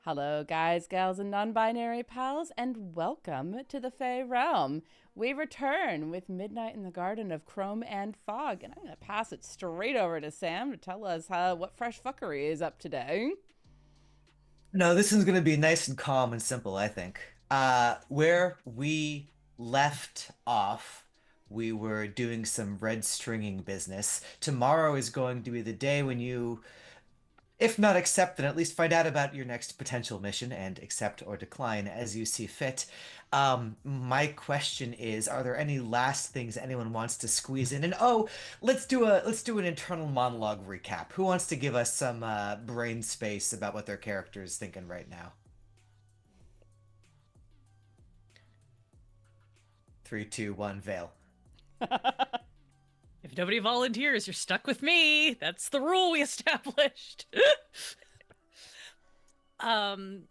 Hello, guys, gals, and non binary pals, and welcome to the Fey Realm. We return with Midnight in the Garden of Chrome and Fog, and I'm going to pass it straight over to Sam to tell us what fresh fuckery is up today. No, this one's gonna be nice and calm and simple, I think. Where we left off, we were doing some red stringing business. Tomorrow is going to be the day when you, if not accept, then at least find out about your next potential mission and accept or decline as you see fit. My question is, are there any last things anyone wants to squeeze in? And oh, let's do an internal monologue recap. Who wants to give us some brain space about what their character is thinking right now? Three, two, one, veil. If nobody volunteers, you're stuck with me. That's the rule we established. um,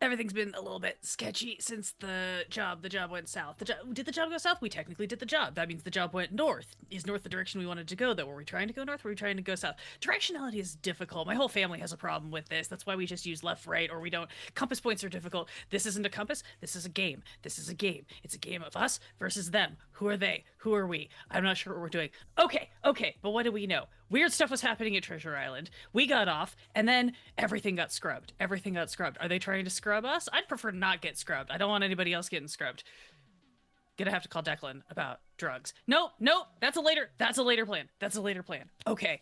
Everything's been a little bit sketchy since the job went south. Did the job go south? We technically did the job. That means the job went north. Is north the direction we wanted to go, though? Were we trying to go north? Were we trying to go south? Directionality is difficult. My whole family has a problem with this. That's why we just use left, right, or we don't. Compass points are difficult. This isn't a compass. This is a game. This is a game. It's a game of us versus them. Who are they? Who are we? I'm not sure what we're doing. Okay, but what do we know? Weird stuff was happening at Treasure Island. We got off, and then everything got scrubbed. Everything got scrubbed. Are they trying to scrub us? I'd prefer not get scrubbed. I don't want anybody else getting scrubbed. Gonna have to call Declan about drugs. No, that's a later plan. That's a later plan. Okay.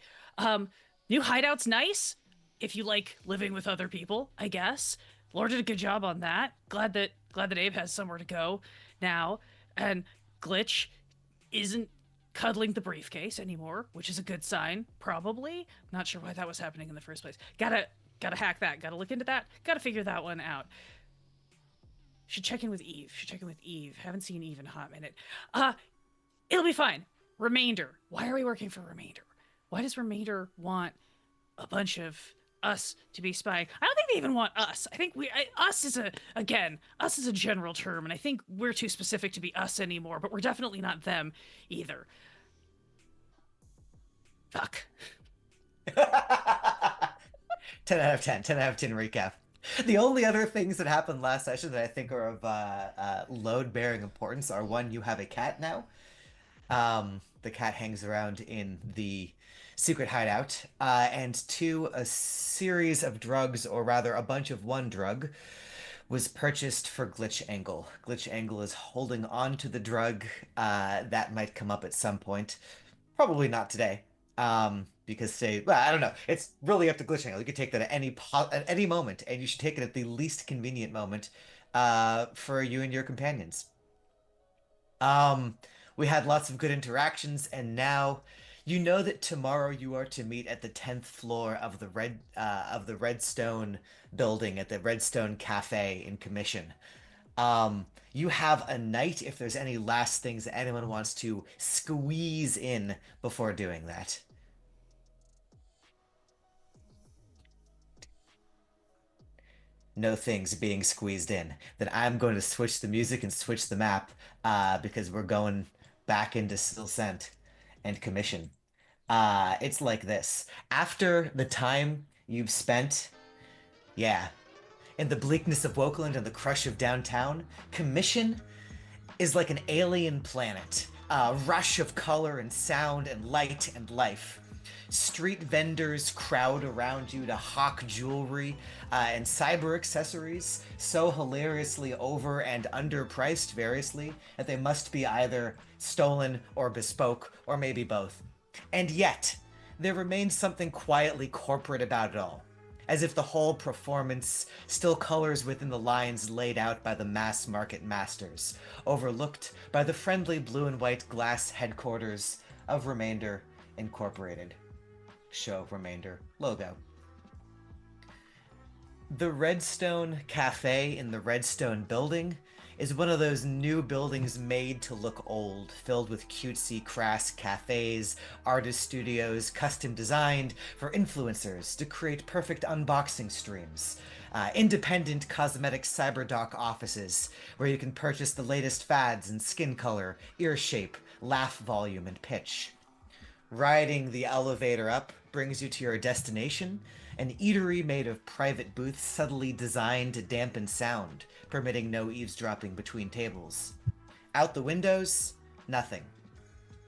New hideout's nice if you like living with other people, I guess. Laura did a good job on that. Glad that Abe has somewhere to go now. And Glitch isn't cuddling the briefcase anymore, which is a good sign, probably. Not sure why that was happening in the first place. Gotta hack that. Gotta look into that. Gotta figure that one out. Should check in with Eve. Should check in with Eve. Haven't seen Eve in a hot minute. Uh, it'll be fine. Remainder. Why are we working for Remainder? Why does Remainder want a bunch of us to be spying? I don't think they even want us. I think us is us is a general term, and I think we're too specific to be us anymore. But we're definitely not them either. Fuck. 10 out of 10, 10 out of 10 recap. The only other things that happened last session that I think are of load-bearing importance are one, you have a cat now. The cat hangs around in the secret hideout. And two, a series of drugs, or rather a bunch of one drug, was purchased for GlitchAngle. GlitchAngle is holding on to the drug that might come up at some point. Probably not today. Because say, well, I don't know. It's really up to GlitchAngle. You could take that at at any moment, and you should take it at the least convenient moment for you and your companions. Um, we had lots of good interactions, and now you know that tomorrow you are to meet at the 10th floor of the Redstone building at the Redstone Cafe in Commission. You have a night if there's any last things that anyone wants to squeeze in before doing that. No things being squeezed in. Then I'm going to switch the music and switch the map because we're going back into Silcent and Commission. It's like this. After the time you've spent, yeah, in the bleakness of Wokeland and the crush of downtown, Commission is like an alien planet. A rush of color and sound and light and life. Street vendors crowd around you to hawk jewelry and cyber accessories, so hilariously over and underpriced variously that they must be either stolen or bespoke, or maybe both. And yet, there remains something quietly corporate about it all, as if the whole performance still colors within the lines laid out by the mass market masters, overlooked by the friendly blue and white glass headquarters of Remainder Incorporated. Show Remainder logo. The Redstone Cafe in the Redstone building is one of those new buildings made to look old, filled with cutesy, crass cafes, artist studios, custom designed for influencers to create perfect unboxing streams, independent cosmetic cyberdoc offices where you can purchase the latest fads in skin color, ear shape, laugh volume, and pitch. Riding the elevator up brings you to your destination, an eatery made of private booths subtly designed to dampen sound, permitting no eavesdropping between tables. Out the windows, nothing.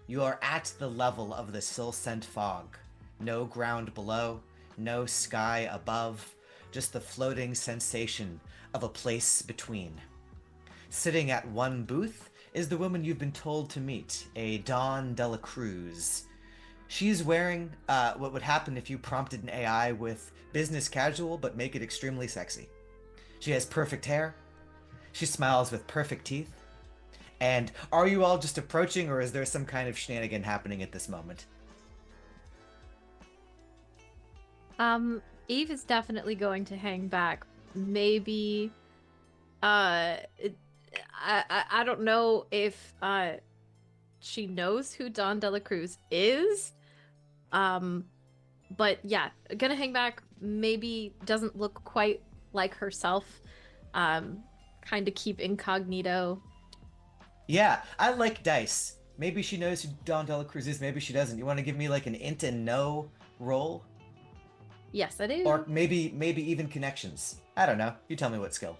You are at the level of the Silsent fog. No ground below, no sky above, just the floating sensation of a place between. Sitting at one booth is the woman you've been told to meet, a Dawn Dela Cruz. She's wearing what would happen if you prompted an AI with business casual but make it extremely sexy. She has perfect hair. She smiles with perfect teeth. And are you all just approaching, or is there some kind of shenanigan happening at this moment? Eve is definitely going to hang back. Maybe, I don't know if she knows who Don Dela Cruz is. But yeah, gonna hang back. Maybe doesn't look quite like herself. Kind of keep incognito. Yeah, I like dice. Maybe she knows who Don Dela Cruz is, maybe she doesn't. You want to give me like an int and no roll? Yes, I do. Or maybe even connections. I don't know. You tell me what skill.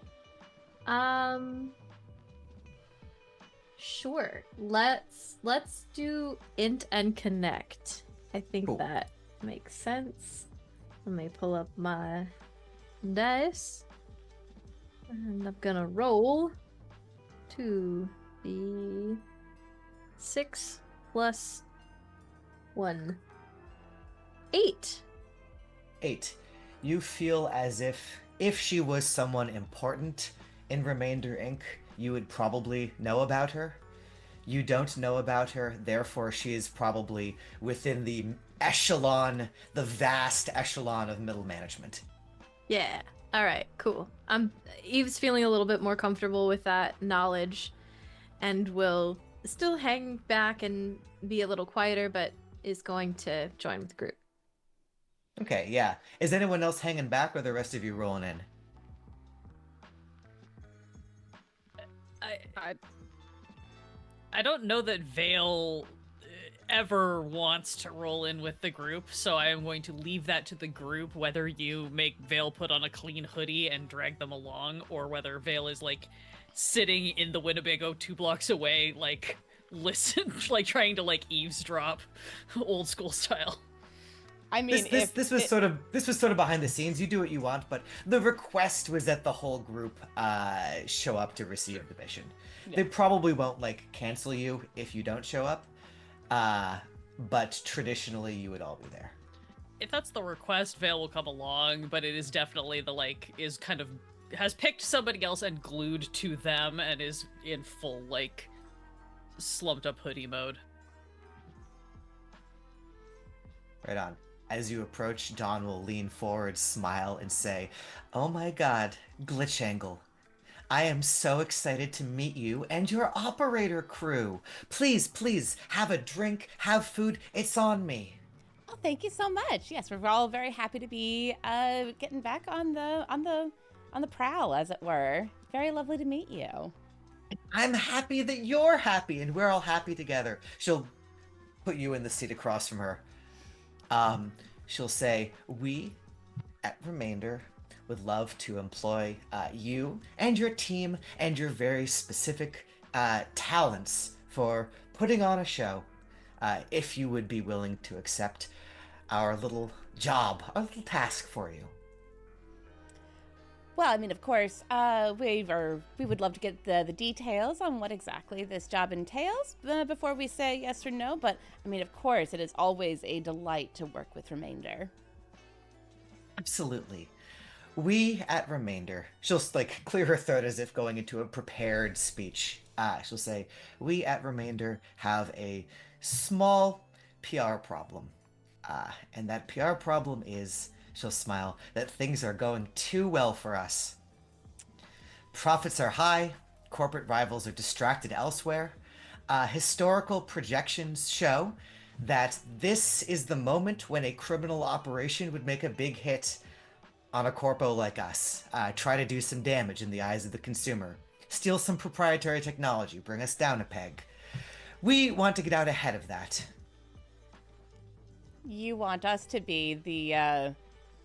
Sure. Let's do int and connect. I think Cool. that makes sense. Let me pull up my dice. And I'm gonna roll to be 6 plus 1. 8. 8. You feel as if she was someone important in Remainder Inc., you would probably know about her. You don't know about her, therefore she is probably within the echelon, the vast echelon of middle management. Yeah. All right, cool. Eve's feeling a little bit more comfortable with that knowledge and will still hang back and be a little quieter, but is going to join with the group. Okay, yeah. Is anyone else hanging back, or the rest of you rolling in? I don't know that Vale ever wants to roll in with the group, so I am going to leave that to the group, whether you make Vale put on a clean hoodie and drag them along, or whether Vale is like sitting in the Winnebago 2 blocks away, like listen, like trying to like eavesdrop, old school style. I mean, This was sort of behind the scenes. You do what you want, but the request was that the whole group show up to receive the mission. Yeah. They probably won't like cancel you if you don't show up, but traditionally you would all be there. If that's the request, Vale will come along, but it is definitely the like is kind of has picked somebody else and glued to them and is in full like slumped up hoodie mode. Right on. As you approach, Dawn will lean forward, smile, and say, "Oh my god, GlitchAngle. I am so excited to meet you and your operator crew. Please, have a drink, have food. It's on me." Oh, thank you so much. Yes, we're all very happy to be getting back on the prowl, as it were. Very lovely to meet you. I'm happy that you're happy, and we're all happy together. She'll put you in the seat across from her. She'll say, "We at Remainder would love to employ you and your team and your very specific talents for putting on a show, if you would be willing to accept our little job, our little task for you." Well, I mean, of course, we would love to get the details on what exactly this job entails before we say yes or no. But I mean, of course, it is always a delight to work with Remainder. Absolutely. We at Remainder, she'll like clear her throat as if going into a prepared speech. She'll say, "We at Remainder have a small PR problem. And that PR problem is," she'll smile, "that things are going too well for us. Profits are high, corporate rivals are distracted elsewhere. Historical projections show that this is the moment when a criminal operation would make a big hit on a corpo like us, try to do some damage in the eyes of the consumer, steal some proprietary technology, bring us down a peg. We want to get out ahead of that." You want us to be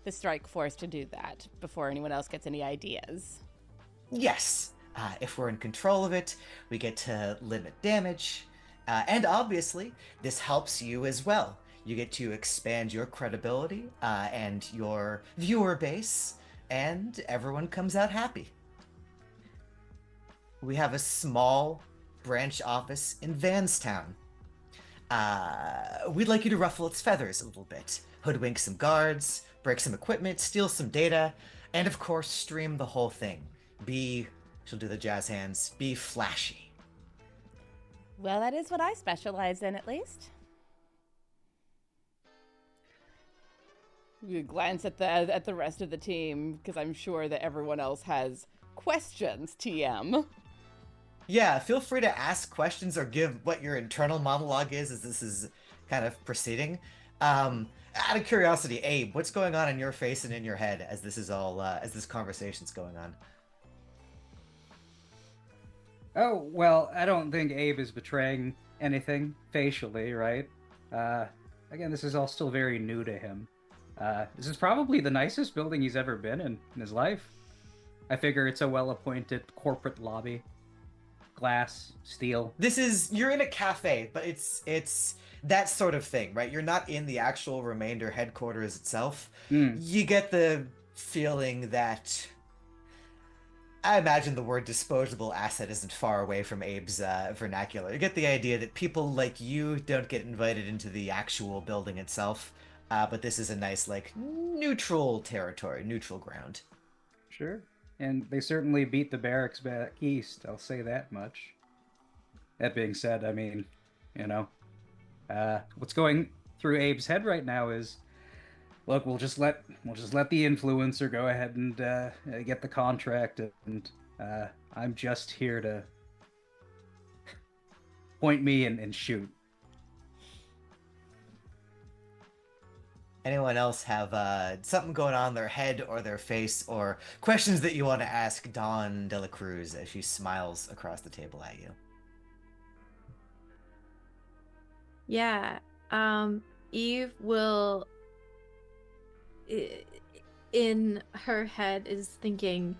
the strike force to do that before anyone else gets any ideas. Yes, if we're in control of it, we get to limit damage. And obviously, this helps you as well. You get to expand your credibility and your viewer base, and everyone comes out happy. We have a small branch office in Vanstown. We'd like you to ruffle its feathers a little bit, hoodwink some guards, break some equipment, steal some data, and of course, stream the whole thing. She'll do the jazz hands, be flashy. Well, that is what I specialize in, at least. You glance at the rest of the team, because I'm sure that everyone else has questions, TM. Yeah, feel free to ask questions or give what your internal monologue is as this is kind of proceeding. Out of curiosity, Abe, what's going on in your face and in your head as this is all as this conversation's going on? Oh, well, I don't think Abe is betraying anything facially, right? Again, this is all still very new to him. This is probably the nicest building he's ever been in his life. I figure it's a well-appointed corporate lobby. Glass, steel. You're in a cafe, but it's that sort of thing, right? You're not in the actual Remainder headquarters itself. You get the feeling that I imagine the word disposable asset isn't far away from Abe's vernacular. You get the idea that people like you don't get invited into the actual building itself, but this is a nice, like, neutral territory, neutral ground. Sure. And they certainly beat the barracks back east, I'll say that much. That being said, I mean, what's going through Abe's head right now is, look, we'll just let the influencer go ahead and get the contract, and I'm just here to point me and shoot. Anyone else have something going on in their head or their face or questions that you want to ask Dawn De La Cruz as she smiles across the table at you? Yeah. Eve will, in her head, is thinking,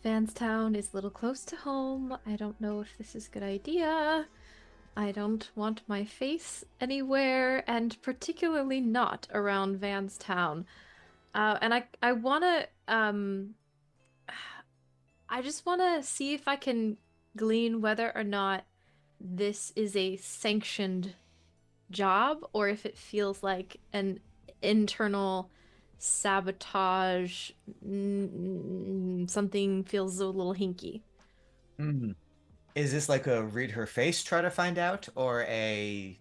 Vanstown is a little close to home. I don't know if this is a good idea. I don't want my face anywhere, and particularly not around Vanstown. And I wanna, I just wanna see if I can glean whether or not this is a sanctioned job, or if it feels like an internal sabotage. Something feels a little hinky. Is this like a read her face, try to find out, or a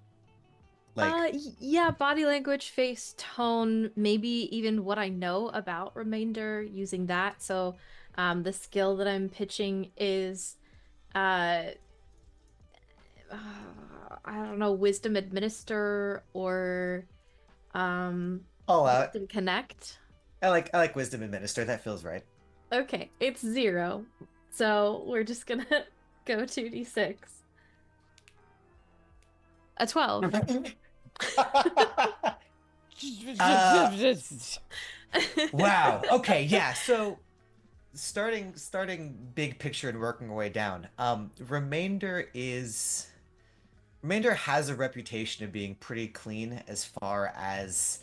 like? Yeah, body language, face, tone, maybe even what I know about Remainder, using that. So, the skill that I'm pitching is, I don't know, Wisdom Administer or, Wisdom Connect. I like Wisdom Administer. That feels right. Okay, it's 0. So we're just gonna go 2d6. A 12. Wow. Okay. Yeah. So, starting big picture and working our way down. Remainder has a reputation of being pretty clean as far as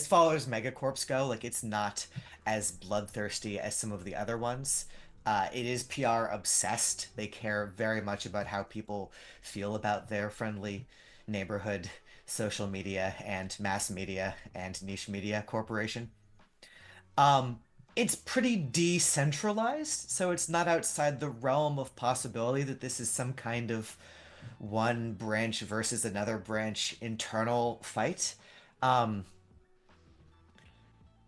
megacorps go. Like, it's not as bloodthirsty as some of the other ones. It is PR obsessed. They care very much about how people feel about their friendly neighborhood social media and mass media and niche media corporation. It's pretty decentralized, so it's not outside the realm of possibility that this is some kind of one branch versus another branch internal fight.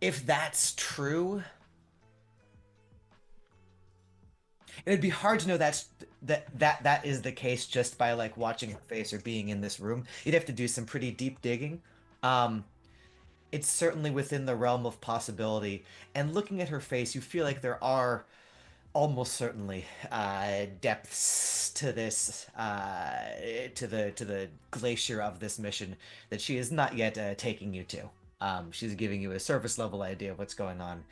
If that's true, it'd be hard to know that is the case just by like watching her face or being in this room. You'd have to do some pretty deep digging. It's certainly within the realm of possibility. And looking at her face, you feel like there are almost certainly depths to this, to the glacier of this mission that she is not yet taking you to. She's giving you a surface level idea of what's going on.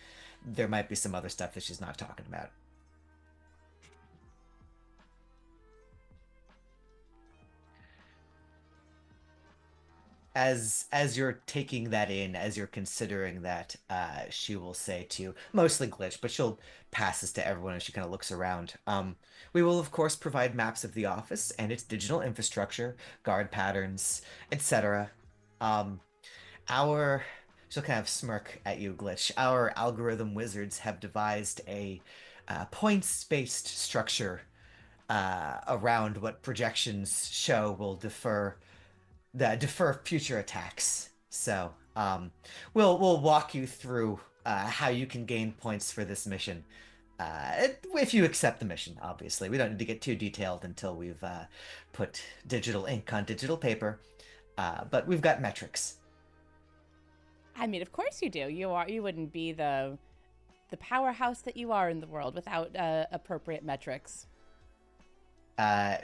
There might be some other stuff that she's not talking about. As you're taking that in, as you're considering that, she will say to you, mostly Glitch, but she'll pass this to everyone as she kind of looks around. We will of course provide maps of the office and its digital infrastructure, guard patterns, etc. Um, our She'll kind of smirk at you, Glitch. Our algorithm wizards have devised a points-based structure around what projections show will defer future attacks. So, we'll walk you through how you can gain points for this mission. If you accept the mission, obviously. We don't need to get too detailed until we've put digital ink on digital paper. But we've got metrics. I mean, of course you do. You wouldn't be the powerhouse that you are in the world without appropriate metrics.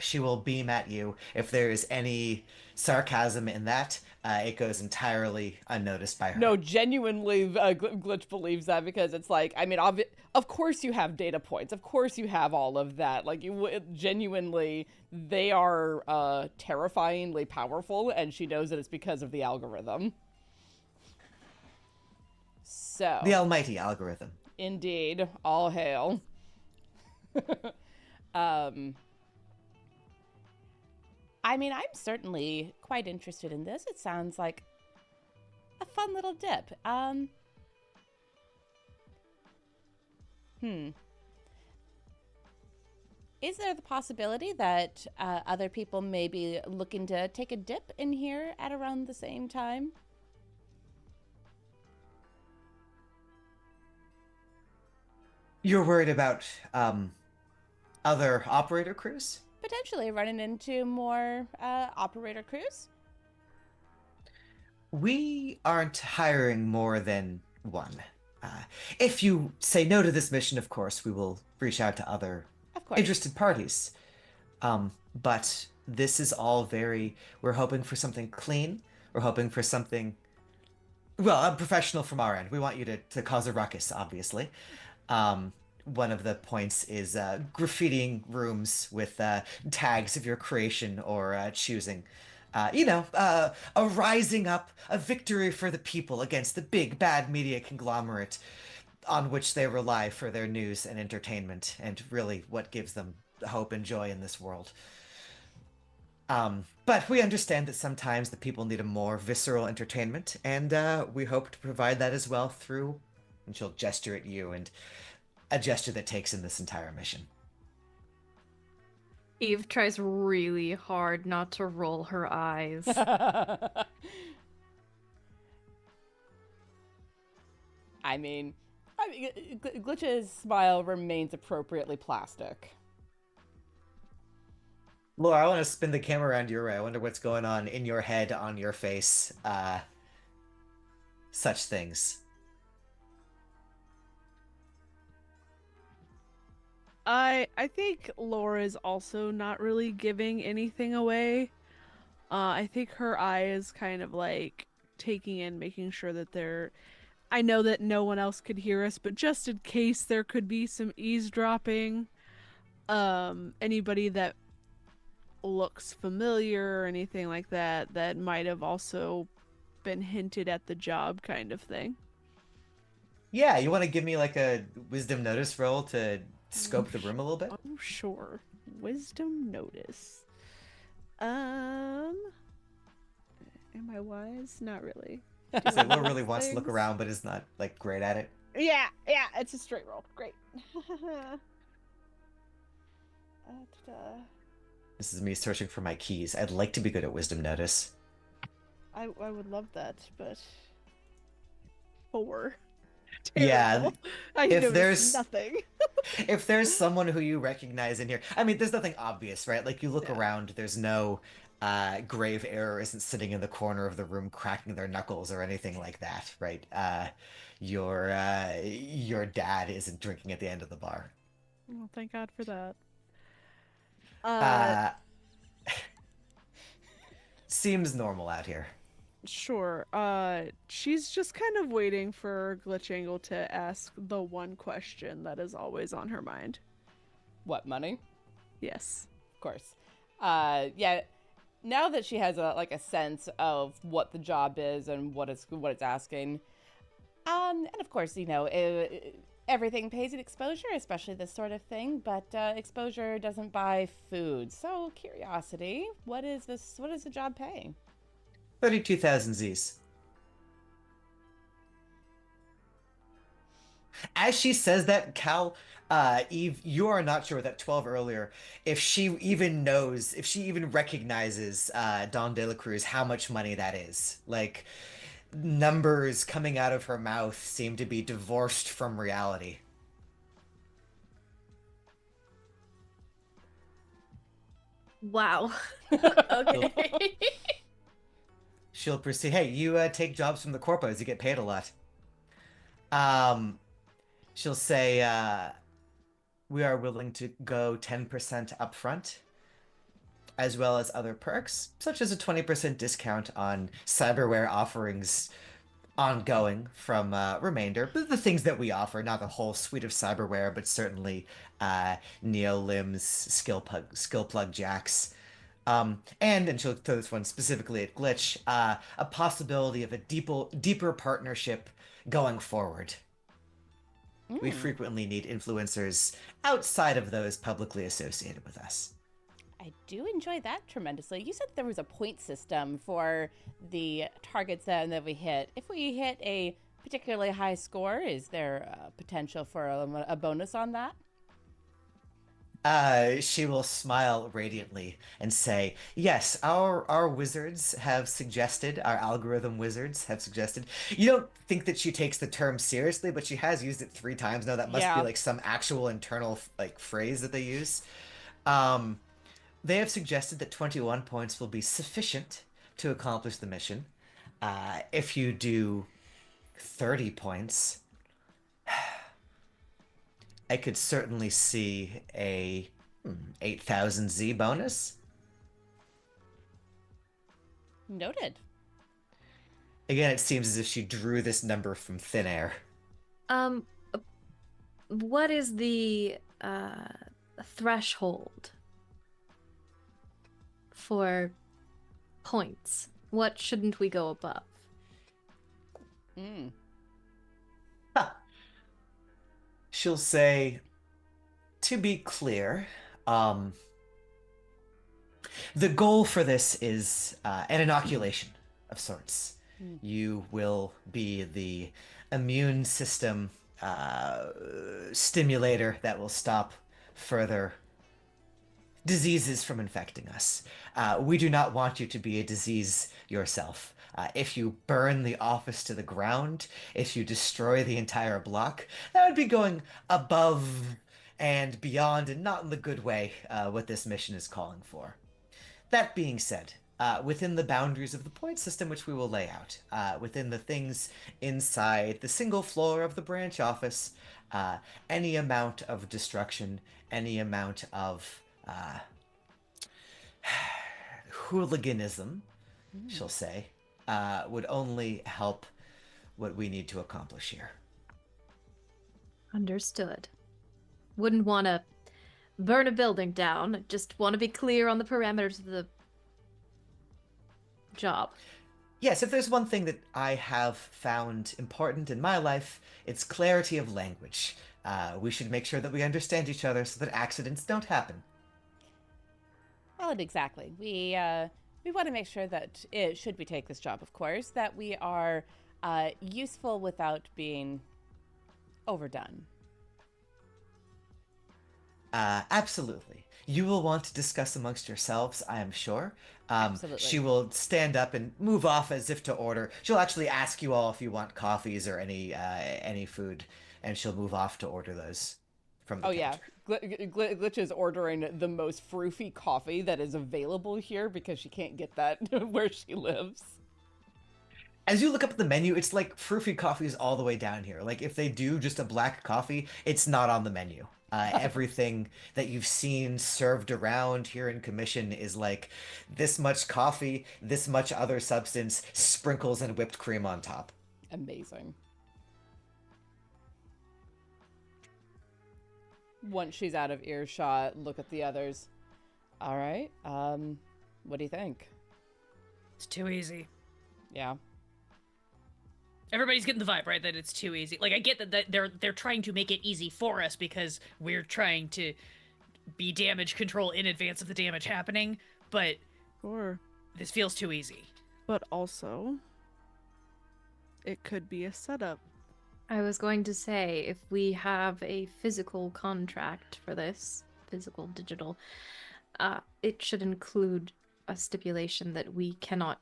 She will beam at you. If there is any sarcasm in that, it goes entirely unnoticed by her. No, genuinely, Glitch believes that because it's like, I mean, of course you have data points. Of course you have all of that. Like, genuinely, they are terrifyingly powerful, and she knows that it's because of the algorithm. So. The almighty algorithm. Indeed. All hail. I mean, I'm certainly quite interested in this. It sounds like a fun little dip. Is there the possibility that other people may be looking to take a dip in here at around the same time? You're worried about other operator crews? Potentially running into more operator crews? We aren't hiring more than one. If you say no to this mission, of course, we will reach out to other interested parties. But this is all we're hoping for something clean. We're hoping for something, well, professional from our end. We want you to cause a ruckus, obviously. One of the points is graffitiing rooms with tags of your creation or choosing. A rising up, a victory for the people against the big bad media conglomerate on which they rely for their news and entertainment, and really what gives them hope and joy in this world. But we understand that sometimes the people need a more visceral entertainment, and we hope to provide that as well through, and she'll gesture at you, and a gesture that takes in this entire mission. Eve tries really hard not to roll her eyes. I mean, Glitch's smile remains appropriately plastic. Laura, I want to spin the camera around your way. I wonder what's going on in your head, on your face. Such things. I think Laura's also not really giving anything away. I think her eye is kind of like taking in, making sure that I know that no one else could hear us, but just in case there could be some eavesdropping, anybody that looks familiar or anything like that might have also been hinted at the job kind of thing. Yeah, you want to give me like a wisdom notice roll to scope the room a little bit? Oh, sure. Wisdom notice. Am I wise? Not really. So Laura really wants to look around, but is not like great at it. Yeah, it's a straight roll. Great. This is me searching for my keys. I'd like to be good at wisdom notice. I would love that, but 4. Yeah, I if noticed there's nothing. If there's someone who you recognize in here, I mean, there's nothing obvious, right? Like you look around, there's no grave error isn't sitting in the corner of the room cracking their knuckles or anything like that, right? Your dad isn't drinking at the end of the bar. Well, thank God for that. Seems normal out here. Sure. She's just kind of waiting for GlitchAngle to ask the one question that is always on her mind. What, money? Yes. Of course. Yeah. Now that she has a sense of what the job is and what it's asking, and of course, everything pays an exposure, especially this sort of thing. But exposure doesn't buy food. So curiosity, what is this? What is the job paying? 32,000 Z's. As she says that, Eve, you are not sure that 12 earlier, if she even knows, if she even recognizes Don De La Cruz, how much money that is. Like, numbers coming out of her mouth seem to be divorced from reality. Wow. Okay. She'll proceed, hey, you take jobs from the corpos, you get paid a lot. Um, she'll say, we are willing to go 10% upfront, as well as other perks, such as a 20% discount on cyberware offerings ongoing from Remainder. The things that we offer, not the whole suite of cyberware, but certainly Neolims, skill plug jacks. And she'll throw this one specifically at Glitch, a possibility of a deeper partnership going forward. We frequently need influencers outside of those publicly associated with us. I do enjoy that tremendously. You said there was a point system for the targets that we hit. If we hit a particularly high score, is there potential for a bonus on that? She will smile radiantly and say, yes, our wizards have suggested, our algorithm wizards have suggested. You don't think that she takes the term seriously, but she has used it 3 times now. That must be Yeah. like some actual internal like phrase that they use. They have suggested that 21 points will be sufficient to accomplish the mission. If you do 30 points, I could certainly see a 8,000 Z bonus. Noted. Again, it seems as if she drew this number from thin air. Um, what is the threshold for points? What shouldn't we go above? Huh. She'll say, to be clear, the goal for this is an inoculation of sorts. You will be the immune system stimulator that will stop further diseases from infecting us. We do not want you to be a disease yourself. If you burn the office to the ground, if you destroy the entire block, that would be going above and beyond, and not in the good way, what this mission is calling for. That being said, within the boundaries of the point system which we will lay out, within the things inside the single floor of the branch office, any amount of destruction, any amount of hooliganism, she'll say, would only help what we need to accomplish here. Understood. Wouldn't want to burn a building down. Just want to be clear on the parameters of the job. Yes, if there's one thing that I have found important in my life, it's clarity of language. We should make sure that we understand each other so that accidents don't happen. Well, exactly. We want to make sure that should we take this job, of course, that we are useful without being overdone. Absolutely. You will want to discuss amongst yourselves, I am sure. Absolutely. She will stand up and move off as if to order. She'll actually ask you all if you want coffees or any food, and she'll move off to order those from the Oh yeah, counter. Glitch is ordering the most froofy coffee that is available here because she can't get that where she lives. As you look up at the menu, it's like froofy coffee is all the way down here. Like if they do just a black coffee, it's not on the menu. Everything that you've seen served around here in commission is like this much coffee, this much other substance, sprinkles and whipped cream on top. Amazing. Once she's out of earshot, look at the others. All right. What do you think? It's too easy. Yeah. Everybody's getting the vibe, right? That it's too easy. Like I get that they're trying to make it easy for us because we're trying to be damage control in advance of the damage happening, but Sure. this feels too easy. But also, it could be a setup. I was going to say, if we have a physical contract for this, physical, digital, it should include a stipulation that we cannot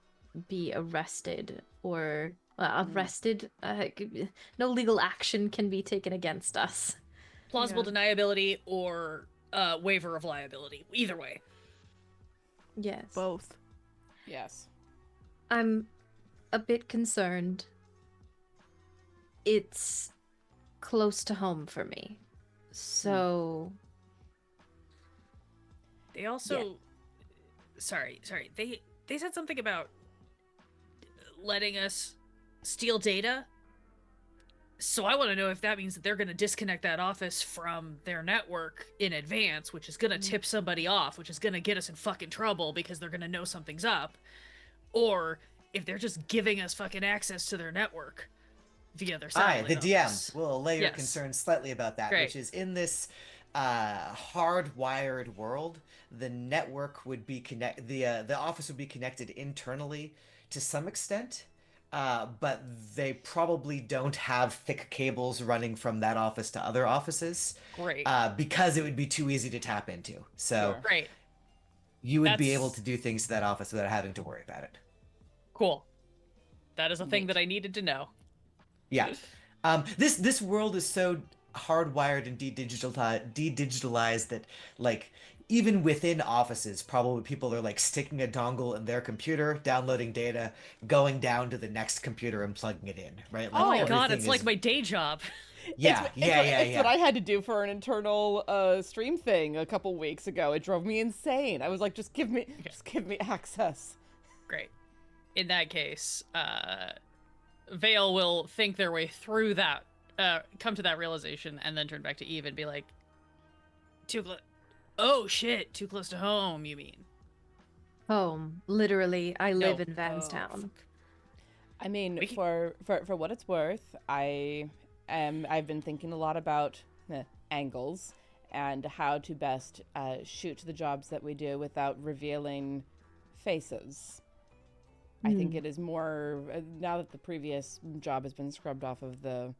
be arrested or no legal action can be taken against us. Plausible Yeah. deniability or waiver of liability. Either way. Yes. Both. Yes. I'm a bit concerned. It's close to home for me. So They also sorry. They said something about letting us steal data. So I want to know if that means that they're going to disconnect that office from their network in advance, which is going to tip somebody off, which is going to get us in fucking trouble because they're going to know something's up. Or if they're just giving us fucking access to their network via their Aye, satellite the DM office. will allay your Yes. concerns slightly about that, Great. which is in this hardwired world, the network would be the office would be connected internally to some extent, but they probably don't have thick cables running from that office to other offices, Great. because it would be too easy to tap into. So Sure. Great. you would be That's- able to do things to that office without having to worry about it. Cool. That is a thing Neat. that I needed to know. Yeah. This world is so hardwired and de-digitalized that like even within offices, probably people are like sticking a dongle in their computer, downloading data, going down to the next computer and plugging it in, right? Like Oh my god, everything it's like is- my day job. yeah, It's what I had to do for an internal stream thing a couple weeks ago. It drove me insane. I was like, just give me access. Great. In that case, Vale will think their way through that, come to that realization, and then turn back to Eve and be like, oh shit, too close to home, you mean? home. Literally, I live No. in Vanstown. I mean, We can- for what it's worth, I've been thinking a lot about angles and how to best shoot the jobs that we do without revealing faces. I think it is more now that the previous job has been scrubbed off of the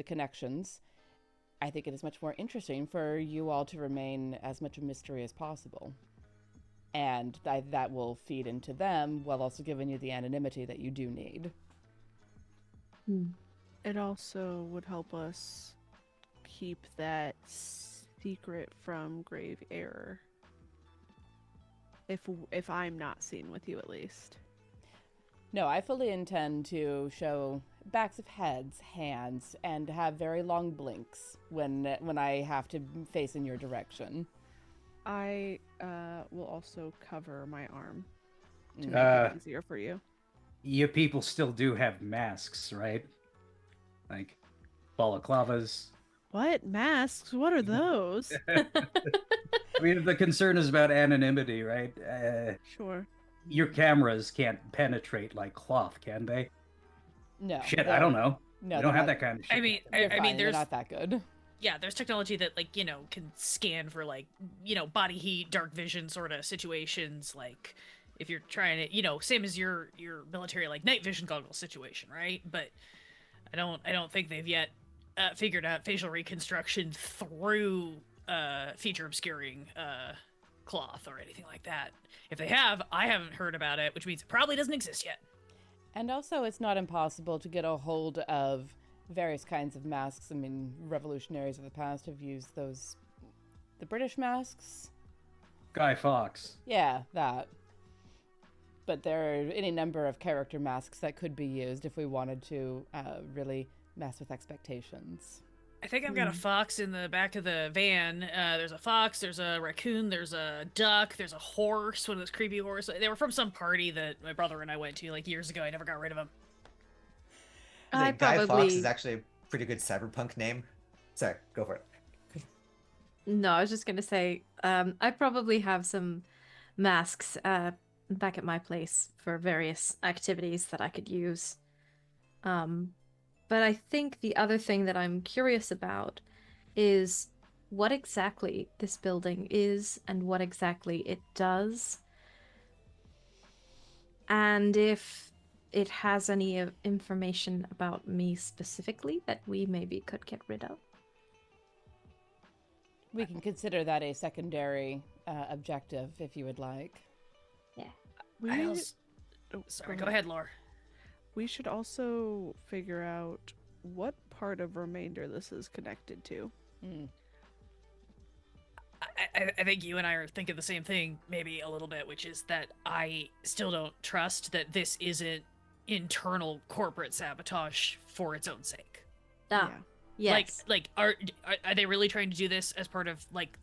connections. I think it is much more interesting for you all to remain as much a mystery as possible, and that will feed into them while also giving you the anonymity that you do need. It also would help us keep that secret from grave error. If I'm not seen with you, at least. No, I fully intend to show backs of heads, hands, and have very long blinks when I have to face in your direction. I will also cover my arm to Mm. make it easier for you. You people still do have masks, right? Like balaclavas. What masks? What are those? I mean, the concern is about anonymity, right? Sure. Your cameras can't penetrate like cloth, can they? No. Shit, no, I don't know. No, We don't they're have not- that kind of shit. I mean, They're I fine, mean, they're there's not that good. yeah, there's technology that like can scan for like body heat, dark vision sort of situations. Like if you're trying to same as your military like night vision goggles situation, right? But I don't think they've yet figured out facial reconstruction through feature obscuring cloth or anything like that. If they have, I haven't heard about it, which means it probably doesn't exist yet. And also, it's not impossible to get a hold of various kinds of masks. I mean, revolutionaries of the past have used those. The British masks? Guy Fawkes. Yeah, that. But there are any number of character masks that could be used if we wanted to really mess with expectations. I think I've got a fox in the back of the van. There's a fox, there's a raccoon, there's a duck, there's a horse, one of those creepy horses. They were from some party that my brother and I went to like years ago. I never got rid of them. I Guy Fawkes probably is actually a pretty good cyberpunk name. Sorry, go for it. no. I was just gonna say, I probably have some masks back at my place for various activities that I could use. But I think the other thing that I'm curious about is what exactly this building is and what exactly it does, and if it has any information about me specifically that we maybe could get rid of. We can consider that a secondary objective if you would like. We, I also... oh, Sorry, go ahead, Laura. We should also figure out what part of remainder this is connected to. I think you and I are thinking the same thing, maybe a little bit, which is that I still don't trust that this isn't internal corporate sabotage for its own sake. Ah, yes. Like are they really trying to do this as part of like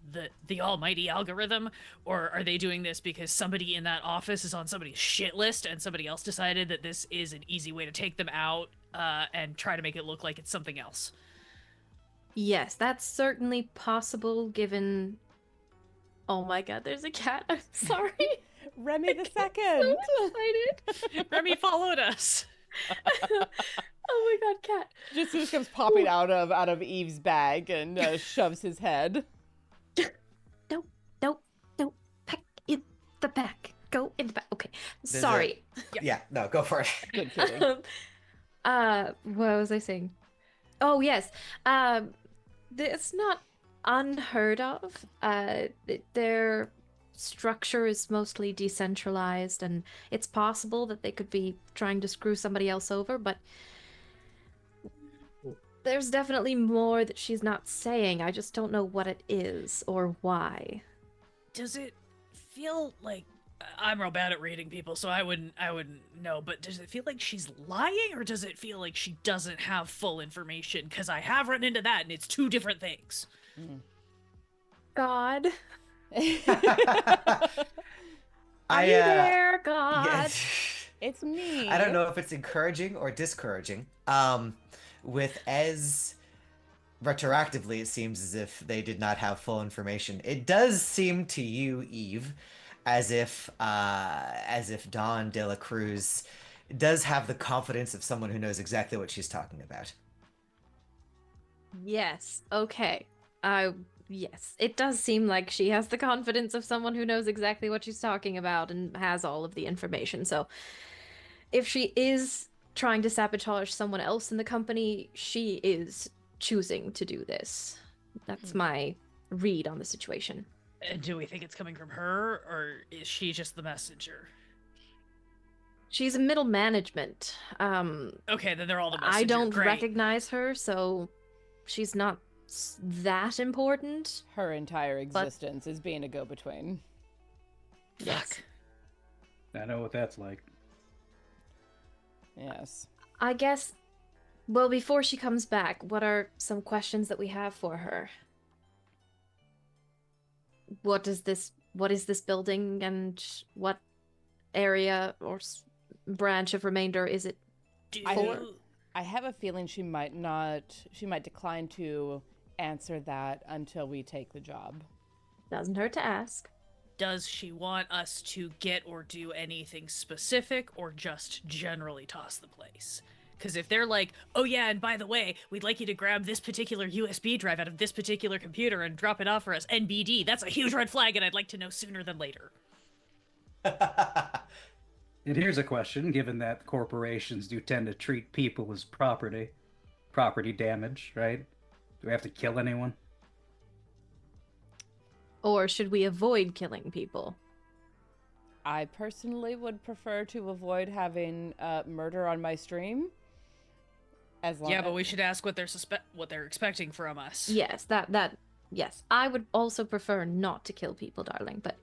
the almighty algorithm, or are they doing this because somebody in that office is on somebody's shit list and somebody else decided that this is an easy way to take them out and try to make it look like it's something else? Yes, that's certainly possible given... Oh my god, there's a cat. I'm sorry. Remy the So second. excited. Remy followed us. Oh my god, cat. Just comes popping out of Eve's bag and shoves his head. No. Back in the back. Go in the back. Okay. There's Sorry. Yeah, no, go for it. Good kidding. What was I saying? Oh yes. It's not unheard of. Their structure is mostly decentralized, and it's possible that they could be trying to screw somebody else over, but there's definitely more that she's not saying. I just don't know what it is or why. Does it feel like I'm real bad at reading people, so I wouldn't know, but does it feel like she's lying, or does it feel like she doesn't have full information? Because I have run into that, and it's two different things. God. Are I, you there, God? yes. It's me. I don't know if it's encouraging or discouraging. With Ez, retroactively, it seems as if they did not have full information. It does seem to you, Eve, as if Dawn de la Cruz does have the confidence of someone who knows exactly what she's talking about. Yes. Okay. Yes. It does seem like she has the confidence of someone who knows exactly what she's talking about and has all of the information. So if she is trying to sabotage someone else in the company, she is choosing to do this. That's my read on the situation. And do we think it's coming from her, or is she just the messenger? She's middle management. Okay, then they're all the messenger. I don't Great. recognize her, so she's not that important. Her entire existence is being a go-between. Fuck. I know what that's like. Yes. I guess, well, before she comes back, what are some questions that we have for her? What is this building, and what area or branch of remainder is it for? I have a feeling she might decline to answer that until we take the job. Doesn't hurt to ask. Does she want us to get or do anything specific, or just generally toss the place? Because if they're like, oh yeah, and by the way, we'd like you to grab this particular USB drive out of this particular computer and drop it off for us, NBD, that's a huge red flag, and I'd like to know sooner than later. And here's a question, given that corporations do tend to treat people as property damage, right? Do we have to kill anyone? Or should we avoid killing people? I personally would prefer to avoid having murder on my stream. Yeah, but we should ask what they're expecting from us. Yes, yes. I would also prefer not to kill people, darling, but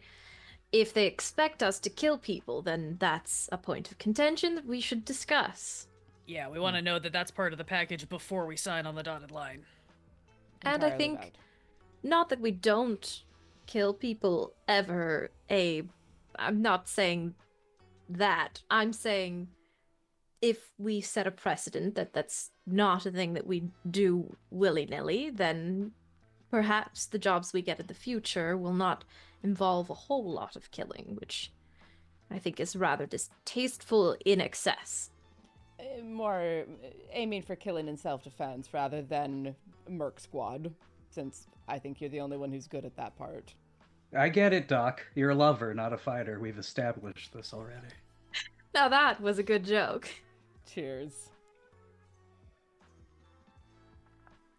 if they expect us to kill people, then that's a point of contention that we should discuss. Yeah, we want to know that that's part of the package before we sign on the dotted line. And I entirely think valid. not that we don't kill people ever, Abe. I'm not saying that. I'm saying if we set a precedent that that's not a thing that we do willy-nilly, then perhaps the jobs we get in the future will not involve a whole lot of killing, which I think is rather distasteful in excess. More aiming for killing in self-defense rather than Merc Squad, since I think you're the only one who's good at that part. I get it, Doc. You're a lover, not a fighter. We've established this already. Now that was a good joke. Cheers.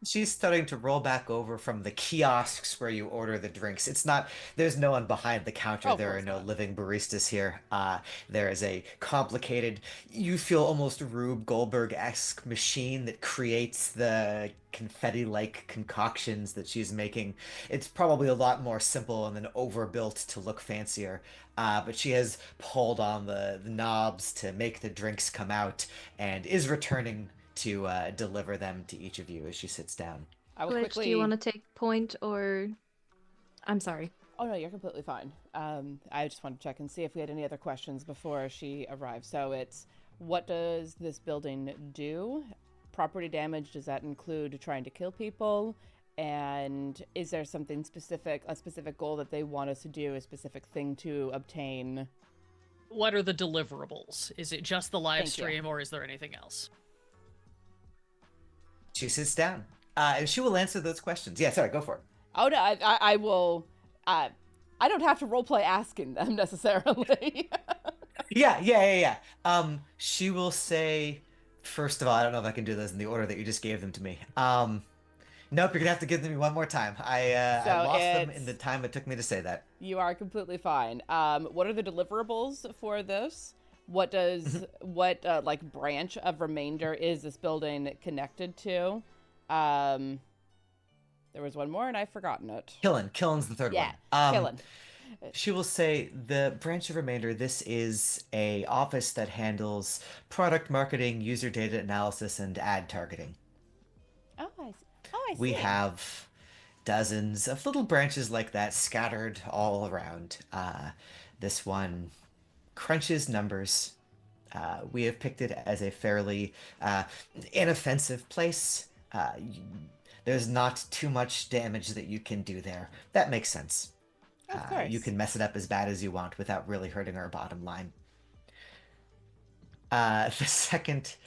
She's starting to roll back over from the kiosks where you order the drinks. It's not, there's no one behind the counter. Oh, of There are course no not. living baristas here. There is a complicated, you feel almost Rube Goldberg-esque machine that creates the confetti-like concoctions that she's making. It's probably a lot more simple and then overbuilt to look fancier. But she has pulled on the knobs to make the drinks come out and is returning to deliver them to each of you as she sits down. I will Glitch, quickly. do you want to take point or... I'm sorry. Oh no, you're completely fine. I just wanted to check and see if we had any other questions before she arrived. So it's, what does this building do? Property damage, does that include trying to kill people? And is there something specific, a specific goal that they want us to do, a specific thing to obtain? What are the deliverables? Is it just the live Thank you. stream, or is there anything else? She sits down, and she will answer those questions. Yeah, sorry, go for it. Oh no, I will. I don't have to roleplay asking them necessarily. Yeah. She will say, first of all, I don't know if I can do those in the order that you just gave them to me. Nope, you're gonna have to give them to me one more time. I So lost them it's- in the time it took me to say that. You are completely fine. What are the deliverables for this? What does like branch of remainder is this building connected to? There was one more and I've forgotten it. Killen's the third Yeah, one. Killen. She will say the branch of remainder. This is a office that handles product marketing, user data analysis, and ad targeting. Oh, I see. Oh, I see. We have dozens of little branches like that scattered all around. This one crunches numbers. We have picked it as a fairly inoffensive place. There's not too much damage that you can do there. That makes sense. Of course. You can mess it up as bad as you want without really hurting our bottom line. The second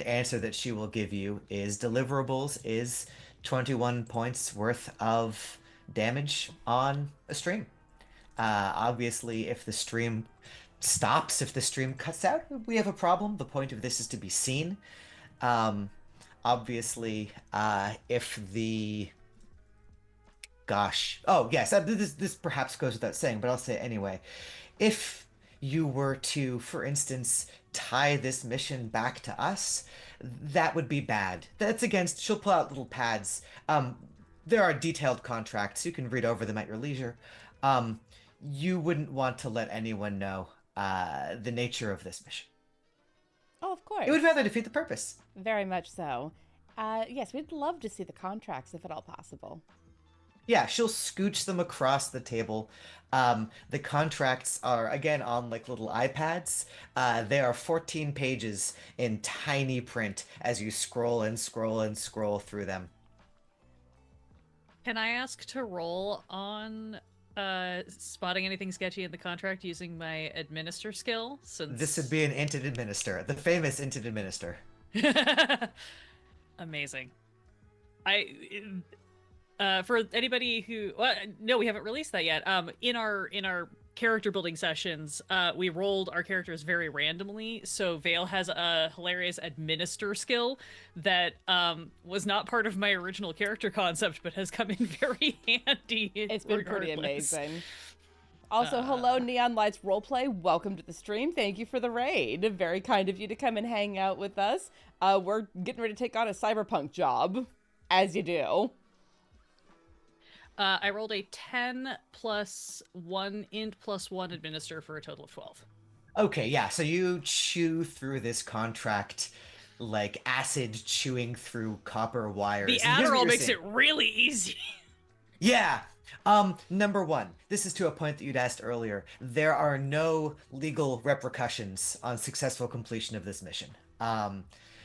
answer that she will give you is deliverables is 21 points worth of damage on a stream. Obviously, if the stream stops, if the stream cuts out, we have a problem. The point of this is to be seen. Obviously, if the... Gosh. Oh, yes, this perhaps goes without saying, but I'll say it anyway. If you were to, for instance, tie this mission back to us, that would be bad. That's against... She'll pull out little pads. There are detailed contracts. You can read over them at your leisure. You wouldn't want to let anyone know the nature of this mission. Oh, of course. It would rather defeat the purpose. Very much so. Yes, we'd love to see the contracts if at all possible. Yeah, she'll scooch them across the table. The contracts are, again, on like little iPads. They are 14 pages in tiny print as you scroll and scroll and scroll through them. Can I ask to roll on spotting anything sketchy in the contract using my administer skill? Since This would be an Inted Administer, the famous Inted Administer. Amazing. For anybody who, no, we haven't released that yet. In our character building sessions, we rolled our characters very randomly. So Vale has a hilarious administer skill that was not part of my original character concept, but has come in very handy. It's been pretty regardless. amazing. Also, hello, Neon Lights Roleplay. Welcome to the stream. Thank you for the raid. Very kind of you to come and hang out with us. We're getting ready to take on a cyberpunk job, as you do. I rolled a 10 plus 1 int plus 1 administer for a total of 12. Okay, yeah, so you chew through this contract like acid chewing through copper wires. The And here's what Adderall you're makes seeing. it really easy. Yeah. Number one, this is to a point that you'd asked earlier. There are no legal repercussions on successful completion of this mission.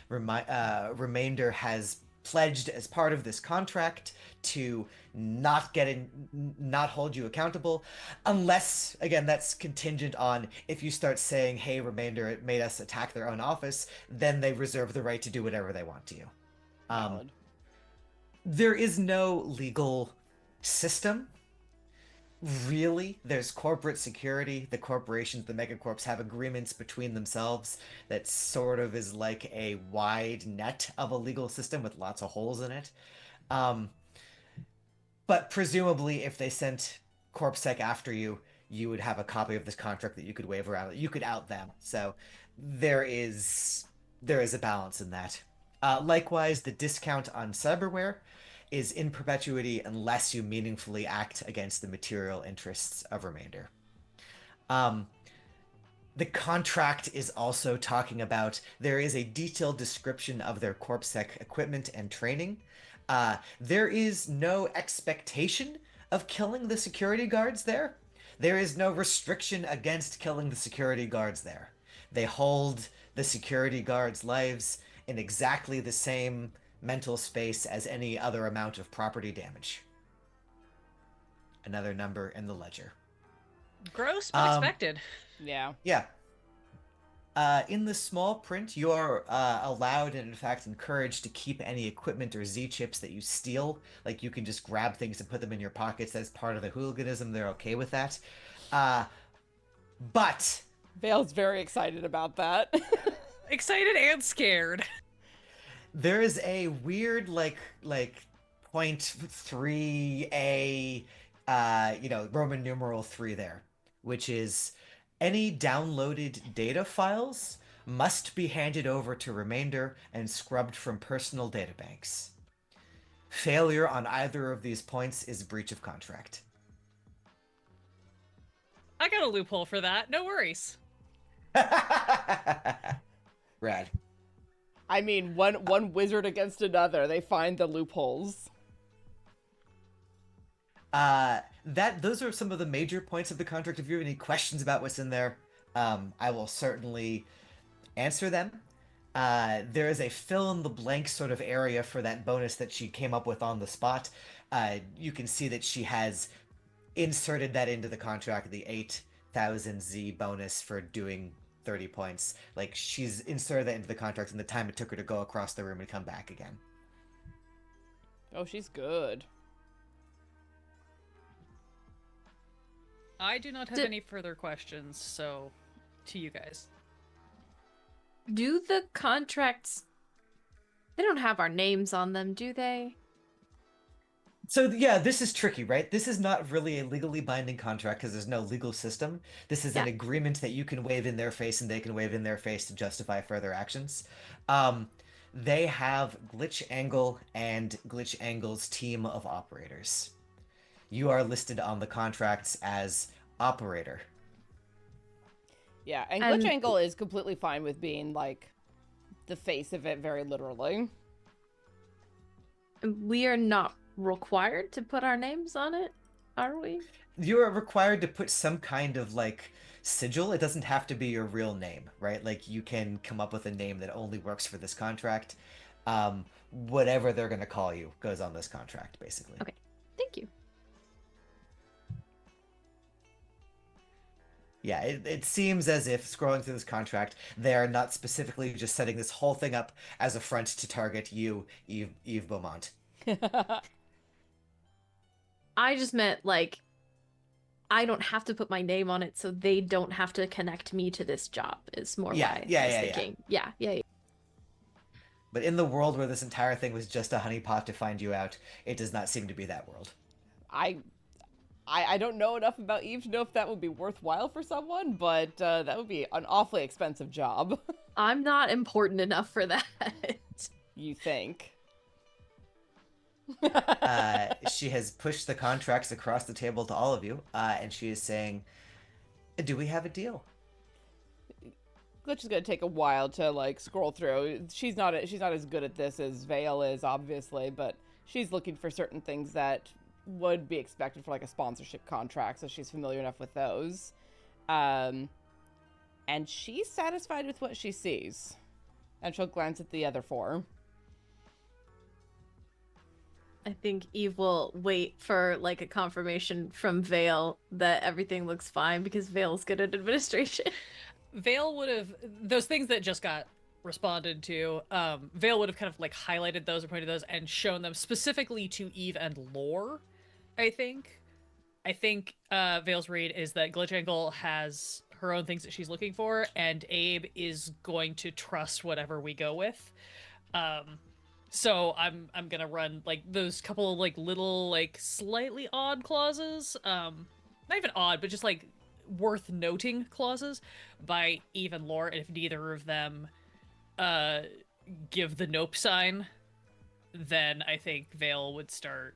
Remainder has pledged as part of this contract to not hold you accountable, unless, again, that's contingent on if you start saying, "Hey, Remainder made us attack their own office," then they reserve the right to do whatever they want to you. Valid. There is no legal system. Really, there's corporate security. The corporations, the megacorps, have agreements between themselves that sort of is like a wide net of a legal system with lots of holes in it. Um, but presumably, if they sent CorpSec after you, you would have a copy of this contract that you could wave around. You could out them. So there is a balance in that. Likewise, the discount on cyberware is in perpetuity unless you meaningfully act against the material interests of Remainder. Um, the contract is also talking about there is a detailed description of their CorpSec equipment and training. There is no expectation of killing the security guards there. There is no restriction against killing the security guards there. They hold the security guards' lives in exactly the same mental space as any other amount of property damage. Another number in the ledger. Gross, but expected. Yeah. Yeah. In the small print, you are allowed and, in fact, encouraged to keep any equipment or Z chips that you steal. Like, you can just grab things and put them in your pockets as part of the hooliganism. They're okay with that. But Vale's very excited about that. Excited and scared. there is a weird, like 0.3a, Roman numeral 3 there, which is any downloaded data files must be handed over to Remainder and scrubbed from personal databanks. Failure on either of these points is breach of contract. I got a loophole for that. No worries. Rad. I mean, one wizard against another. They find the loopholes. Those are some of the major points of the contract. If you have any questions about what's in there, I will certainly answer them. There is a fill in the blank sort of area for that bonus that she came up with on the spot. You can see that she has inserted that into the contract, the 8,000 Z bonus for doing 30 points. Like, she's inserted that into the contract in the time it took her to go across the room and come back again. Oh, she's good. I do not have any further questions, so to you guys. Do the contracts... They don't have our names on them, do they? So yeah, this is tricky, right? This is not really a legally binding contract because there's no legal system. This is an agreement that you can wave in their face and they can wave in their face to justify further actions. They have GlitchAngle and GlitchAngle's team of operators. You are listed on the contracts as operator. Yeah, and GlitchAngle is completely fine with being, like, the face of it, very literally. We are not required to put our names on it, are we? You are required to put some kind of, like, sigil. It doesn't have to be your real name, right? Like, you can come up with a name that only works for this contract. Whatever they're going to call you goes on this contract, basically. Okay, thank you. Yeah, it seems as if, scrolling through this contract, they are not specifically just setting this whole thing up as a front to target you, Eve Beaumont. I just meant, like, I don't have to put my name on it, so they don't have to connect me to this job, is more why I was thinking. Yeah. But in the world where this entire thing was just a honeypot to find you out, it does not seem to be that world. I don't know enough about Eve to know if that would be worthwhile for someone, but that would be an awfully expensive job. I'm not important enough for that. You think? She has pushed the contracts across the table to all of you, and she is saying, "Do we have a deal?" Glitch is gonna take a while to like scroll through. She's not as good at this as Vale is, obviously, but she's looking for certain things that would be expected for like a sponsorship contract, so she's familiar enough with those. And she's satisfied with what she sees, and she'll glance at the other four. I think Eve will wait for like a confirmation from Vale that everything looks fine because Vale's good at administration. Vale would have those things that just got responded to. Vale would have kind of like highlighted those or pointed those and shown them specifically to Eve and Lore. I think Vale's read is that GlitchAngle has her own things that she's looking for, and Abe is going to trust whatever we go with. So I'm gonna run like those couple of like little like slightly odd clauses. Not even odd, but just like worth noting clauses by Eve and Lore, and if neither of them give the nope sign, then I think Vale would start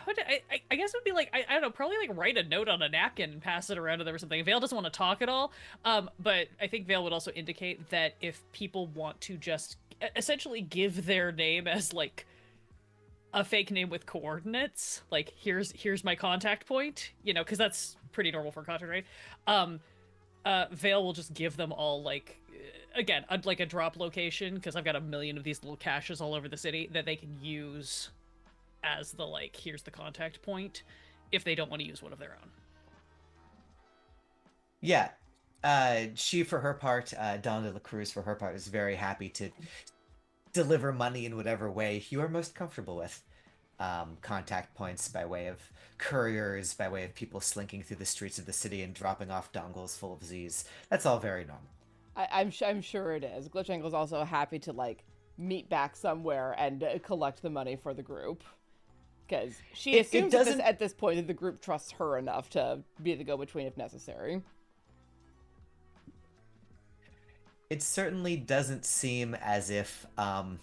I guess it would be like I don't know, probably like write a note on a napkin and pass it around to them or something. Vale doesn't want to talk at all, but I think Vale would also indicate that if people want to just essentially give their name as like a fake name with coordinates, like here's my contact point, you know, because that's pretty normal for contact, right? Vale will just give them all like again like a drop location, because I've got a million of these little caches all over the city that they can use as the like here's the contact point if they don't want to use one of their own. Yeah. She, for her part, Donna de la Cruz, for her part, is very happy to deliver money in whatever way you are most comfortable with. Contact points by way of couriers, by way of people slinking through the streets of the city and dropping off dongles full of Z's. That's all very normal. I'm sure it is. GlitchAngle's also happy to like meet back somewhere and collect the money for the group. Because she assumes at this point that the group trusts her enough to be the go-between if necessary. It certainly doesn't seem as if, Don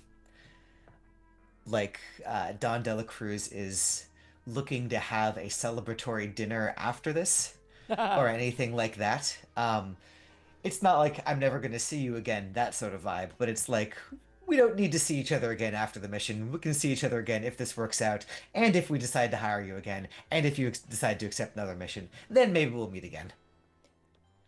de la Cruz is looking to have a celebratory dinner after this, or anything like that. It's not like I'm never going to see you again, that sort of vibe, but it's like, we don't need to see each other again after the mission. We can see each other again if this works out, and if we decide to hire you again, and if you decide to accept another mission, then maybe we'll meet again.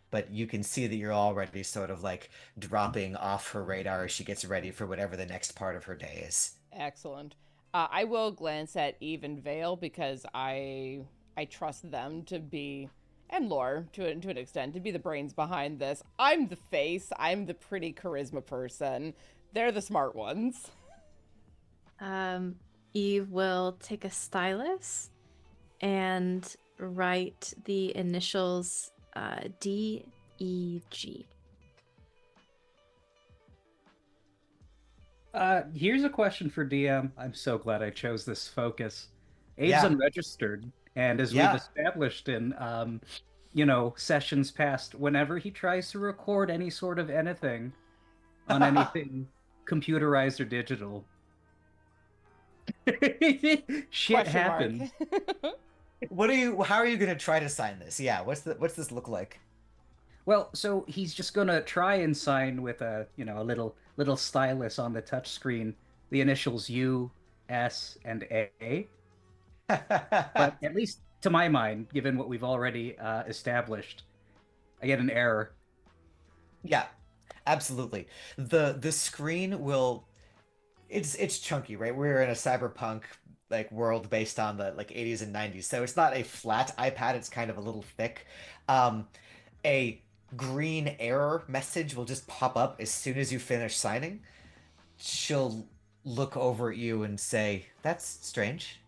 But you can see that you're already sort of like dropping off her radar as she gets ready for whatever the next part of her day is. Excellent. I will glance at Eve and Vale because I trust them to be, and Lore to an extent, to be the brains behind this. I'm the face. I'm the pretty charisma person. They're the smart ones. Eve will take a stylus and write the initials D-E-G. Here's a question for DM. I'm so glad I chose this focus. Abe's unregistered, and as we've established in sessions past, whenever he tries to record any sort of anything on anything computerized or digital, shit happens. How are you gonna try to sign this? Yeah, what's this look like? Well, so he's just gonna try and sign with a little stylus on the touch screen, the initials U, S, and A. But at least to my mind, given what we've already established, I get an error. Yeah, absolutely. The screen will, it's chunky, right? We're in a cyberpunk like world based on the like 80s and 90s, so it's not a flat iPad. It's kind of a little thick. A green error message will just pop up as soon as you finish signing. She'll look over at you and say, "That's strange."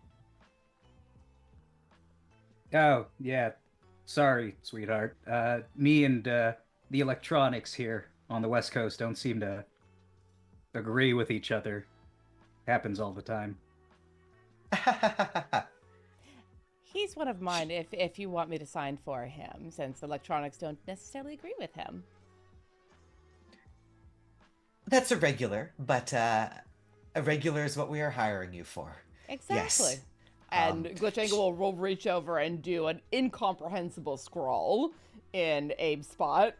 Oh, yeah. Sorry, sweetheart. Me and the electronics here on the West Coast don't seem to agree with each other. Happens all the time. He's one of mine if you want me to sign for him, since electronics don't necessarily agree with him. That's a regular, but a regular is what we are hiring you for. Exactly. Yes. And GlitchAngle will reach over and do an incomprehensible scroll in Abe's spot.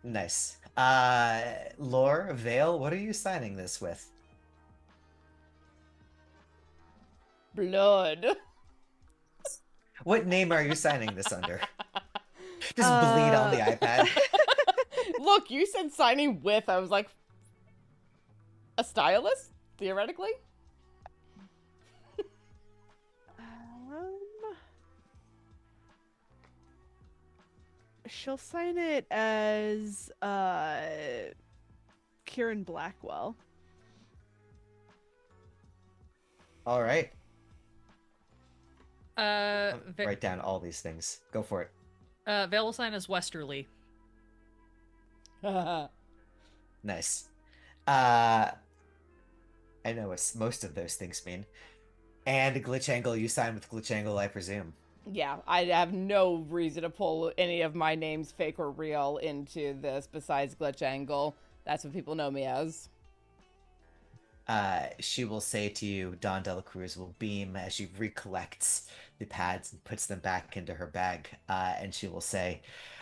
Nice. Lore, Vale, what are you signing this with? Blood. What name are you signing this under? Just bleed on the iPad. Look, you said signing with. I was like, a stylist, theoretically. She'll sign it as Kieran Blackwell. All right. Vale Write down all these things. Go for it. will sign as Westerly. Nice. I know what most of those things mean. And GlitchAngle, you sign with GlitchAngle, I presume. Yeah, I have no reason to pull any of my names, fake or real, into this besides GlitchAngle. That's what people know me as. She will say to you, Don Dela Cruz will beam as she recollects the pads and puts them back into her bag. And she will say,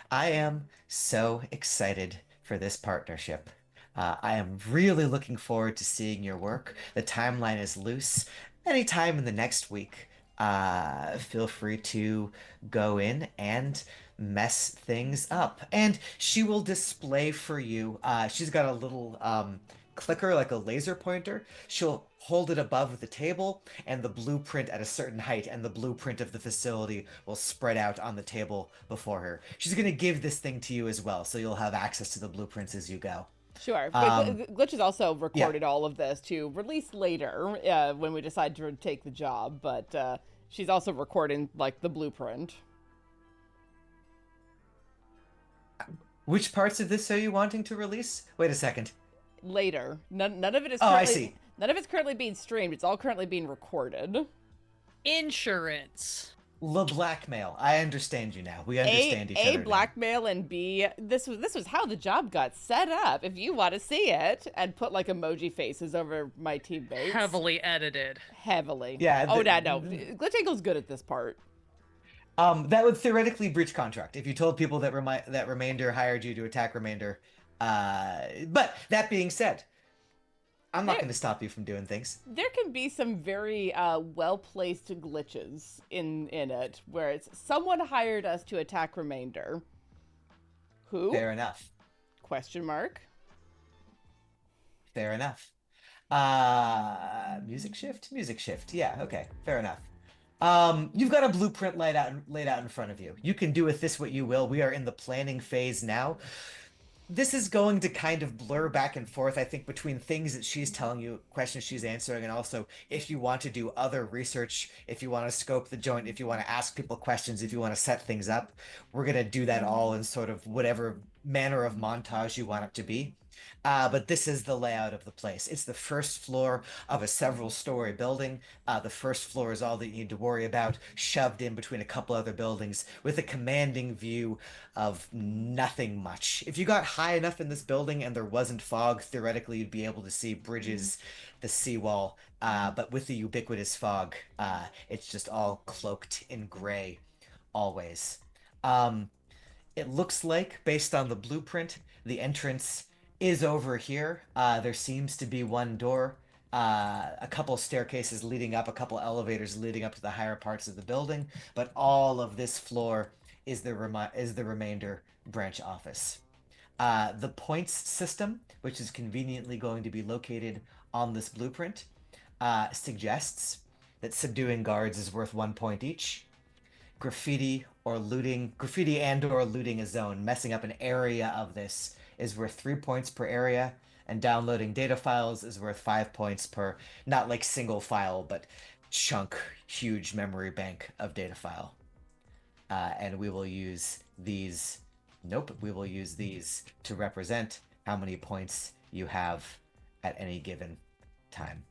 I am so excited for this partnership. I am really looking forward to seeing your work. The timeline is loose. Anytime in the next week, feel free to go in and mess things up. And she will display for you. She's got a little clicker, like a laser pointer. She'll hold it above the table and the blueprint at a certain height, and the blueprint of the facility will spread out on the table before her. She's going to give this thing to you as well, so you'll have access to the blueprints as you go. Sure, but Glitch has also recorded all of this to release later when we decide to take the job, but she's also recording, like, the blueprint. Which parts of this are you wanting to release? Wait a second. Later. None of it is Oh, currently, I see. None of it's currently being streamed. It's all currently being recorded. Insurance. La blackmail. I understand you now. We understand each other. A, now. blackmail, and B, this was how the job got set up. If you want to see it, and put like emoji faces over my teammates. Heavily edited. Heavily. Yeah. Oh, no. GlitchAngle's good at this part. That would theoretically breach contract if you told people that that Remainder hired you to attack Remainder. But that being said, I'm not going to stop you from doing things. There can be some very well-placed glitches in it, where it's someone hired us to attack Remainder. Who? Fair enough. Question mark. Fair enough. Music shift? Music shift. Yeah, okay. Fair enough. You've got a blueprint laid out in front of you. You can do with this what you will. We are in the planning phase now. This is going to kind of blur back and forth, I think, between things that she's telling you, questions she's answering, and also if you want to do other research, if you want to scope the joint, if you want to ask people questions, if you want to set things up, we're going to do that all in sort of whatever manner of montage you want it to be. But this is the layout of the place. It's the first floor of a several-story building. The first floor is all that you need to worry about, shoved in between a couple other buildings with a commanding view of nothing much. If you got high enough in this building and there wasn't fog, theoretically you'd be able to see bridges, the seawall, but with the ubiquitous fog, it's just all cloaked in gray, always. It looks like, based on the blueprint, the entrance is over here. There seems to be one door, a couple staircases leading up, a couple elevators leading up to the higher parts of the building, but all of this floor is the Remainder branch office. The points system, which is conveniently going to be located on this blueprint, suggests that subduing guards is worth 1 point each. Graffiti and or looting a zone, messing up an area of this, is worth 3 points per area, and downloading data files is worth 5 points per, not like single file, but huge memory bank of data file. And we will use these, we will use these to represent how many points you have at any given time.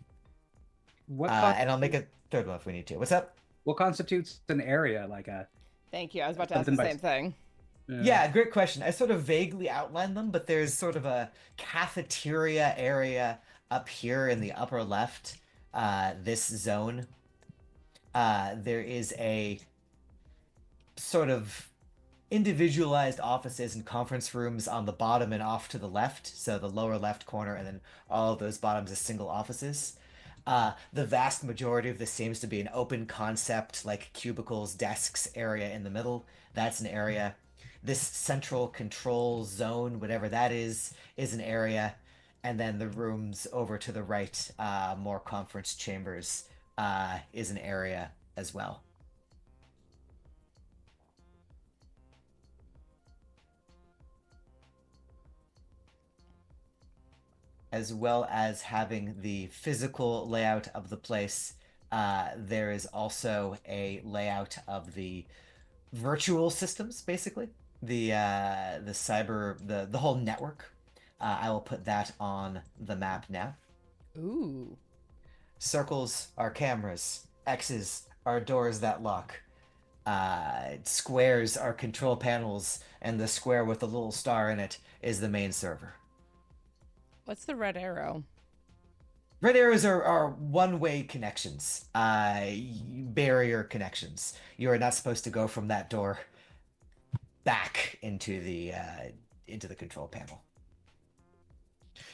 And I'll make a third one if we need to. What's up? What constitutes an area? Like a... Thank you. I was about to ask the same thing. Yeah, great question. I sort of vaguely outlined them, but there's sort of a cafeteria area up here in the upper left, this zone. There is a sort of individualized offices and conference rooms on the bottom and off to the left, so the lower left corner, and then all of those bottoms as single offices. The vast majority of this seems to be an open concept, like cubicles, desks area in the middle. That's an area. This central control zone, whatever that is an area. And then the rooms over to the right, more conference chambers, is an area as well. As well as having the physical layout of the place, there is also a layout of the virtual systems, basically the whole network. I will put that on the map now. Ooh. Circles are cameras. X's are doors that lock. Squares are control panels, and the square with the little star in it is the main server. What's the red arrow? Red arrows are one-way connections, barrier connections. You are not supposed to go from that door back into the control panel.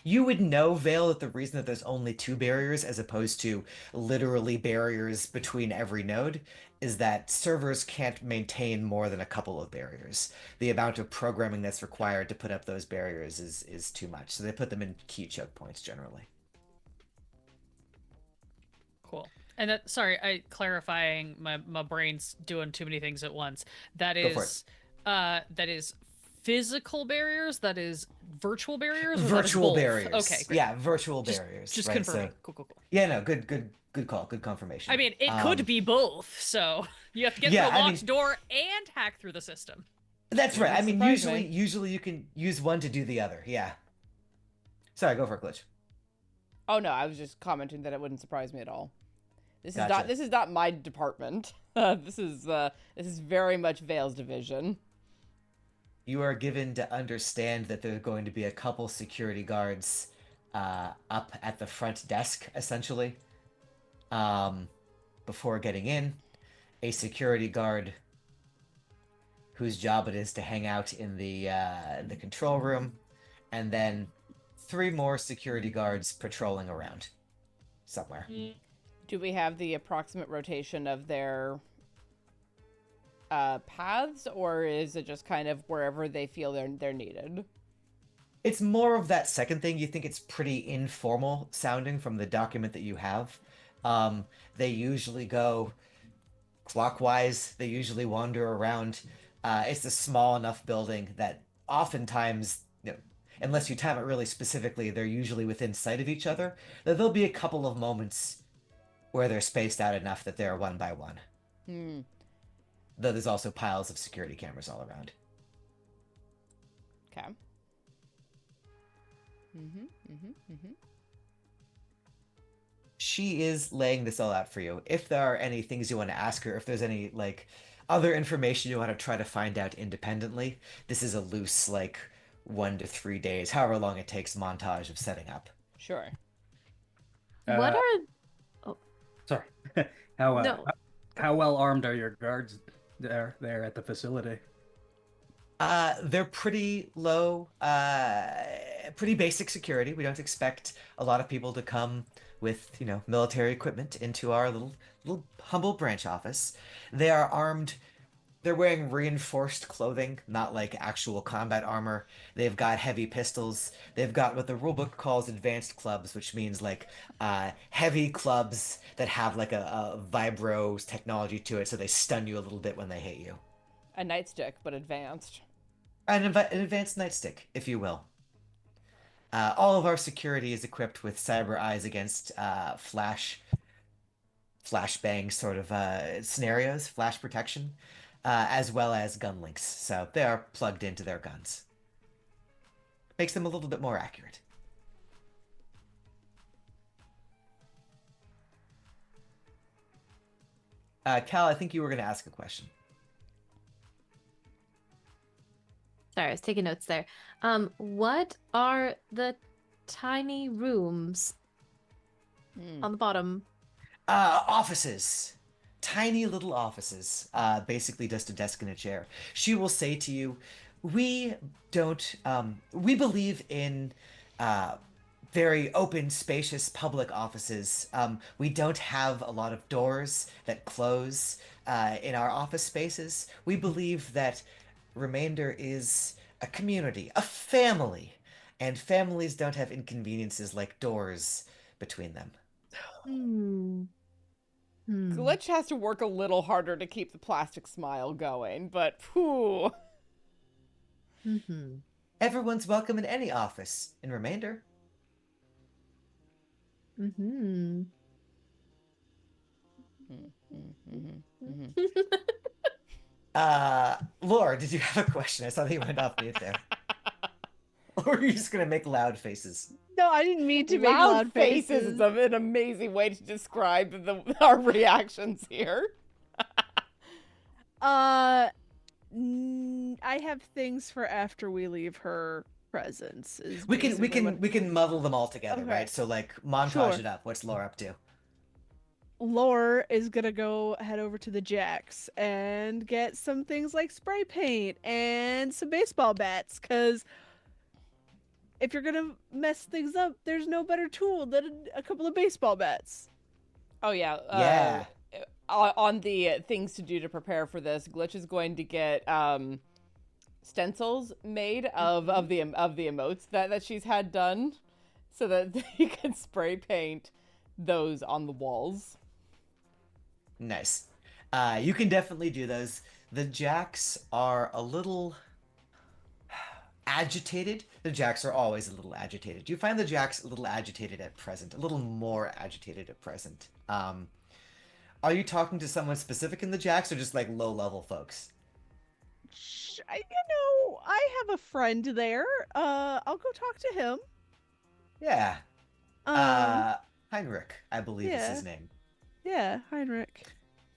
You would know, Vale, that the reason that there's only 2 barriers as opposed to literally barriers between every node is that servers can't maintain more than a couple of barriers. The amount of programming that's required to put up those barriers is too much. So they put them in key choke points generally. Cool. And that, sorry, clarifying, my brain's doing too many things at once. That Go for is that is physical barriers, that is virtual barriers, or Virtual that is both? barriers. Okay, great. Yeah, virtual barriers. Just right? confirming. So, Cool. yeah, no, good call. Good confirmation. I mean, it could be both, so you have to get yeah, through a locked door and hack through the system. That's right. I mean, surprise me. usually you can use one to do the other. Yeah. Sorry, go for it, Glitch. Oh no, I was just commenting that it wouldn't surprise me at all. Gotcha. This is not my department. This is very much Vale's division. You are given to understand that there are going to be a couple security guards up at the front desk, essentially. Before getting in, a security guard whose job it is to hang out in the control room, and then 3 more security guards patrolling around somewhere. Do we have the approximate rotation of their paths, or is it just kind of wherever they feel they're needed? It's more of that second thing. You think it's pretty informal sounding from the document that you have. They usually go clockwise. They usually wander around. It's a small enough building that oftentimes, unless you time it really specifically, they're usually within sight of each other. There'll be a couple of moments where they're spaced out enough that they're one by one. Though there's also piles of security cameras all around. Okay. She is laying this all out for you. If there are any things you want to ask her, if there's any other information you want to try to find out independently, this is a loose 1 to 3 days, however long it takes, montage of setting up. Sure. What are Sorry. How No. how well armed are your guards there at the facility? They're pretty low, pretty basic security. We don't expect a lot of people to come with, military equipment into our little humble branch office. They are armed. They're wearing reinforced clothing, not actual combat armor. They've got heavy pistols. They've got what the rulebook calls advanced clubs, which means heavy clubs that have a vibro technology to it, so they stun you a little bit when they hit you. A nightstick, but advanced. An advanced nightstick, if you will. All of our security is equipped with cyber eyes against flashbang sort of scenarios, flash protection, as well as gun links. So they are plugged into their guns. Makes them a little bit more accurate. Cal, I think you were going to ask a question. Sorry, I was taking notes there. What are the tiny rooms on the bottom? Offices. tiny little offices, basically just a desk and a chair. She will say to you, "We don't. We believe in uh, very open, spacious public offices. We don't have a lot of doors that close in our office spaces. We believe that Remainder is a community, a family, and families don't have inconveniences like doors between them." Hmm. Hmm. Glitch has to work a little harder to keep the plastic smile going, but whew. Mm-hmm. Everyone's welcome in any office in Remainder. Mm-hmm. Laura, did you have a question? I saw that you went off mute there. Or are you just gonna make loud faces? No, I didn't mean to make Loud faces is an amazing way to describe our reactions here. I have things for after we leave her presence. Is We can basically what- muddle them all together, Okay. right? So like montage Sure. it up. What's Laura up to? Lore is gonna go head over to the Jacks and get some things like spray paint and some baseball bats, because if you're gonna mess things up, there's no better tool than a couple of baseball bats. Oh yeah. Yeah. On the things to do to prepare for this, Glitch is going to get stencils made of the emotes that she's had done, so that he can spray paint those on the walls. Nice. You can definitely do those. The Jacks are a little agitated. The Jacks are always a little agitated. You find the Jacks a little agitated at present, a little more agitated at present. Are you talking to someone specific in the Jacks or just like low-level folks? I have a friend there. I'll go talk to him. Yeah. Um, Heinrich, I believe is his name. yeah, Heinrich.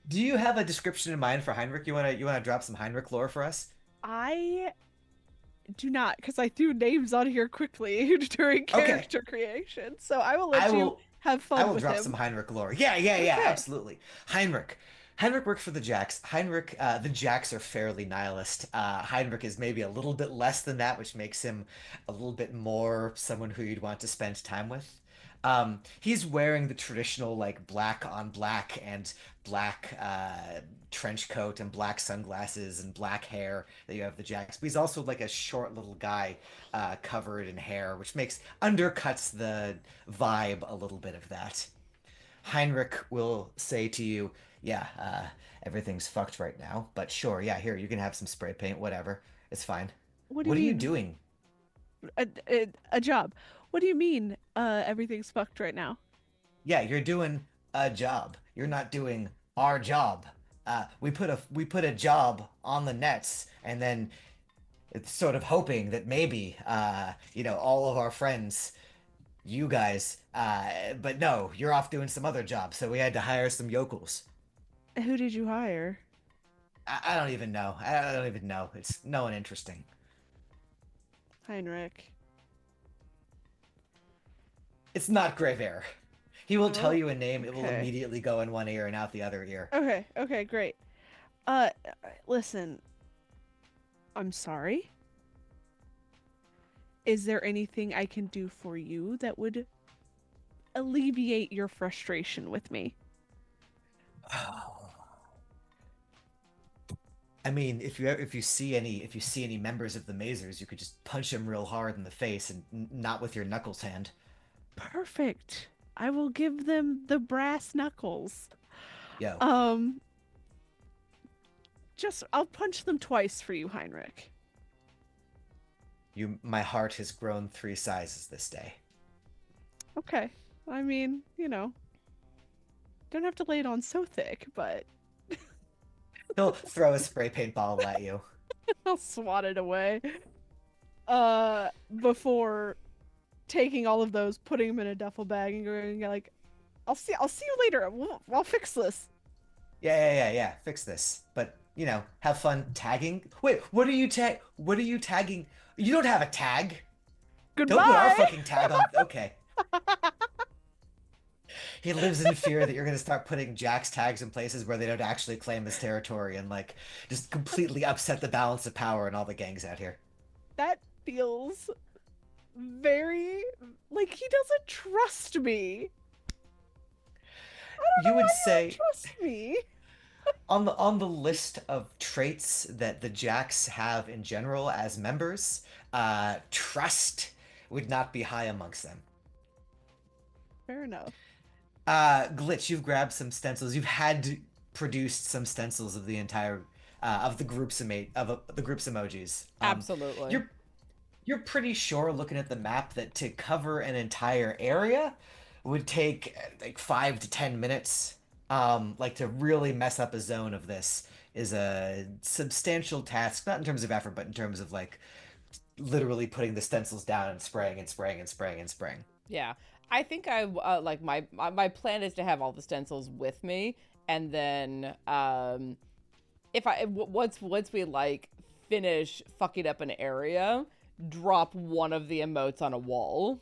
Do you have a description in mind for Heinrich? You wanna drop some Heinrich lore for us? I do not, because I threw names on here quickly during character creation. So I will let you have fun I will with drop him. some Heinrich lore. Yeah, Okay. absolutely. Heinrich. Heinrich works for the Jacks. Heinrich, the Jacks are fairly nihilist. Heinrich is maybe a little bit less than that, which makes him a little bit more someone who you'd want to spend time with. He's wearing the traditional like black on black and black trench coat and black sunglasses and black hair that you have the Jacks. But he's also like a short little guy covered in hair, which undercuts the vibe a little bit of that. Heinrich will say to you, "Yeah, everything's fucked right now, but sure, yeah, here you can have some spray paint, whatever. It's fine." What do What are you you mean? doing? A job. What do you mean? Everything's fucked right now. Yeah, you're doing a job. You're not doing our job. We put a job on the nets, and then it's sort of hoping that maybe all of our friends, you guys, but no, you're off doing some other job, so we had to hire some yokels. Who did you hire? I don't even know. I don't even know. It's no one interesting. Heinrich. It's not grave air. He will tell Oh, you a name. It will okay. immediately go in one ear and out the other ear. Okay, great. Listen. I'm sorry. Is there anything I can do for you that would alleviate your frustration with me? I mean, if you see any members of the Mazers, you could just punch them real hard in the face and not with your knuckles hand. Perfect. I will give them the brass knuckles. Yo, I'll punch them twice for you, Heinrich. my heart has grown 3 sizes this day. Okay. I mean, don't have to lay it on so thick, but He'll throw a spray paint bottle at you. I'll swat it away. Before taking all of those, putting them in a duffel bag, and going like, I'll see you later. I'll fix this. Yeah. Fix this. But, have fun tagging. Wait, what are you tagging? You don't have a tag. Goodbye. Don't put our fucking tag on. Okay. he lives in fear that you're going to start putting Jack's tags in places where they don't actually claim his territory and like just completely upset the balance of power in all the gangs out here. That feels very like he doesn't trust me. I don't You know would why he say would trust me. on the list of traits that the Jacks have in general as members, trust would not be high amongst them. Fair enough. Glitch, you've grabbed some stencils. You've had produced some stencils of the entire of the the group's emojis. Absolutely. You're pretty sure looking at the map that to cover an entire area would take like 5 to 10 minutes. Like to really mess up a zone of this is a substantial task, not in terms of effort, but in terms of like literally putting the stencils down and spraying and spraying and spraying and spraying. Yeah. I think I like my plan is to have all the stencils with me, and then if once we like finish fucking up an area, drop one of the emotes on a wall.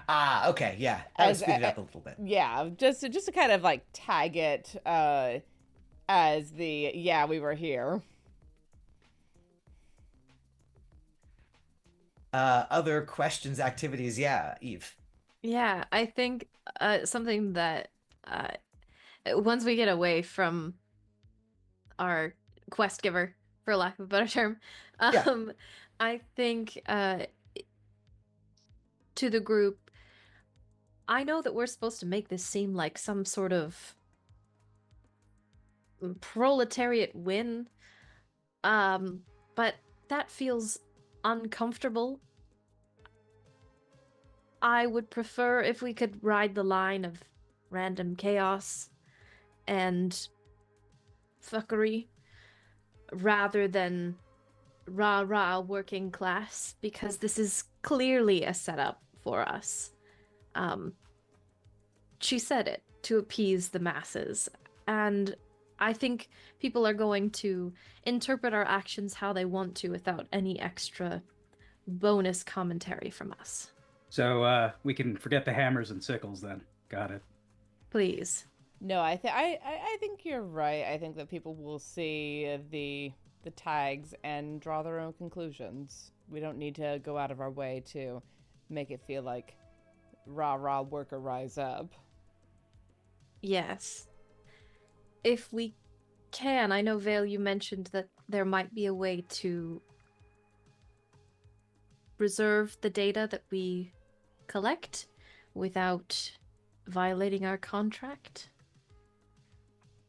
Ah, okay, yeah, that would As speed it up a little bit. yeah, just to kind of like tag it as the yeah, we were here. Other questions, activities, yeah, Eve. Yeah, I think something that once we get away from our quest giver, for lack of a better term, Yeah. I think to the group, I know that we're supposed to make this seem like some sort of proletariat win, but that feels uncomfortable. I would prefer if we could ride the line of random chaos and fuckery rather than rah working class, because this is clearly a setup for us. She said it to appease the masses, and I think people are going to interpret our actions how they want to without any extra bonus commentary from us. So we can forget the hammers and sickles then. Got it. Please. No, I think you're right. I think that people will see the tags and draw their own conclusions. We don't need to go out of our way to make it feel like rah worker rise up. Yes. If we can, I know Vale, you mentioned that there might be a way to preserve the data that we collect without violating our contract.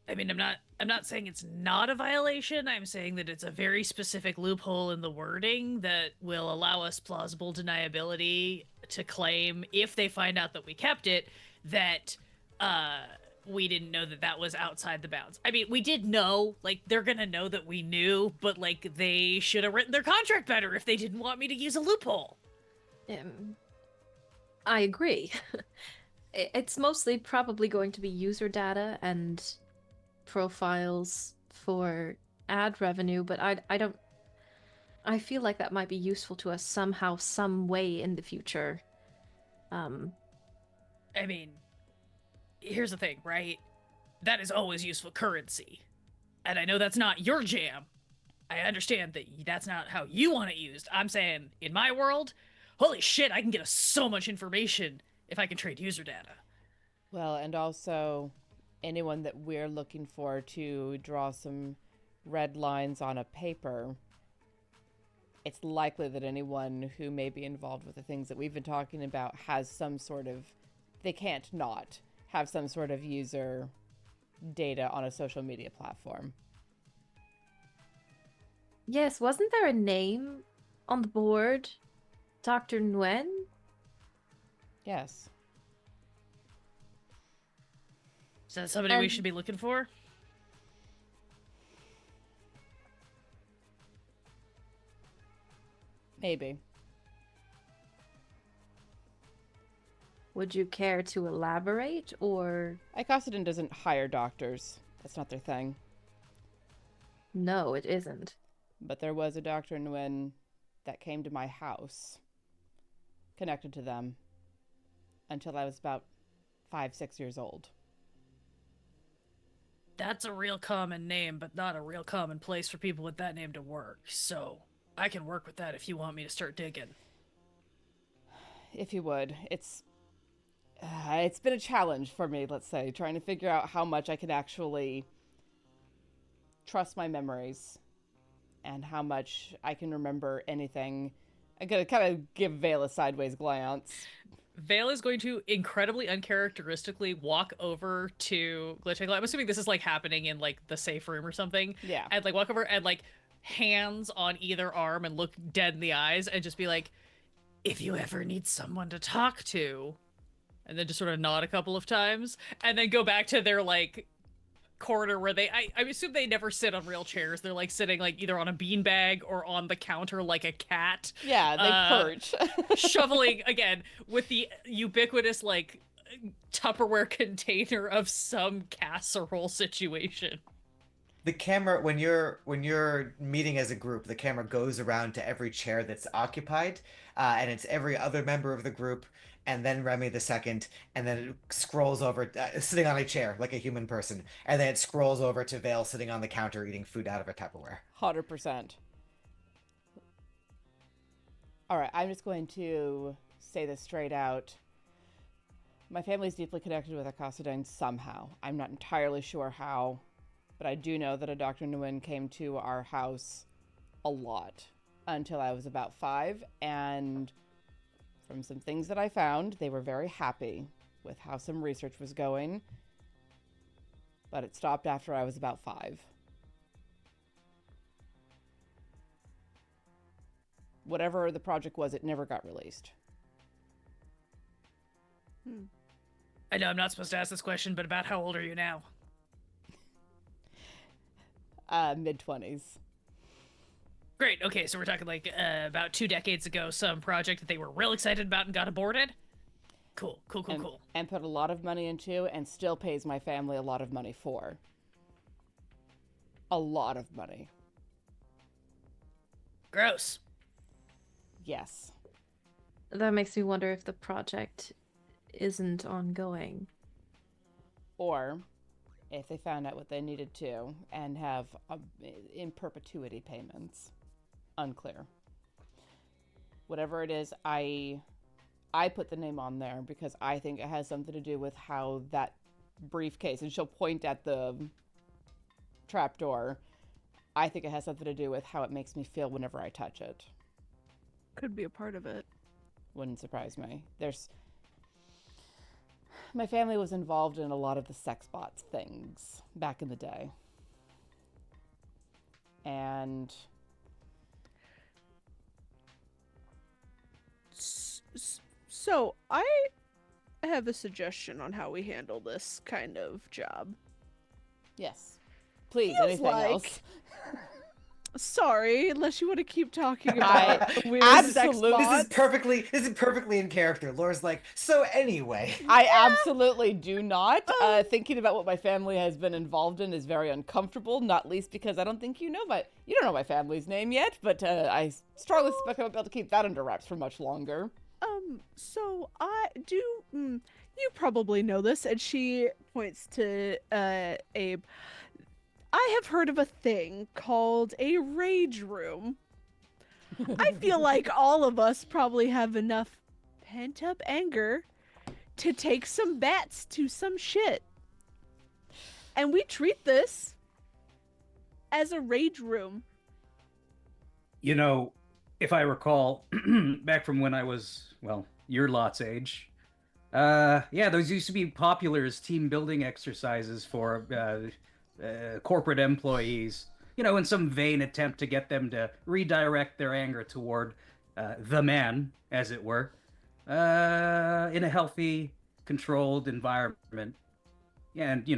I mean, I'm not saying it's not a violation. I'm saying that it's a very specific loophole in the wording that will allow us plausible deniability to claim, if they find out that we kept it, that we didn't know that that was outside the bounds. I mean, we did know, like, they're gonna know that we knew, but like they should have written their contract better if they didn't want me to use a loophole. I agree. It's mostly probably going to be user data and profiles for ad revenue, but I feel like that might be useful to us somehow, some way in the future. I mean, here's the thing, right? That is always useful currency. And I know that's not your jam. I understand that that's not how you want it used. I'm saying, in my world, holy shit, I can get us so much information if I can trade user data. Well, and also anyone that we're looking for to draw some red lines on a paper, it's likely that anyone who may be involved with the things that we've been talking about has some sort of, they can't not have some sort of user data on a social media platform. Yes, wasn't there a name on the board? Dr. Nguyen? Yes. Is that somebody we should be looking for? Maybe. Would you care to elaborate, or? Icosodin doesn't hire doctors. That's not their thing. No, it isn't. But there was a Dr. Nguyen that came to my house, connected to them, until I was about 5, 6 years old. That's a real common name, but not a real common place for people with that name to work. So I can work with that if you want me to start digging. If you would. It's been a challenge for me, let's say, trying to figure out how much I can actually trust my memories and how much I can remember anything. I'm going to kind of give Vale a sideways glance. Vale is going to incredibly uncharacteristically walk over to GlitchAngle. I'm assuming this is like happening in like the safe room or something. Yeah. And like walk over and like hands on either arm and look dead in the eyes and just be like, if you ever need someone to talk to, and then just sort of nod a couple of times and then go back to their like corner where I assume they never sit on real chairs. They're like sitting like either on a beanbag or on the counter like a cat. Yeah, they perch. Shoveling again with the ubiquitous like Tupperware container of some casserole situation. The camera, when you're meeting as a group, the camera goes around to every chair that's occupied, and it's every other member of the group, and then Remy the second, and then it scrolls over, sitting on a chair like a human person, and then it scrolls over to Vale sitting on the counter eating food out of a Tupperware. 100%. All right, I'm just going to say this straight out. My family is deeply connected with Akasadine somehow. I'm not entirely sure how, but I do know that a Dr. Nguyen came to our house a lot until I was about 5, and from some things that I found, they were very happy with how some research was going, but it stopped after I was about 5. Whatever the project was, it never got released. I know I'm not supposed to ask this question, but about how old are you now? Mid-20s. Great. Okay, so we're talking like about 2 decades ago, some project that they were real excited about and got aborted. Cool. And put a lot of money into, and still pays my family a lot of money for. A lot of money. Gross. Yes. That makes me wonder if the project isn't ongoing. Or if they found out what they needed to and have in perpetuity payments. Unclear. Whatever it is, I put the name on there because I think it has something to do with how that briefcase, and she'll point at the trapdoor. I think it has something to do with how it makes me feel whenever I touch it. Could be a part of it. Wouldn't surprise me. My family was involved in a lot of the sex bots things back in the day. And So, I have a suggestion on how we handle this kind of job. yes. Please, Feels anything like- else? Sorry, unless you want to keep talking about weird sex absolutely- bots. This is perfectly in character. Laura's like, so anyway. I absolutely do not. Thinking about what my family has been involved in is very uncomfortable, not least because I don't think you don't know my family's name yet, but I strongly suspect I won't be able to keep that under wraps for much longer. So I do, you probably know this, and she points to, Abe. I have heard of a thing called a rage room. I feel like all of us probably have enough pent-up anger to take some bats to some shit. And we treat this as a rage room. You know, if I recall, back from when I was, well, your lot's age, those used to be popular as team building exercises for corporate employees, in some vain attempt to get them to redirect their anger toward the man, as it were, in a healthy, controlled environment. And,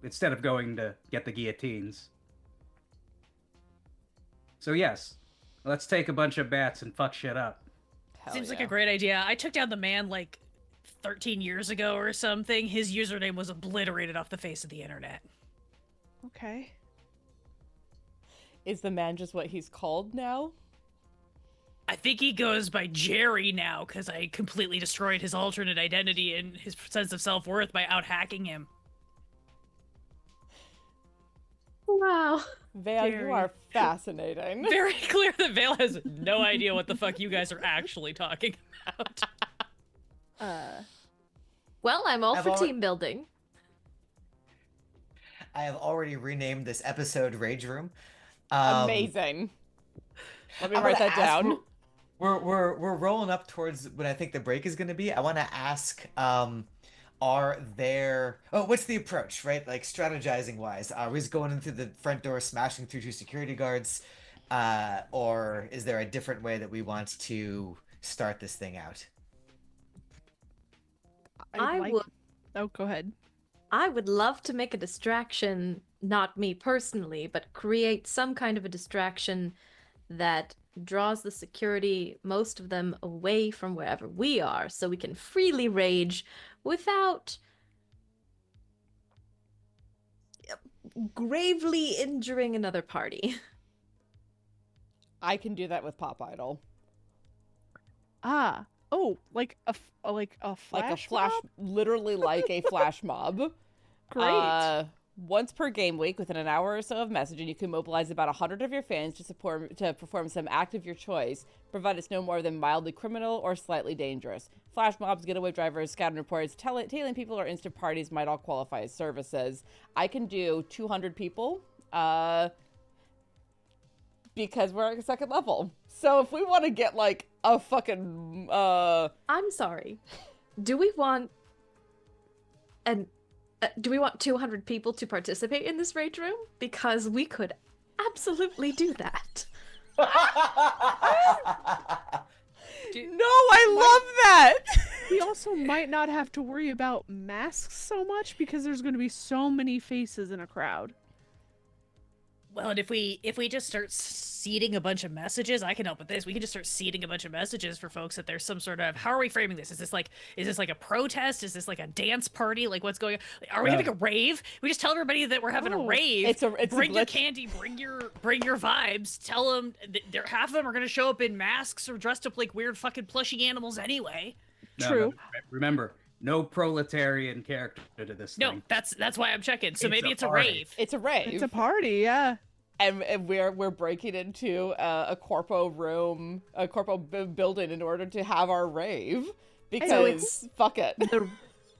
instead of going to get the guillotines. So, yes, let's take a bunch of bats and fuck shit up. Hell Seems like yeah. a great idea. I took down the man like 13 years ago or something. His username was obliterated off the face of the internet. Okay. Is the man just what he's called now? I think he goes by Jerry now because I completely destroyed his alternate identity and his sense of self-worth by out-hacking him. Wow. Vale, you Jerry. are fascinating. Very clear that Vale has no idea what the fuck you guys are actually talking about. Well, I'm all I've for al- team building. I have already renamed this episode Rage Room. Amazing. Let me I'm write gonna that ask- down. We're rolling up towards what I think the break is going to be. I want to ask, are there? Oh, what's the approach, right? Like strategizing wise, are we just going in through the front door, smashing through two security guards, or is there a different way that we want to start this thing out? I'd I would Oh, go ahead. I would love to make a distraction, not me personally, but create some kind of a distraction that draws the security, most of them, away from wherever we are, so we can freely rage without gravely injuring another party. I can do that with Pop Idol. Ah. Oh, like a flash Like a flash, mob? literally like a flash mob. Great. Once per game week, within an hour or so of messaging, you can mobilize about 100 of your fans to perform some act of your choice, provided it's no more than mildly criminal or slightly dangerous. Flash mobs, getaway drivers, scouting reports, tailing people, or instant parties might all qualify as services. I can do 200 people, because we're at second level. So if we want to get like a fucking I'm sorry. Do we want do we want 200 people to participate in this rage room? Because we could absolutely do that. no, I love that. We also might not have to worry about masks so much because there's going to be so many faces in a crowd. Well, and if we just start seeding a bunch of messages, I can help with this. We can just start seeding a bunch of messages for folks that there's some sort of, how are we framing this? Is this like a protest? Is this like a dance party? Like what's going on? Are we having a rave? We just tell everybody that we're having a rave. It's bring a your glitch. candy, bring your vibes. Tell them half of them are going to show up in masks or dressed up like weird fucking plushy animals anyway. True. Remember, no proletarian character to this No, thing. that's why I'm checking. So It's maybe a it's a party. rave. It's a rave. It's a party, yeah. And we're breaking into a corpo room, a corpo building in order to have our rave because fuck it.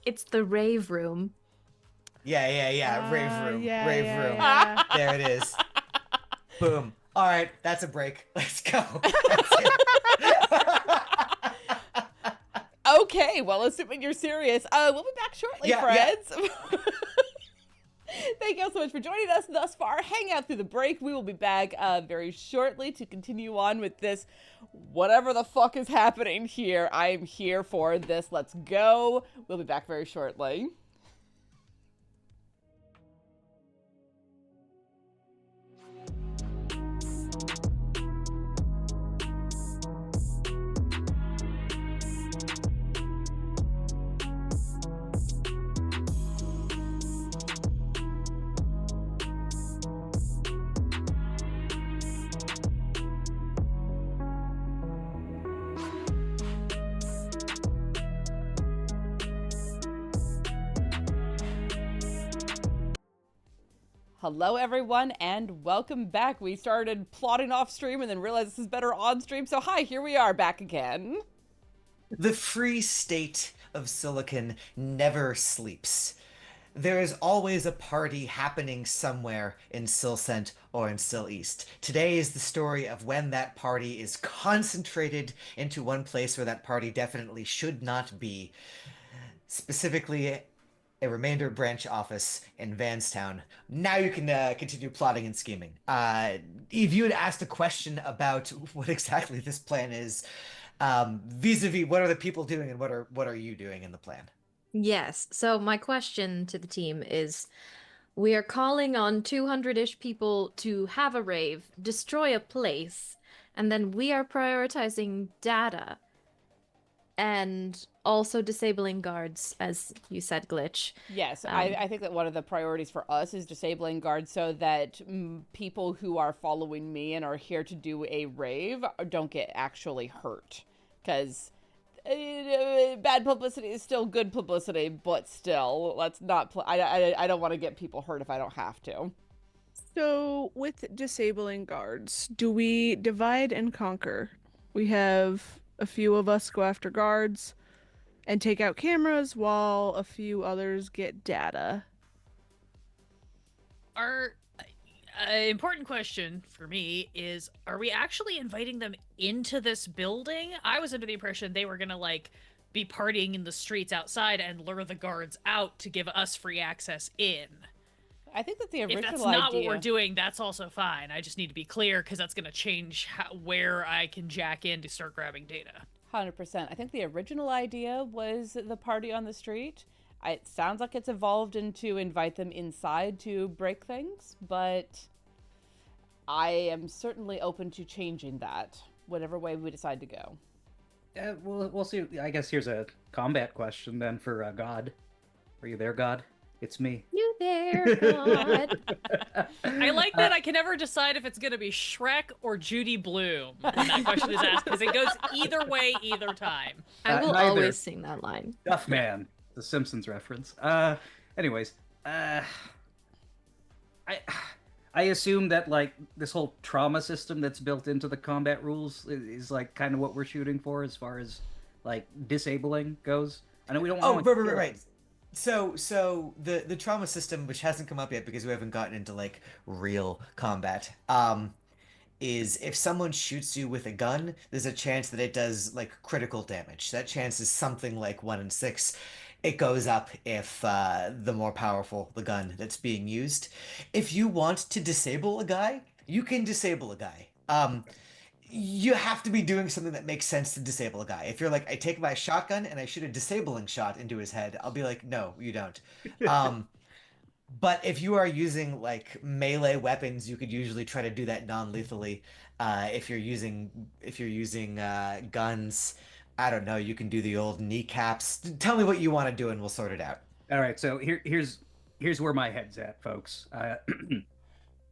It's the rave room. Yeah. Rave room. Yeah, Rave yeah, room. yeah. There it is. Boom. All right, that's a break. Let's go. That's it. Okay, well, assuming you're serious, we'll be back shortly, Yeah. friends. Thank you all so much for joining us thus far. Hang out through the break. We will be back very shortly to continue on with this. Whatever the fuck is happening here, I am here for this. Let's go. We'll be back very shortly. Hello, everyone, and welcome back. We started plotting off stream and then realized this is better on stream. So hi, here we are back again. The free state of Silicon never sleeps. There is always a party happening somewhere in Silcent or in Sil East. Today is the story of when that party is concentrated into one place where that party definitely should not be. Specifically, a remainder branch office in Vanstown. Now you can continue plotting and scheming. If you had asked a question about what exactly this plan is, vis-a-vis what are the people doing and what are you doing in the plan? Yes. So my question to the team is, we are calling on 200-ish people to have a rave, destroy a place, and then we are prioritizing data. And also disabling guards, as you said, Glitch. Yes, Um, I think that one of the priorities for us is disabling guards so that people who are following me and are here to do a rave don't get actually hurt. Because bad publicity is still good publicity, but still, let's not. I don't want to get people hurt if I don't have to. So, with disabling guards, do we divide and conquer? We have a few of us go after guards and take out cameras while a few others get data. Our important question for me is, are we actually inviting them into this building? I was under the impression they were gonna like be partying in the streets outside and lure the guards out to give us free access in. I think that the If original that's not idea. what we're doing, that's also fine. I just need to be clear because that's gonna change where I can jack in to start grabbing data. 100%. I think the original idea was the party on the street. It sounds like it's evolved into invite them inside to break things, but I am certainly open to changing that, whatever way we decide to go. We'll see. I guess here's a combat question then for God. Are you there, God? It's me. You there, God. I like that I can never decide if it's going to be Shrek or Judy Blume when that question is asked, because it goes either way, either time. I will Neither. always sing that line. Duffman, the Simpsons reference. Anyways, I assume that like this whole trauma system that's built into the combat rules is like kind of what we're shooting for as far as like disabling goes. I know we don't want. Oh, right. So the trauma system, which hasn't come up yet because we haven't gotten into like real combat, is if someone shoots you with a gun, there's a chance that it does like critical damage. That chance is something like 1 in 6. It goes up if the more powerful the gun that's being used. If you want to disable a guy, you can disable a guy. You have to be doing something that makes sense to disable a guy. If you're like, I take my shotgun and I shoot a disabling shot into his head, I'll be like, no, you don't. But if you are using like melee weapons, you could usually try to do that non-lethally. If you're using guns, I don't know, you can do the old kneecaps. Tell me what you want to do and we'll sort it out. All right, so here's where my head's at, folks.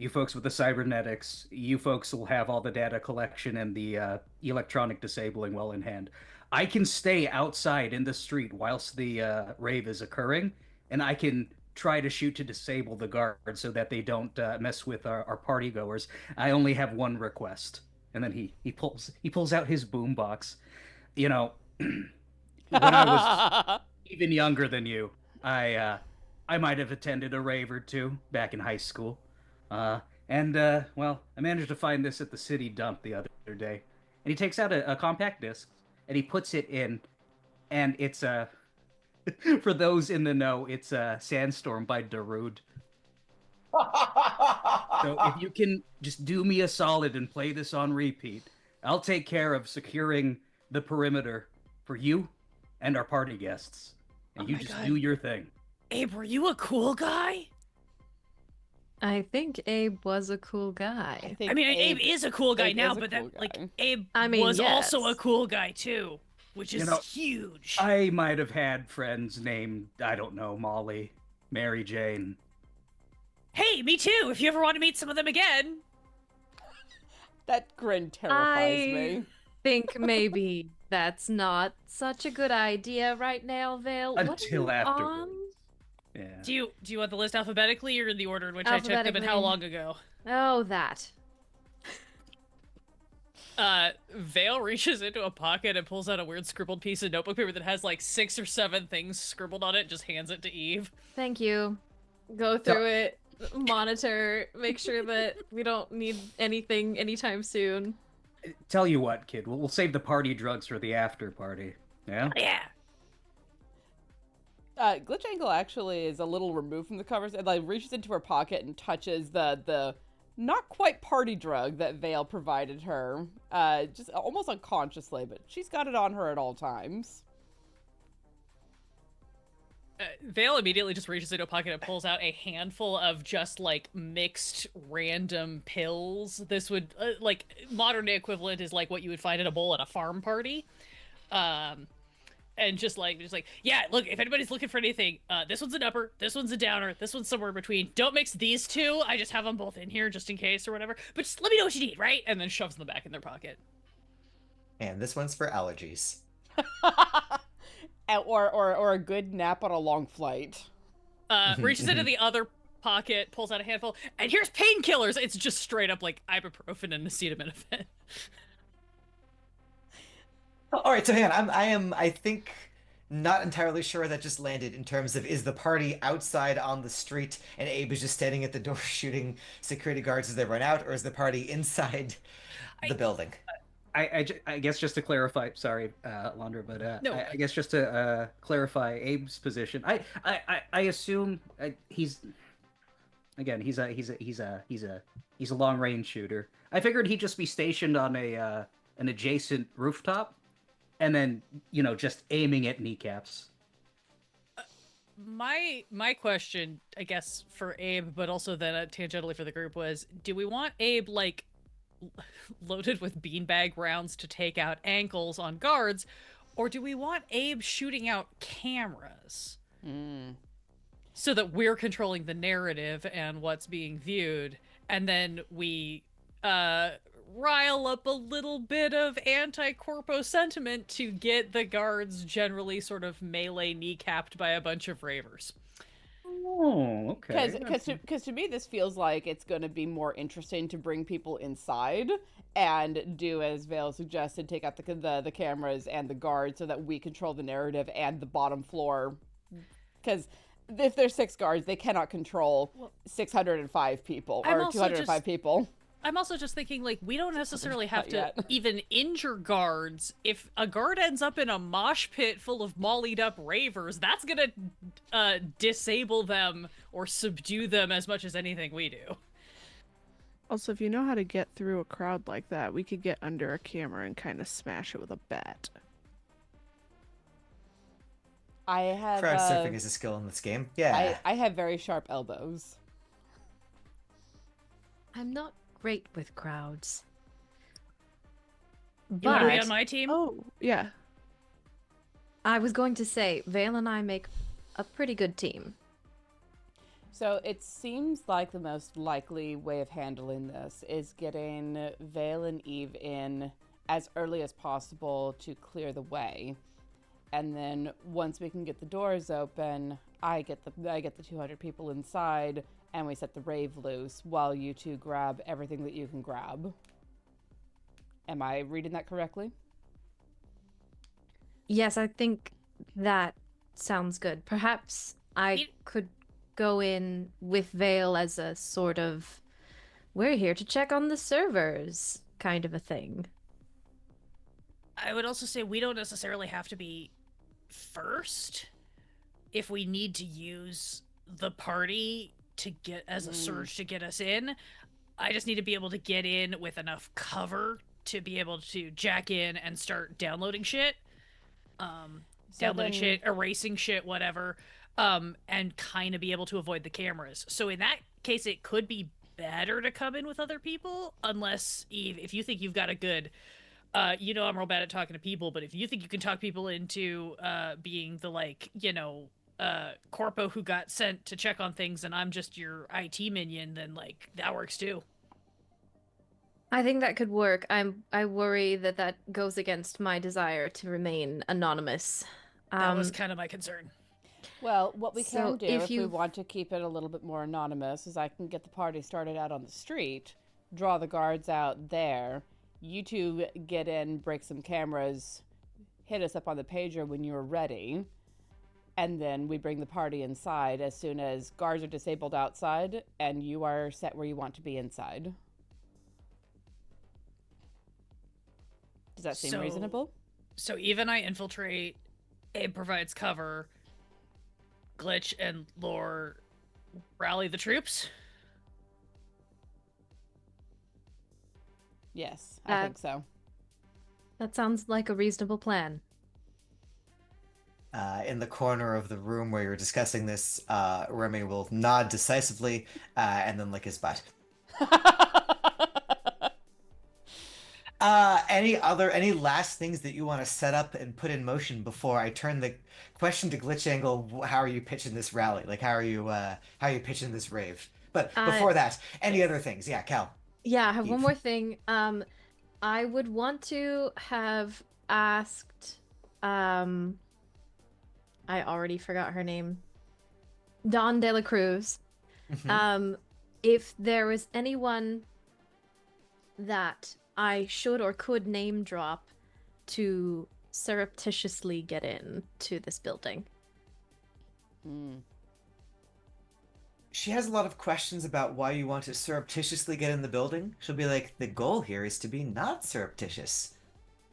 You folks with the cybernetics, you folks will have all the data collection and the electronic disabling well in hand. I can stay outside in the street whilst the rave is occurring, and I can try to shoot to disable the guards so that they don't mess with our party goers. I only have one request, and then he pulls out his boombox. You know, when I was even younger than you, I might have attended a rave or two back in high school. Well, I managed to find this at the city dump the other day. And he takes out a compact disc and he puts it in, and it's for those in the know, it's Sandstorm by Darude. So if you can just do me a solid and play this on repeat, I'll take care of securing the perimeter for you and our party guests. And you just God. do your thing. Abe, were you a cool guy? I think Abe was a cool guy. think I mean, Abe is a cool guy Abe now, is a but cool that like guy. Abe I mean, was also a yes. cool guy too, which is huge. I might have had friends named, I don't know, Molly, Mary Jane. Hey, me too. If you ever want to meet some of them again. That grin terrifies me. Think maybe that's not such a good idea right now, Vale. What are Until you afterwards. on? Yeah. Do you want the list alphabetically or in the order in which I took them and how Alphabetically. long ago? Oh, that. Vale reaches into a pocket and pulls out a weird scribbled piece of notebook paper that has like 6 or 7 things scribbled on it and just hands it to Eve. Thank you. Go through it, monitor, make sure that we don't need anything anytime soon. Tell you what, kid, we'll save the party drugs for the after party. Yeah? Yeah. GlitchAngle actually is a little removed from the covers and like reaches into her pocket and touches the not quite party drug that Vale provided her, just almost unconsciously, but she's got it on her at all times. Vale immediately just reaches into a pocket and pulls out a handful of just like mixed random pills. This would like modern day equivalent is like what you would find in a bowl at a farm party. and just like, yeah, look, if anybody's looking for anything, this one's an upper, this one's a downer, this one's somewhere in between. Don't mix these two. I just have them both in here just in case or whatever. But just let me know what you need, right? And then shoves them back in their pocket. And this one's for allergies. or a good nap on a long flight. Reaches into the other pocket, pulls out a handful, and here's painkillers. It's just straight up like ibuprofen and acetaminophen. All right, so hang on. I think, not entirely sure where that just landed in terms of, is the party outside on the street and Abe is just standing at the door shooting security guards as they run out, or is the party inside the building? I guess just to clarify, sorry, Landra, but No. I guess just to clarify Abe's position, I assume he's a long range shooter. I figured he'd just be stationed on an adjacent rooftop, and then just aiming at kneecaps. My question, I guess, for Abe, but also then tangentially for the group, was: do we want Abe like loaded with beanbag rounds to take out ankles on guards, or do we want Abe shooting out cameras so that we're controlling the narrative and what's being viewed, and then we rile up a little bit of anti-corpo sentiment to get the guards generally sort of melee kneecapped by a bunch of ravers? Oh, okay. Because to me, this feels like it's going to be more interesting to bring people inside and do as Vale suggested, take out the cameras and the guards so that we control the narrative and the bottom floor. Because if there's 6 guards, they cannot control 605 people or 205 people. I'm also just thinking, like, we don't necessarily have to yet. even injure guards. If a guard ends up in a mosh pit full of mollied up ravers, that's gonna disable them or subdue them as much as anything we do. Also, if you know how to get through a crowd like that, we could get under a camera and kind of smash it with a bat. I have Crowd surfing is a skill in this game. Yeah. I have very sharp elbows. I'm not great with crowds. You want to be But on my team? Oh, yeah. I was going to say, Vale and I make a pretty good team. So it seems like the most likely way of handling this is getting Vale and Eve in as early as possible to clear the way. And then once we can get the doors open, I get the 200 people inside, and we set the rave loose while you two grab everything that you can grab. Am I reading that correctly? Yes, I think that sounds good. Perhaps I could go in with Vale as a sort of, we're here to check on the servers kind of a thing. I would also say we don't necessarily have to be first if we need to use the party to get as a surge to get us in. I just need to be able to get in with enough cover to be able to jack in and start downloading shit. Shit, erasing shit, whatever. And kind of be able to avoid the cameras. So in that case, it could be better to come in with other people, unless, Eve, if you think you've got a good... I'm real bad at talking to people, but if you think you can talk people into being the, like, corpo who got sent to check on things and I'm just your IT minion, then, like, that works too. I think that could work. I worry that goes against my desire to remain anonymous. That was kind of my concern. Well, what we So can do if we want to keep it a little bit more anonymous is I can get the party started out on the street, draw the guards out there. You two get in, break some cameras, hit us up on the pager when you're ready, and then we bring the party inside as soon as guards are disabled outside and you are set where you want to be inside. Does that seem reasonable? So Eve and I infiltrate, Abe provides cover, Glitch and Lore rally the troops? Yes, I think so. That sounds like a reasonable plan. In the corner of the room where you're discussing this, Remy will nod decisively and then lick his butt. Any last things that you want to set up and put in motion before I turn the question to GlitchAngle? How are you pitching this rally? Like, how are you pitching this rave? But Uh, before that, any yes. other things? Yeah, Cal, Yeah, I have one Eve. more thing. I would want to have asked, um, I already forgot her name, Don De La Cruz, Hmm. um, if there was anyone that I should or could name drop to surreptitiously get in to this building. Mm. She has a lot of questions about why you want to surreptitiously get in the building. She'll be like, the goal here is to be not surreptitious.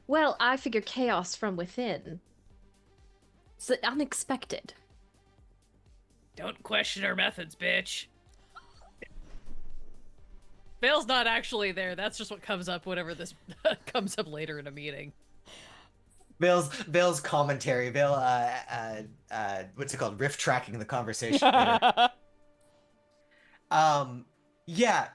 Well, I figure chaos from within. It's unexpected. Don't question our methods, bitch. Vale's not actually there. That's just what comes up whenever this comes up later in a meeting. Vale's commentary. Vale, what's it called? Riff tracking the conversation later. Um, yeah,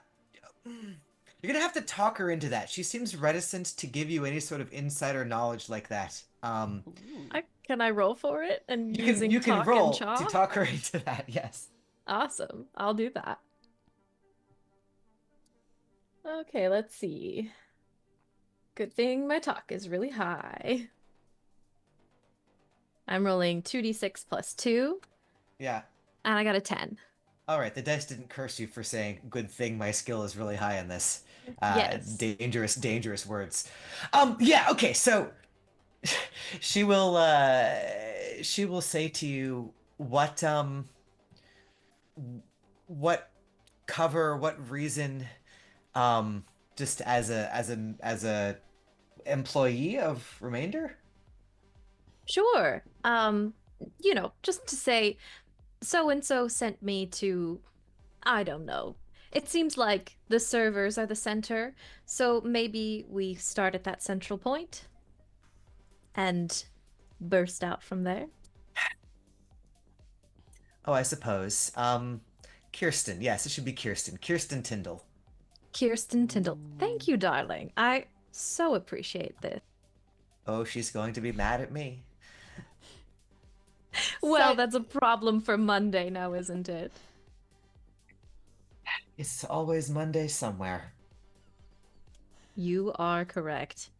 you're gonna have to talk her into that. She seems reticent to give you any sort of insider knowledge like that. Ooh. Can I roll for it and You can using you can talk and roll to chalk? talk her into that. Yes. Awesome. I'll do that. Okay, let's see. Good thing my talk is really high. I'm rolling 2d6 plus 2, Yeah. and I got a 10. All right. The dice didn't curse you for saying, "Good thing my skill is really high in this." Yes. Dangerous words. Yeah. Okay. So she she will say to you what cover, what reason, just as a employee of Remainder. Sure. Just to say, so and so sent me to, I don't know. It seems like the servers are the center, so maybe we start at that central point and burst out from there. Oh, I suppose. Kirsten. Yes, it should be Kirsten. Kirsten Tyndall. Kirsten Tyndall. Thank you, darling. I so appreciate this. Oh, she's going to be mad at me. Well, So- that's a problem for Monday now, isn't it? It's always Monday somewhere. You are correct.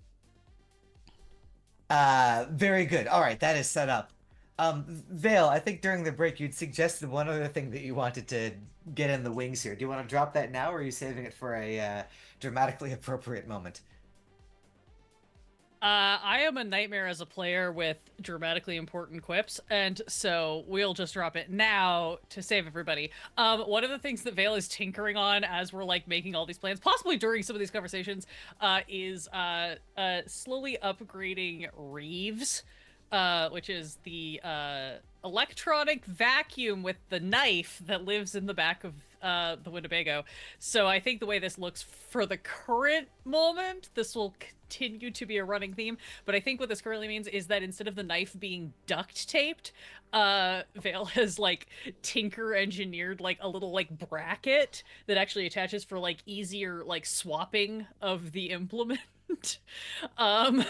Very good. All right, that is set up. Vale, I think during the break you'd suggested one other thing that you wanted to get in the wings here. Do you want to drop that now, or are you saving it for a dramatically appropriate moment? I am a nightmare as a player with dramatically important quips, and so we'll just drop it now to save everybody. One of the things that Vale is tinkering on as we're like making all these plans, possibly during some of these conversations, is slowly upgrading Reeves, which is the electronic vacuum with the knife that lives in the back of the Winnebago. So I think the way this looks for the current moment, this will continue to be a running theme. But I think what this currently means is that instead of the knife being duct taped, Vale has like tinker engineered like a little like bracket that actually attaches for like easier like swapping of the implement. um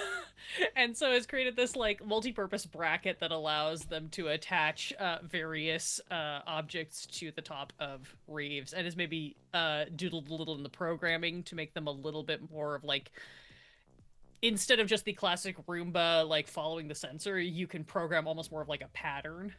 and so has created this like multi-purpose bracket that allows them to attach various objects to the top of Reeves, and has maybe doodled a little in the programming to make them a little bit more of like, instead of just the classic Roomba like following the sensor, you can program almost more of like a pattern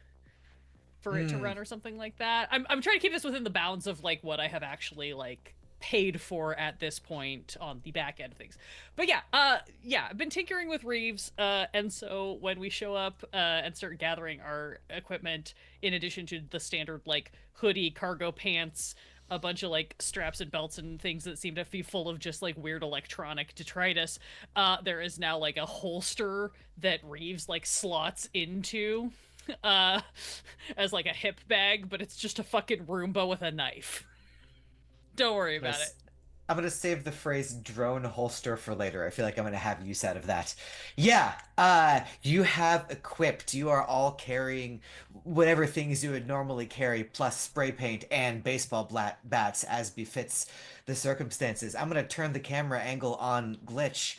for it to run or something like that. I'm trying to keep this within the bounds of like what I have actually like paid for at this point on the back end of things. But yeah, I've been tinkering with Reeves, and so when we show up and start gathering our equipment, in addition to the standard like hoodie, cargo pants, a bunch of like straps and belts and things that seem to be full of just like weird electronic detritus, there is now like a holster that Reeves like slots into as like a hip bag, but it's just a fucking Roomba with a knife. Don't worry about it. I'm gonna save the phrase drone holster for later. I feel like I'm gonna have use out of that. Yeah, you have equipped. You are all carrying whatever things you would normally carry, plus spray paint and baseball bats as befits the circumstances. I'm gonna turn the camera angle on Glitch.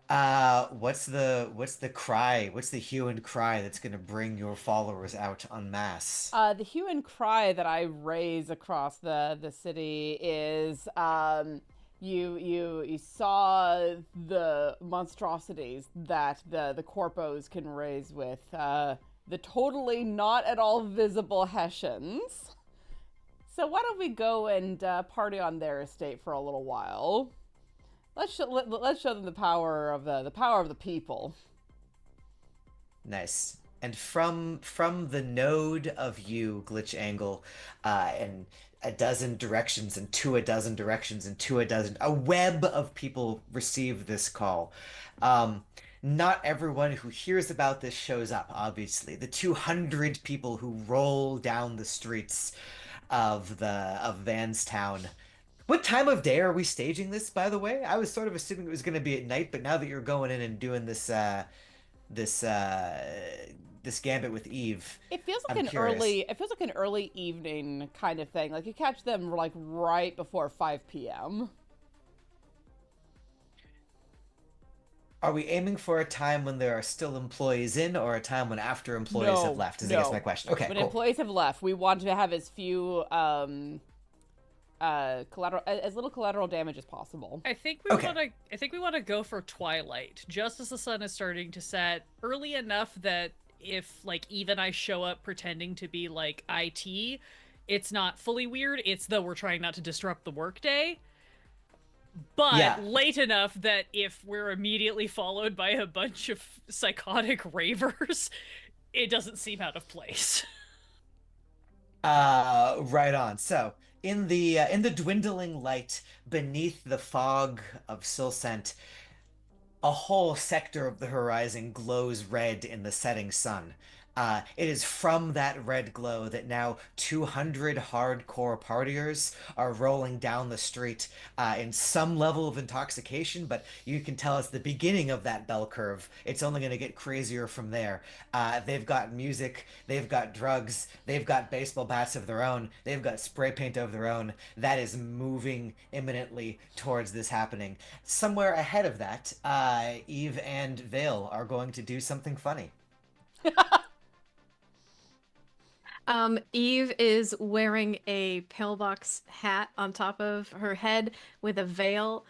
What's the cry? What's the hue and cry that's gonna bring your followers out en masse? The hue and cry that I raise across the city is you saw the monstrosities that the corpos can raise with the totally not at all visible Hessians. So why don't we go and party on their estate for a little while? Let's show them the power of the power of the people. Nice. And from the node of you, GlitchAngle, and a dozen directions and to a dozen directions and to a dozen, a web of people receive this call. Um, Not everyone who hears about this shows up, obviously. The 200 people who roll down the streets of Vanstown. What time of day are we staging this, by the way? I was sort of assuming it was going to be at night, but now that you're going in and doing this this gambit with Eve. It feels like I'm curious. it feels like an early evening kind of thing. Like you catch them like right before 5 p.m. Are we aiming for a time when there are still employees in, or a time when after employees have left? Is I guess my question. Okay, When cool. employees have left, we want to have as few collateral as little collateral damage as possible. I think we want to go for twilight, just as the sun is starting to set, early enough that if like even I show up pretending to be like IT, it's not fully weird. It's though we're trying not to disrupt the workday. But Yeah. late enough that if we're immediately followed by a bunch of psychotic ravers, it doesn't seem out of place. Right on. So, in the dwindling light beneath the fog of Silsent, a whole sector of the horizon glows red in the setting sun. It is from that red glow that now 200 hardcore partiers are rolling down the street in some level of intoxication, but you can tell it's the beginning of that bell curve. It's only going to get crazier from there. They've got music, they've got drugs, they've got baseball bats of their own, they've got spray paint of their own. That is moving imminently towards this happening. Somewhere ahead of that, Eve and Vale are going to do something funny. Eve is wearing a pillbox hat on top of her head with a veil.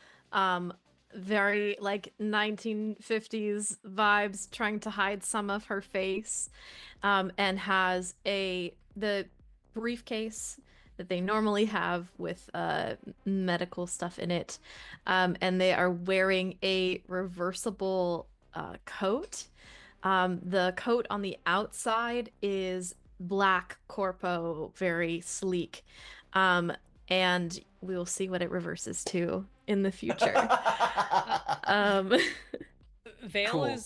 Very like 1950s vibes, trying to hide some of her face. And has the briefcase that they normally have with medical stuff in it. And they are wearing a reversible coat. The coat on the outside is black corpo, very sleek. And we will see what it reverses to in the future.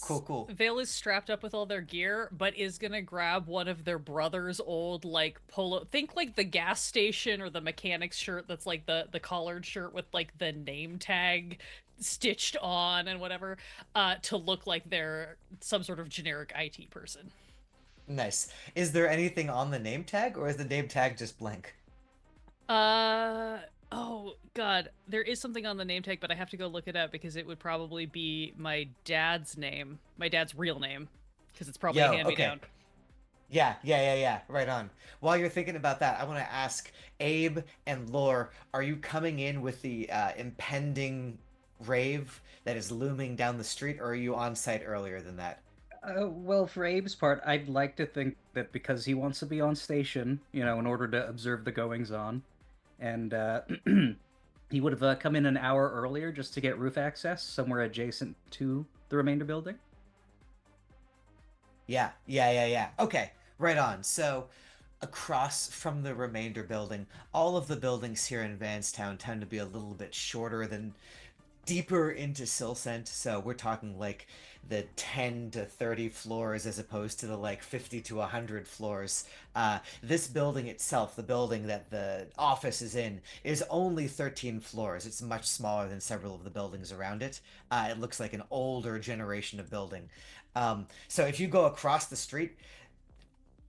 Cool. Vale is strapped up with all their gear, but is gonna grab one of their brother's old like polo. Think like the gas station or the mechanic's shirt that's like the collared shirt with like the name tag stitched on and whatever, to look like they're some sort of generic IT person. Nice. Is there anything on the name tag, or is the name tag just blank? Oh god, there is something on the name tag, but I have to go look it up because it would probably be my dad's name, my dad's real name, because it's probably a hand-me-down. Yeah. Right on. While you're thinking about that, I want to ask Abe and Lore, are you coming in with the impending rave that is looming down the street, or are you on site earlier than that? Well, for Abe's part, I'd like to think that because he wants to be on station, in order to observe the goings on, and he would have come in an hour earlier just to get roof access somewhere adjacent to the remainder building. Yeah. Okay, right on. So, across from the remainder building, all of the buildings here in Vanstown tend to be a little bit shorter than deeper into Silsent. So we're talking like the 10 to 30 floors as opposed to the like 50 to 100 floors. This building itself, the building that the office is in, is only 13 floors. It's much smaller than several of the buildings around it. It looks like an older generation of building. So if you go across the street,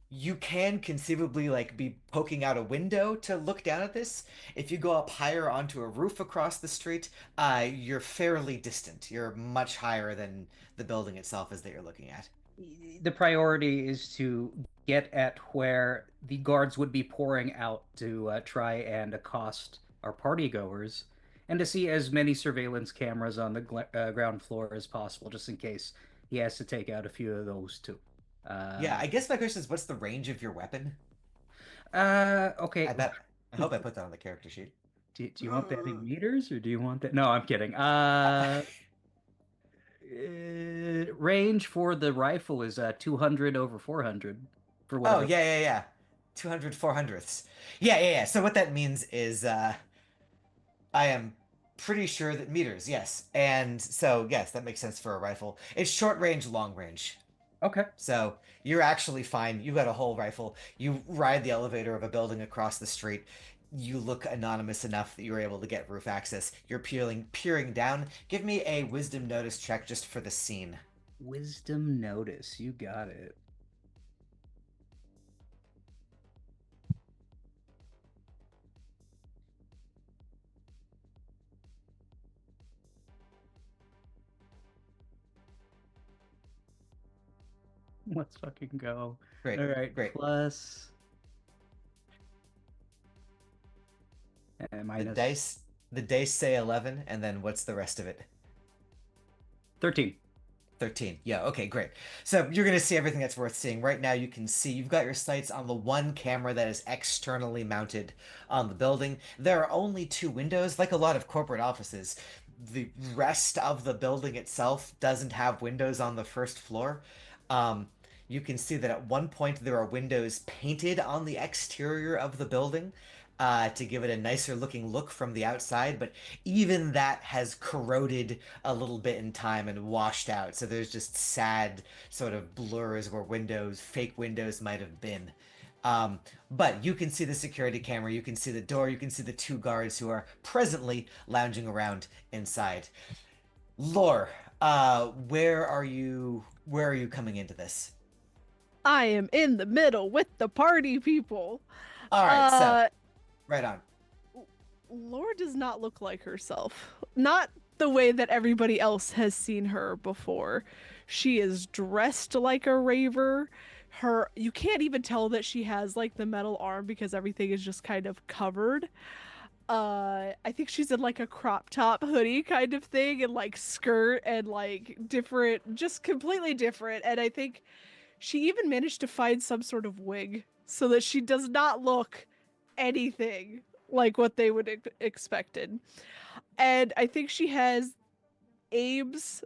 you can conceivably like be poking out a window to look down at this. If you go up higher onto a roof across the street, you're fairly distant. You're much higher than the building itself is that you're looking at. The priority is to get at where the guards would be pouring out to try and accost our party goers, and to see as many surveillance cameras on the ground floor as possible, just in case he has to take out a few of those too. Yeah, I guess my question is, what's the range of your weapon? Okay. I bet. I hope I put that on the character sheet. Do you want that in meters or do you want that? No, I'm kidding. Range for the rifle is 200 over 400 for Oh, whatever. yeah. 200 400ths. Yeah. So what that means is I am pretty sure that meters, yes. And so, yes, that makes sense for a rifle. It's short range, long range. Okay. So you're actually fine. You got a whole rifle. You ride the elevator of a building across the street. You look anonymous enough that you're able to get roof access. You're peering down. Give me a wisdom notice check just for the scene. Wisdom notice. You got it. Let's fucking go. Great. All right. Great. Plus. The Minus the dice say 11, and then what's the rest of it? 13. 13. Yeah, okay, great. So you're going to see everything that's worth seeing. Right now, you can see you've got your sights on the one camera that is externally mounted on the building. There are only two windows, like a lot of corporate offices. The rest of the building itself doesn't have windows on the first floor. You can see that at one point there are windows painted on the exterior of the building to give it a nicer looking look from the outside, but even that has corroded a little bit in time and washed out. So there's just sad sort of blurs where fake windows might have been. But you can see the security camera, you can see the door, you can see the two guards who are presently lounging around inside. Lore, where are you coming into this? I am in the middle with the party people. All right, so right on. Laura does not look like herself. Not the way that everybody else has seen her before. She is dressed like a raver. You can't even tell that she has like the metal arm because everything is just kind of covered. I think she's in like a crop top hoodie kind of thing and like skirt and like different, just completely different. And I think she even managed to find some sort of wig so that she does not look anything like what they would expected. And I think she has Abe's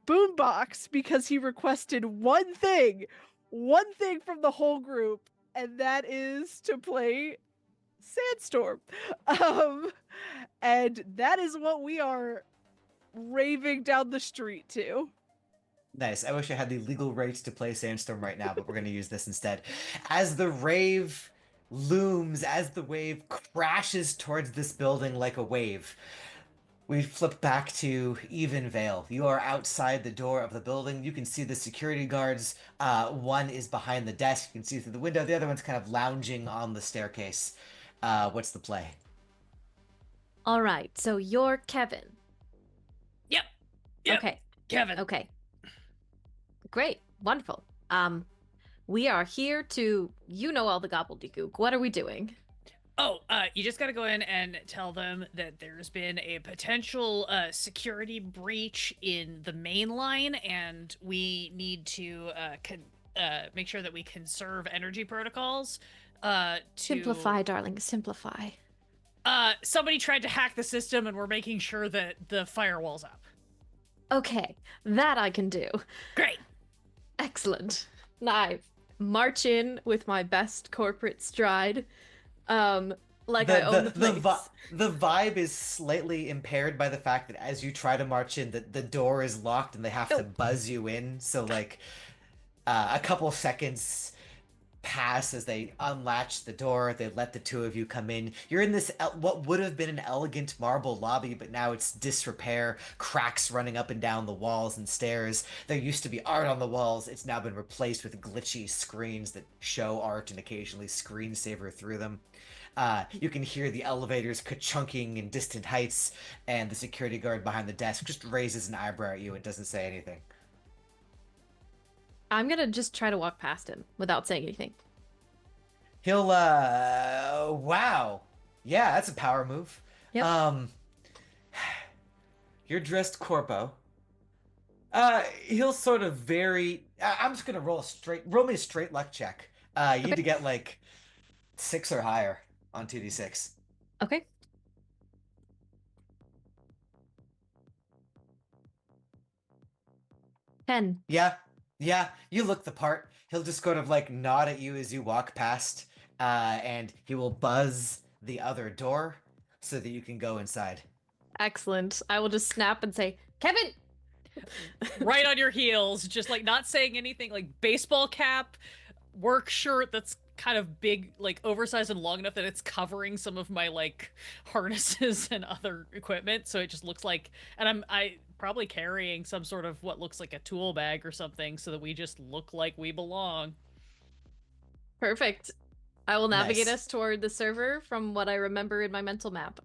boombox because he requested one thing from the whole group, and that is to play Sandstorm. And that is what we are raving down the street to. Nice. I wish I had the legal rights to play Sandstorm right now, but we're going to use this instead. As the rave looms, as the wave crashes towards this building like a wave, we flip back to Evenvale. You are outside the door of the building. You can see the security guards. One is behind the desk. You can see through the window. The other one's kind of lounging on the staircase. What's the play? All right, so you're Kevin. Yep. Okay. Kevin. Okay. Great. Wonderful. We are here to, all the gobbledygook. What are we doing? Oh, you just gotta go in and tell them that there's been a potential security breach in the main line, and we need to make sure that we conserve energy protocols. Simplify, darling. Simplify. Somebody tried to hack the system, and we're making sure that the firewall's up. Okay, that I can do. Great. Excellent. Now I march in with my best corporate stride, Like I own the place. The vibe is slightly impaired by the fact that as you try to march in, the door is locked and they have to Nope. buzz you in. So like a couple seconds pass as they unlatch the door. They let the two of you come in. You're in this what would have been an elegant marble lobby, but now it's disrepair, cracks running up and down the walls and stairs. There used to be art on the walls. It's now been replaced with glitchy screens that show art and occasionally screensaver through them. You can hear the elevators ka-chunking in distant heights, and the security guard behind the desk just raises an eyebrow at you and doesn't say anything. I'm gonna just try to walk past him without saying anything. He'll, wow. Yeah, that's a power move. Yep. You're dressed corpo. He'll sort of I'm just gonna roll me a straight luck check. You need to get like 6 or higher on 2d6. Okay. Ten. Yeah, you look the part. He'll just kind of like nod at you as you walk past, and he will buzz the other door so that you can go inside. Excellent. I will just snap and say, Kevin! Right on your heels, just like not saying anything, like baseball cap, work shirt that's kind of big, like oversized and long enough that it's covering some of my like harnesses and other equipment, so it just looks like, and I probably carrying some sort of what looks like a tool bag or something so that we just look like we belong. Perfect. I will navigate Nice. us toward the server from what I remember in my mental map.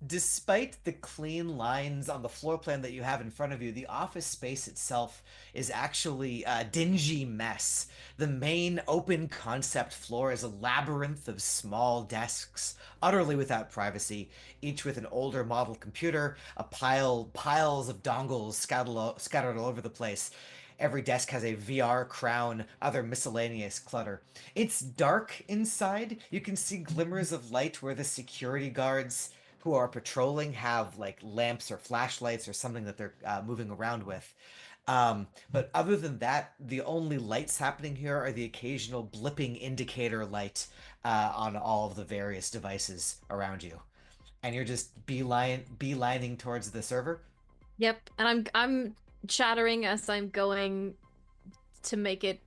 Despite the clean lines on the floor plan that you have in front of you, the office space itself is actually a dingy mess. The main open concept floor is a labyrinth of small desks, utterly without privacy, each with an older model computer, piles of dongles scattered all over the place. Every desk has a VR crown, other miscellaneous clutter. It's dark inside. You can see glimmers of light where the security guards who are patrolling have like lamps or flashlights or something that they're moving around with. But other than that, the only lights happening here are the occasional blipping indicator light on all of the various devices around you. And you're just beelining towards the server. Yep, and I'm chattering as I'm going to make it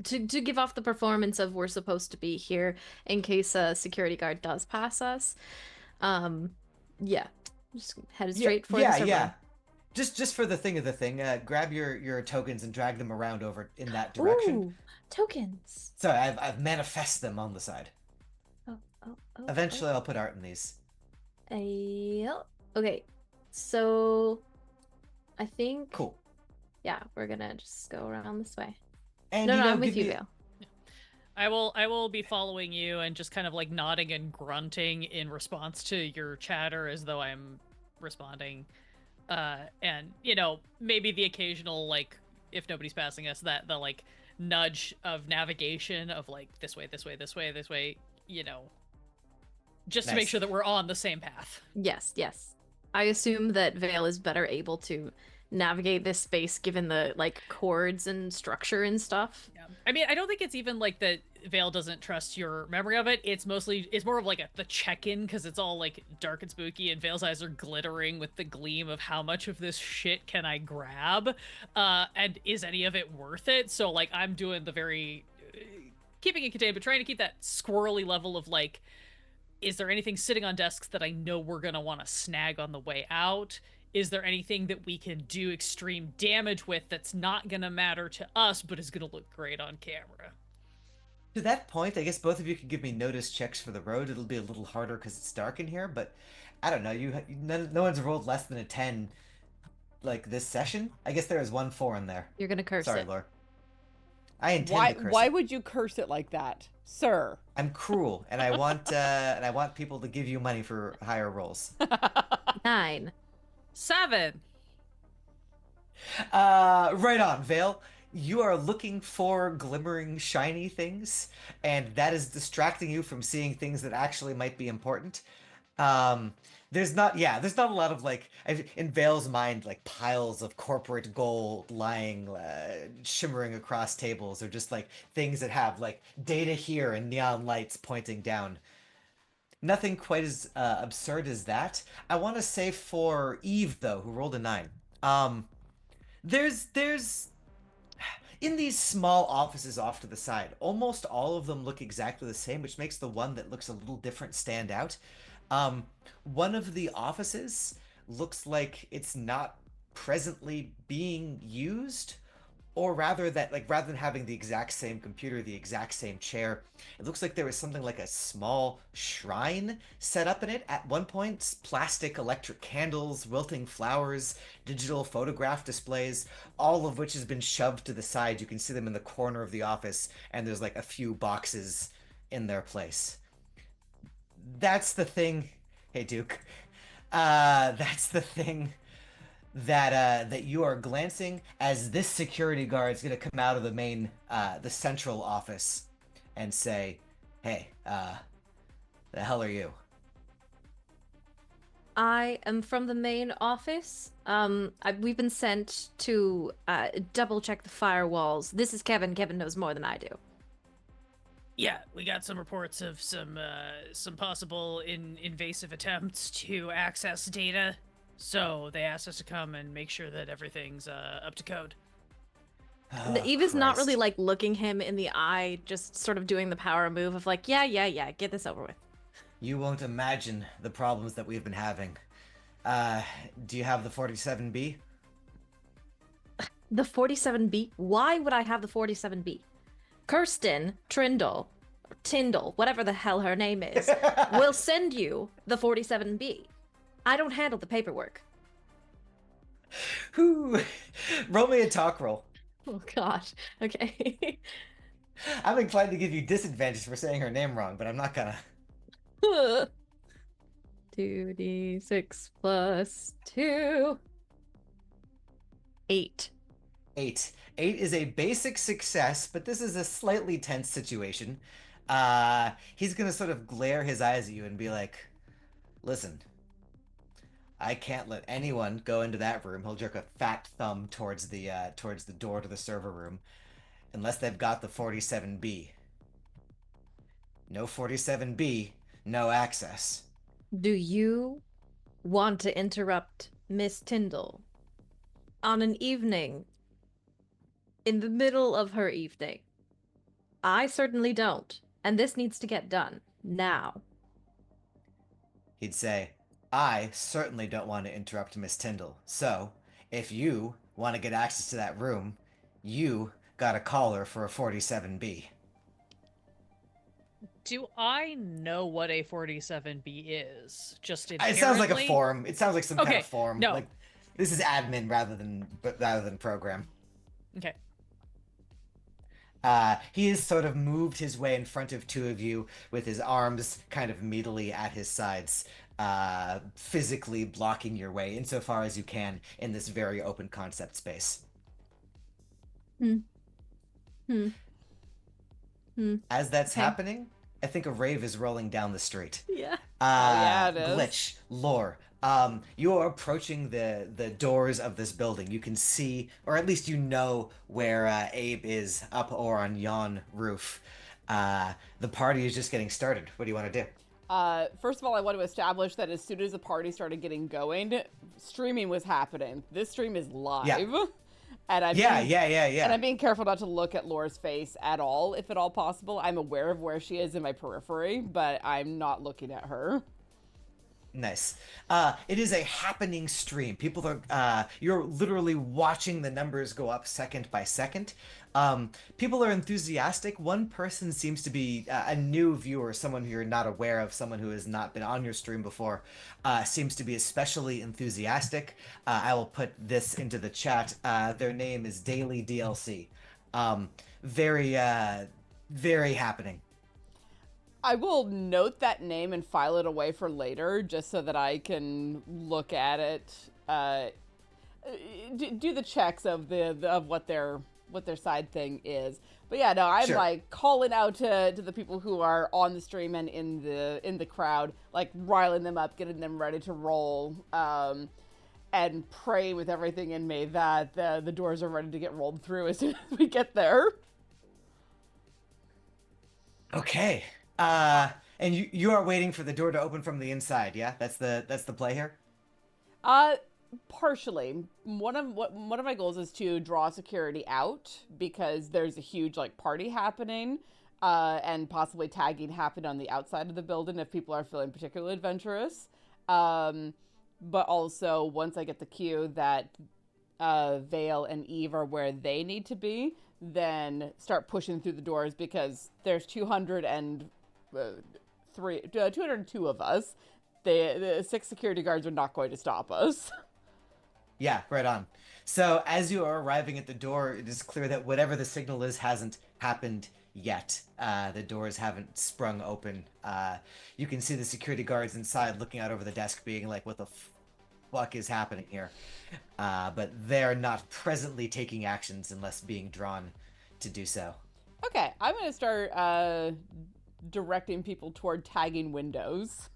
to give off the performance of we're supposed to be here in case a security guard does pass us. Yeah, just headed straight for the server. Yeah. Just for the thing of the thing, grab your tokens and drag them around over in that direction. Ooh, tokens. Sorry, I've manifest them on the side. Oh. Eventually, I'll put art in these. Okay, so I think Cool. Yeah, we're gonna just go around this way. And No, you know, I'm with give you, me- Vale. I will be following you and just kind of like nodding and grunting in response to your chatter as though I'm responding. And you know, maybe the occasional like if nobody's passing us that the like nudge of navigation of like this way, you know, just to make Nice. sure that we're on the same path. Yes. I assume that Vale is better able to navigate this space given the like chords and structure and stuff. Yeah. I mean, I don't think it's even like that Vale doesn't trust your memory of it. It's more of like the check-in because it's all like dark and spooky and Vale's eyes are glittering with the gleam of how much of this shit can I grab? And is any of it worth it? So like I'm doing the very keeping it contained, but trying to keep that squirrely level of like, is there anything sitting on desks that I know we're gonna want to snag on the way out? Is there anything that we can do extreme damage with that's not gonna matter to us, but is gonna look great on camera? To that point, I guess both of you can give me notice checks for the road. It'll be a little harder because it's dark in here, but I don't know. No one's rolled less than a 10 like this session. I guess there is 1 4 in there. You're gonna curse Sorry, it. Lore. I intend to curse Why it. would you curse it like that, sir? I'm cruel, and I want people to give you money for higher rolls. 9. 7. Right on, Vale. You are looking for glimmering, shiny things, and that is distracting you from seeing things that actually might be important. there's not a lot of like in Vale's mind like piles of corporate gold lying shimmering across tables, or just like things that have like data here and neon lights pointing down. Nothing quite as absurd as that. I want to say for Eve though, who rolled a 9. Um, there's in these small offices off to the side, almost all of them look exactly the same, which makes the one that looks a little different stand out. Um, one of the offices looks like it's not presently being used, or rather that like rather than having the exact same computer, the exact same chair, it looks like there was something like a small shrine set up in it at one point. Plastic electric candles, wilting flowers, digital photograph displays, all of which has been shoved to the side. You can see them in the corner of the office, and there's like a few boxes in their place. That's the thing. Hey, Duke. That's the thing that you are glancing as this security guard is going to come out of the main, the central office, and say, "Hey, the hell are you?" I am from the main office. We've been sent to double check the firewalls. This is Kevin. Kevin knows more than I do. Yeah, we got some reports of some possible invasive attempts to access data. So they asked us to come and make sure that everything's up to code. Oh, Eve is not really Christ. like looking him in the eye, just sort of doing the power move of like, yeah, get this over with. You won't imagine the problems that we've been having. Do you have the 47B? The 47B? Why would I have the 47B? Kirsten Trindle, or Tyndall, whatever the hell her name is, will send you the 47B. I don't handle the paperwork. Who? Roll me a talk roll. Oh gosh. Okay. I'm inclined to give you disadvantage for saying her name wrong, but I'm not gonna. 2d6 plus 2. 8. 8. 8 is a basic success, but this is a slightly tense situation. He's gonna sort of glare his eyes at you and be like, "Listen, I can't let anyone go into that room." He'll jerk a fat thumb towards the door to the server room, unless they've got the 47B. No 47B, no access. Do you want to interrupt Miss Tyndall on an evening in the middle of her evening? I certainly don't, and this needs to get done now. He'd say, "I certainly don't want to interrupt Miss Tyndall. So, if you want to get access to that room, you gotta call her for a 47B." Do I know what a 47B is? Just It sounds like a inherently? form. It sounds like some kind Okay, of form. no. Like this is admin rather than program. Okay. He has sort of moved his way in front of two of you with his arms kind of meatily at his sides, physically blocking your way insofar as you can in this very open concept space. As that's Okay. happening, I think a rave is rolling down the street. Yeah. yeah, it is. Glitch, Lore. You are approaching the doors of this building. You can see, or at least you know, where Abe is up or on yon roof. The party is just getting started. What do you want to do? First of all, I want to establish that as soon as the party started getting going, streaming was happening. This stream is live. Yeah. And I'm Yeah. And I'm being careful not to look at Laura's face at all, if at all possible. I'm aware of where she is in my periphery, but I'm not looking at her. Nice. It is a happening stream. People are, you're literally watching the numbers go up second by second. People are enthusiastic. One person seems to be a new viewer, someone who you're not aware of, someone who has not been on your stream before, seems to be especially enthusiastic. I will put this into the chat. Their name is Daily DLC. Very, very happening. I will note that name and file it away for later, just so that I can look at it, do the checks of of what they're what their side thing is. But yeah, no, I'm Sure. like calling out to the people who are on the stream and in the crowd, like riling them up, getting them ready to roll, and pray with everything in me that the doors are ready to get rolled through as soon as we get there. Okay. And you are waiting for the door to open from the inside, yeah? That's the play here? Partially. One of my goals is to draw security out because there's a huge like party happening, and possibly tagging happen on the outside of the building if people are feeling particularly adventurous. But also once I get the cue that Vale and Eve are where they need to be, then start pushing through the doors because there's 202 of us. The 6 security guards are not going to stop us. Yeah, right on. So as you are arriving at the door, it is clear that whatever the signal is hasn't happened yet. The doors haven't sprung open. You can see the security guards inside looking out over the desk being like, what the fuck is happening here? But they're not presently taking actions unless being drawn to do so. Okay, I'm going to start directing people toward tagging windows.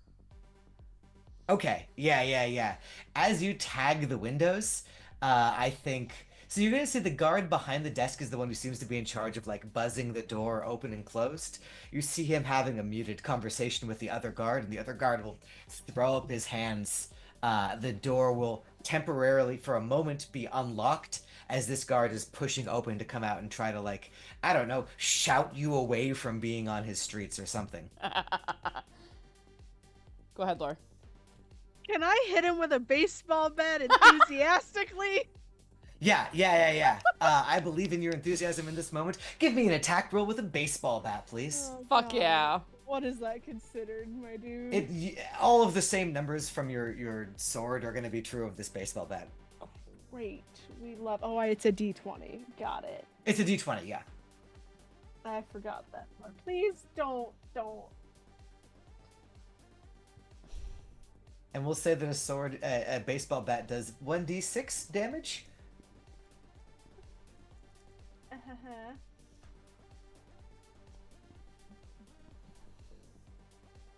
Okay, yeah. As you tag the windows, I think... So you're going to see the guard behind the desk is the one who seems to be in charge of, like, buzzing the door open and closed. You see him having a muted conversation with the other guard, and the other guard will throw up his hands. The door will temporarily, for a moment, be unlocked as this guard is pushing open to come out and try to, like, I don't know, shout you away from being on his streets or something. Go ahead, Laura. Can I hit him with a baseball bat enthusiastically? Yeah. I believe in your enthusiasm in this moment. Give me an attack roll with a baseball bat, please. Oh, Fuck God. yeah. What is that considered, my dude? All of the same numbers from your sword are going to be true of this baseball bat. Great. We love. Oh, it's a D20. Got it. It's a D20, yeah. I forgot that part. Please don't. And we'll say that a baseball bat does 1d6 damage.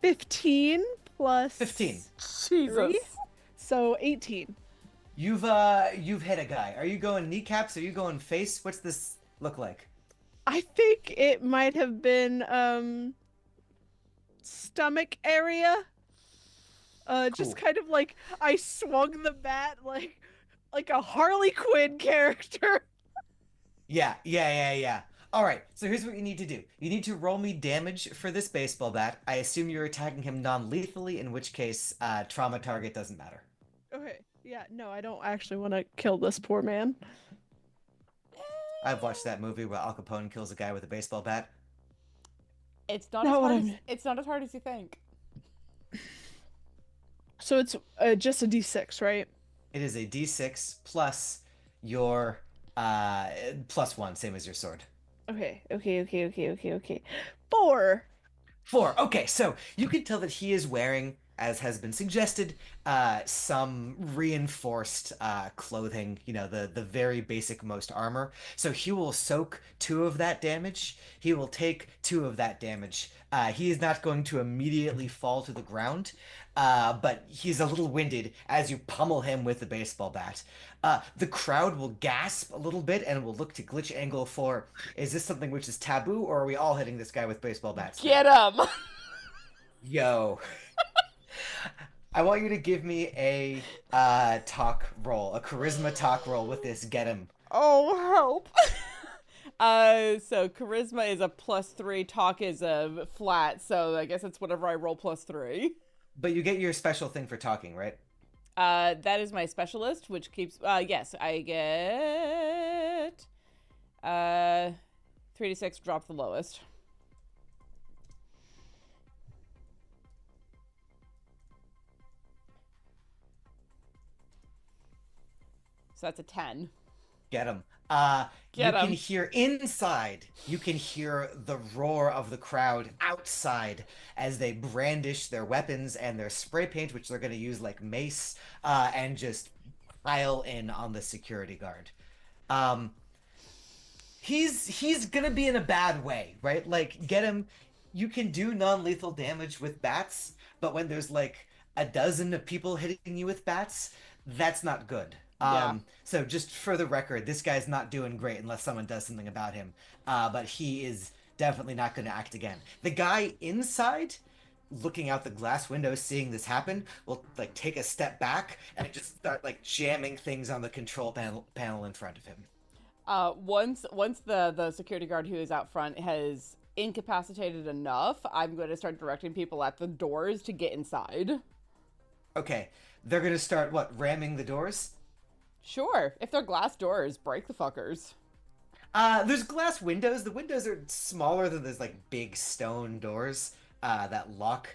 15 plus 15. Jesus. 3, so 18. You've hit a guy. Are you going kneecaps? Are you going face? What's this look like? I think it might have been stomach area. Just Cool. kind of like I swung the bat like a Harley Quinn character. Yeah. All right, so here's what you need to do. You need to roll me damage for this baseball bat. I assume you're attacking him non-lethally, in which case trauma target doesn't matter. Okay. Yeah, no, I don't actually want to kill this poor man. I've watched that movie where Al Capone kills a guy with a baseball bat. It's not Not as what hard I as, meant. it's not as hard as you think. So it's just a D6, right? It is a d6 plus your +1, same as your sword. Okay. 4. 4. Okay, so you can tell that he is wearing, as has been suggested, some reinforced clothing, the very basic most armor. So he will soak 2 of that damage. He will take 2 of that damage. He is not going to immediately fall to the ground, but he's a little winded as you pummel him with the baseball bat. The crowd will gasp a little bit and will look to GlitchAngle for, is this something which is taboo, or are we all hitting this guy with baseball bats? Get him! Yo. I want you to give me a talk roll, a charisma talk roll with this. Get him. Oh, help. So charisma is a +3, talk is a flat, so I guess it's whatever I roll +3. But you get your special thing for talking, right? That is my specialist, which keeps, yes, I get, 3 to 6, drop the lowest. So that's a 10. Get him. Get you 'em. can hear inside. You can hear the roar of the crowd outside as they brandish their weapons and their spray paint, which they're going to use like mace, and just pile in on the security guard. he's gonna be in a bad way, right? Like get him. You can do non-lethal damage with bats, but when there's like a dozen of people hitting you with bats, that's not good. Yeah. So just for the record, this guy's not doing great unless someone does something about him. But he is definitely not going to act again. The guy inside, looking out the glass window, seeing this happen, will like take a step back and just start like jamming things on the control panel in front of him. Once the security guard who is out front has incapacitated enough, I'm going to start directing people at the doors to get inside. Okay, they're gonna start what, ramming the doors? Sure, if they're glass doors, break the fuckers. There's glass windows. The windows are smaller than those like big stone doors that lock.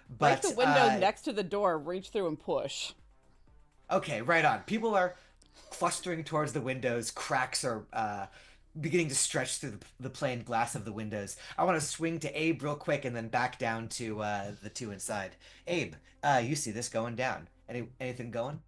Break But the window next to the door, reach through and push. okay, right on. People are clustering towards the windows. Cracks are beginning to stretch through the plain glass of the windows. I want to swing to Abe real quick and then back down to the two inside. Abe, you see this going down? Anything going?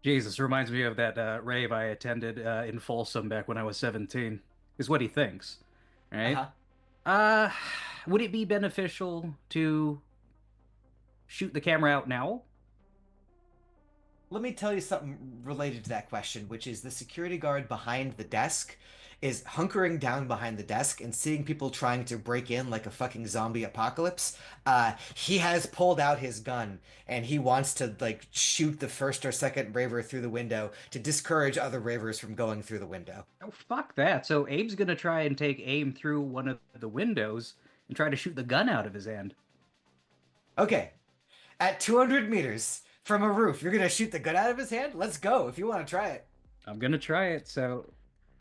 Jesus, reminds me of that rave I attended in Folsom back when I was 17. Is what he thinks, right? Uh-huh. Uh, would it be beneficial to shoot the camera out now? Let me tell you something related to that question, which is the security guard behind the desk is hunkering down behind the desk and seeing people trying to break in like a fucking zombie apocalypse. He has pulled out his gun and he wants to like shoot the first or second raver through the window to discourage other ravers from going through the window. Oh, fuck that. So Abe's gonna try and take aim through one of the windows and try to shoot the gun out of his hand. Okay, at 200 meters from a roof, you're gonna shoot the gun out of his hand? Let's go if you want to try it. I'm gonna try it, so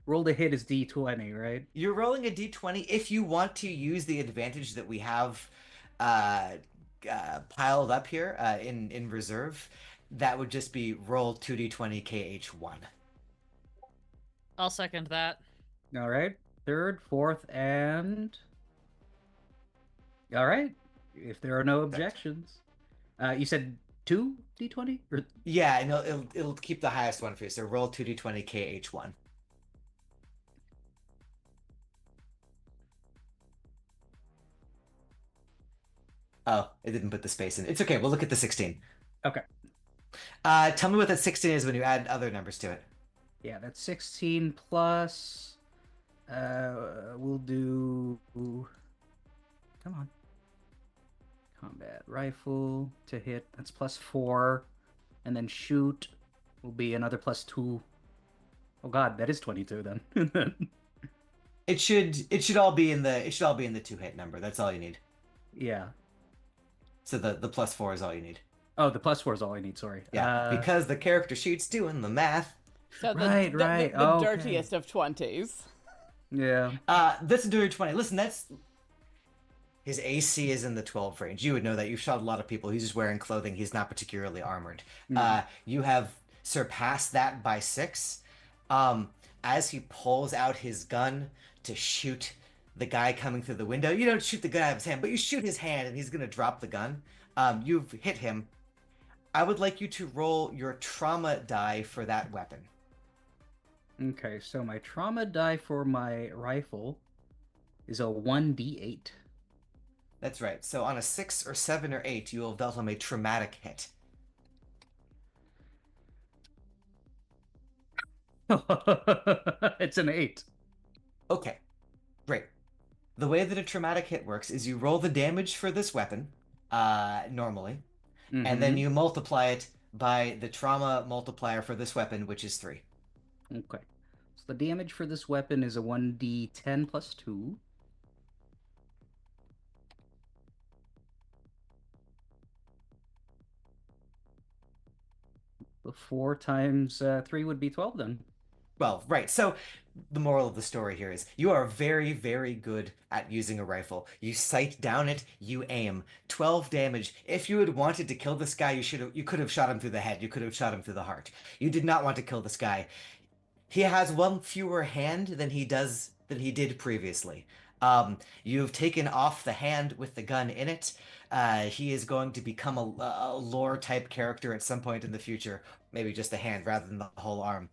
roll to hit is D20, right? You're rolling a d20 if you want to use the advantage that we have uh, piled up here in reserve. That would just be roll 2d20 KH1. I'll second that. All right. Third, fourth, and all right. If there are no objections, you said 2d20 or Yeah, and it'll keep the highest one for you. So roll 2d20 KH1. Oh, it didn't put the space in. It's okay. We'll look at the 16. okay. Tell me what that 16 is when you add other numbers to it. Yeah, that's 16 plus. We'll do. Come on. Combat rifle to hit. That's +4, and then shoot will be another +2. Oh God, that is 22 then. It should all be in the 2-hit number. That's all you need. Yeah. So the +4 is all you need. Oh, the +4 is all I need. Sorry. Yeah, because the character sheet's doing the math. So Right, right. Okay. dirtiest of 20s. Yeah. That's a dirty 20. Listen, that's his AC is in the 12 range. You would know that. You've shot a lot of people. He's just wearing clothing. He's not particularly armored. You have surpassed that by 6. As he pulls out his gun to shoot the guy coming through the window, you don't shoot the gun out of his hand, but you shoot his hand and he's going to drop the gun. You've hit him. I would like you to roll your trauma die for that weapon. Okay, so my trauma die for my rifle is a 1d8. That's right. So on a 6 or 7 or 8, you will have dealt him a traumatic hit. It's an 8. Okay, great. The way that a traumatic hit works is you roll the damage for this weapon, normally, and then you multiply it by the trauma multiplier for this weapon, which is 3. Okay. So the damage for this weapon is a 1d10 plus 2. The 4 times 3 would be 12 then. Well, right. So the moral of the story here is you are very, very good at using a rifle. You sight down it, you aim. 12 damage. If you had wanted to kill this guy, you could have shot him through the head. You could have shot him through the heart. You did not want to kill this guy. He has one fewer hand than he did previously. You've taken off the hand with the gun in it. He is going to become a lore type character at some point in the future, maybe just a hand rather than the whole arm.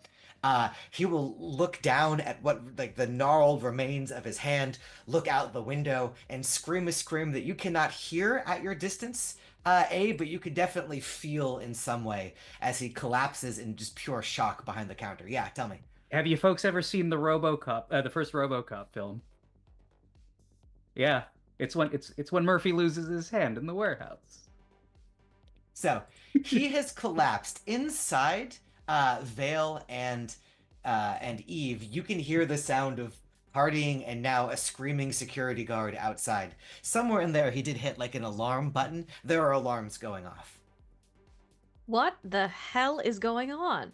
He will look down at what like the gnarled remains of his hand, look out the window, and scream a scream that you cannot hear at your distance, but you could definitely feel in some way as he collapses in just pure shock behind the counter. Yeah, tell me. Have you folks ever seen the the first RoboCop film? Yeah, it's when Murphy loses his hand in the warehouse. So he has collapsed inside Vale and Eve. You can hear the sound of partying and now a screaming security guard outside. Somewhere in there, he did hit like an alarm button. There are alarms going off. What the hell is going on?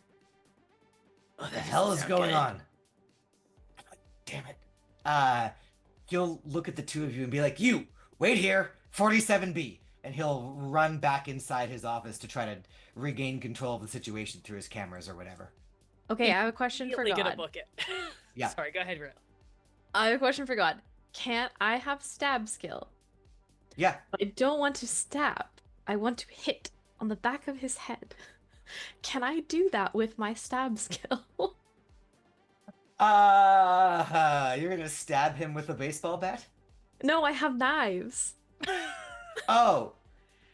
What the hell is going on? Damn it. He'll look at the two of you and be like, "You, wait here, 47B." And he'll run back inside his office to try to regain control of the situation through his cameras or whatever. Okay, I have a question for Immediately God. gonna book it. Yeah. Sorry, go ahead, Real. I have a question for God. Can't I have stab skill? Yeah. But I don't want to stab. I want to hit on the back of his head. Can I do that with my stab skill? You're gonna stab him with a baseball bat? No, I have knives. Oh,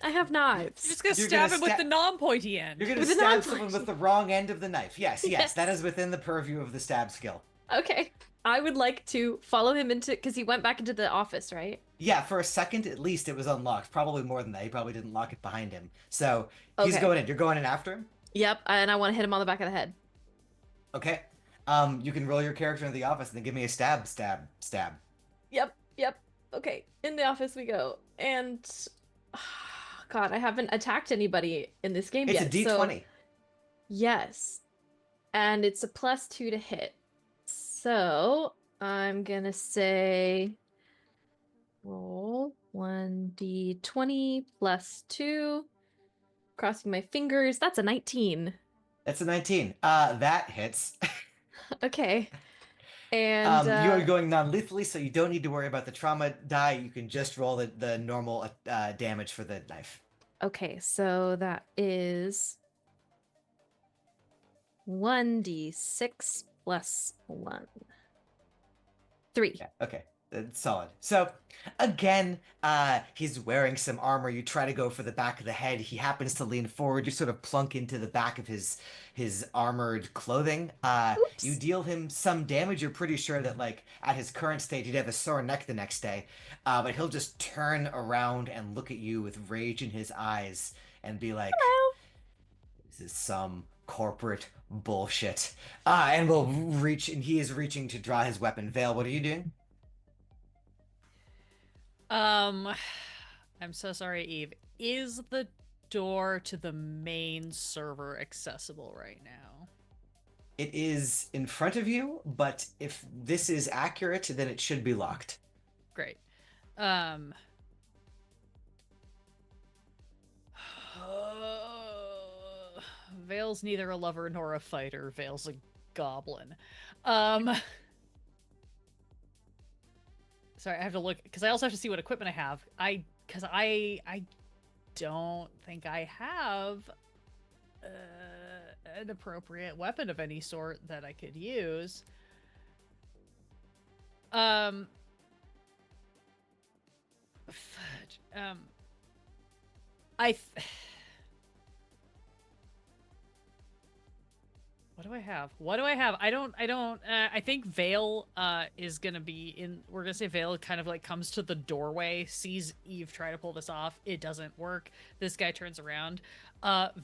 I have You're knives. just gonna You're stab gonna him with sta- the non-pointy end. you're gonna With a stab non-pointy- someone with the wrong end of the knife. Yes, Yes. that is within the purview of the stab skill. Okay. I would like to follow him into, because he went back into the office, right? Yeah, for a second at least it was unlocked. Probably more than that. He probably didn't lock it behind him. So he's Okay. going in. You're going in after him? Yep, and I want to hit him on the back of the head. Okay. You can roll your character into the office and then give me a stab. Yep. Okay, in the office we go. And God, I haven't attacked anybody in this game It's yet. a D20. So... Yes. And it's a +2 to hit. So I'm gonna say roll 1d20 +2. Crossing my fingers. That's a 19. That's a 19. That hits. Okay. And You are going non-lethally, so you don't need to worry about the trauma die. You can just roll the normal damage for the knife. okay, so that is 1d6 +1. 3. Yeah, okay. That's solid. So, again, he's wearing some armor. You try to go for the back of the head. He happens to lean forward. You sort of plunk into the back of his armored clothing. Oops. You deal him some damage. You're pretty sure that, like, at his current state, he'd have a sore neck the next day. But he'll just turn around and look at you with rage in his eyes and be like, Hello. "This is some corporate bullshit." And will reach, and he is reaching to draw his weapon. Vale, what are you doing? I'm so sorry, Eve. Is the door to the main server accessible right now? It is in front of you, but if this is accurate, then it should be locked. Great. Vale's neither a lover nor a fighter. Vale's a goblin. Sorry, I have to look because I also have to see what equipment I have. I don't think I have an appropriate weapon of any sort that I could use. Fudge. What do I have? I think Vale is gonna be in. We're gonna say Vale kind of like comes to the doorway, sees Eve try to pull this off. It doesn't work. This guy turns around.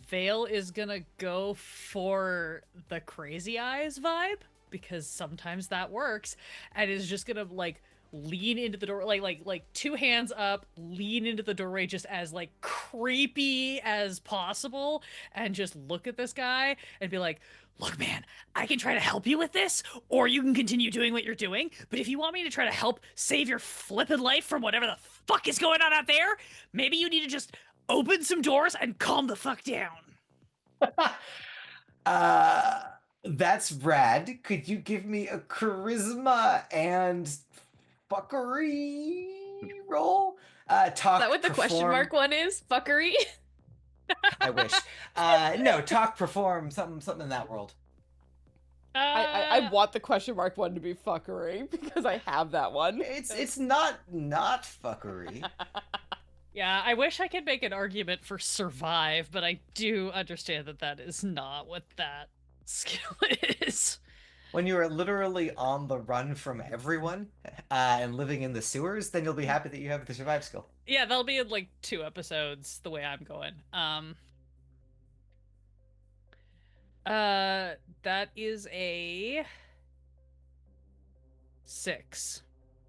Vale is gonna go for the crazy eyes vibe because sometimes that works, and is just gonna like lean into the door, like two hands up, lean into the doorway just as like creepy as possible, and just look at this guy and be like, "Look, man, I can try to help you with this, or you can continue doing what you're doing. But if you want me to try to help save your flippin' life from whatever the fuck is going on out there, maybe you need to just open some doors and calm the fuck down." That's rad. Could you give me a charisma and fuckery roll. Is Talk, that what the question perform. mark one is? Fuckery? I wish. No, talk, perform, something in that world. I want the question mark one to be fuckery because I have that one. It's not fuckery. Yeah, I wish I could make an argument for survive, but I do understand that that is not what that skill is. When you are literally on the run from everyone and living in the sewers, then you'll be happy that you have the survive skill. Yeah, that'll be in like 2 episodes the way I'm going. That is a 6,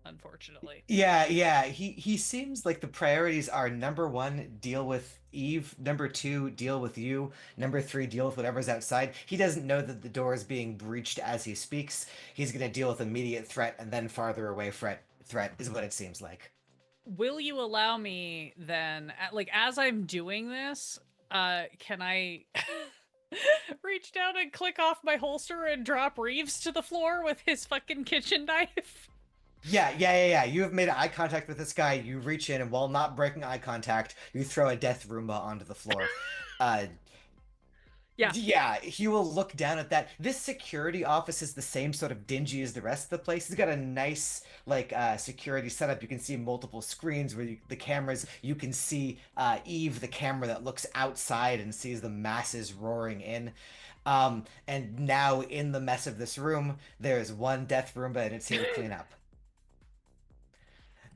unfortunately. Yeah. He seems like the priorities are number 1, deal with Eve, number 2, deal with you, number 3, deal with whatever's outside. He doesn't know that the door is being breached as he speaks. He's gonna deal with immediate threat and then farther away threat is what it seems like. Will you allow me then, like as I'm doing this, can I reach down and click off my holster and drop Reeves to the floor with his fucking kitchen knife? Yeah. You have made eye contact with this guy. You reach in, and while not breaking eye contact, you throw a death Roomba onto the floor. Yeah, he will look down at that. This security office is the same sort of dingy as the rest of the place. He's got a nice, like, security setup. You can see multiple screens where the cameras. You can see Eve, the camera that looks outside and sees the masses roaring in. And now in the mess of this room, there's one death Roomba, and it's here to clean up.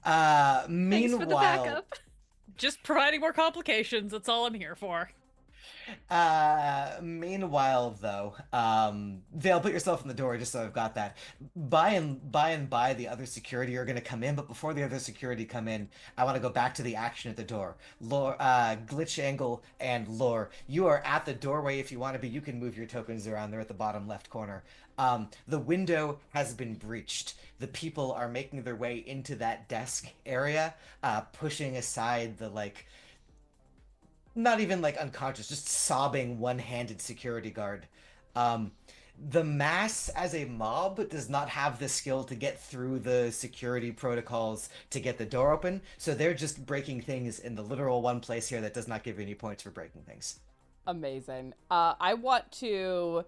Thanks for the Meanwhile, backup. Just providing more complications, that's all I'm here for. meanwhile though, Vale, put yourself in the door just so I've got that. By and by, the other security are going to come in, but before the other security come in, I want to go back to the action at the door. Lore, GlitchAngle and Lore, you are at the doorway. If you want to be, you can move your tokens around. They're at the bottom left corner. The window has been breached. The people are making their way into that desk area, pushing aside the like not even like unconscious, just sobbing one-handed security guard. The mass as a mob does not have the skill to get through the security protocols to get the door open, so they're just breaking things in the literal one place here that does not give you any points for breaking things. Amazing. I want to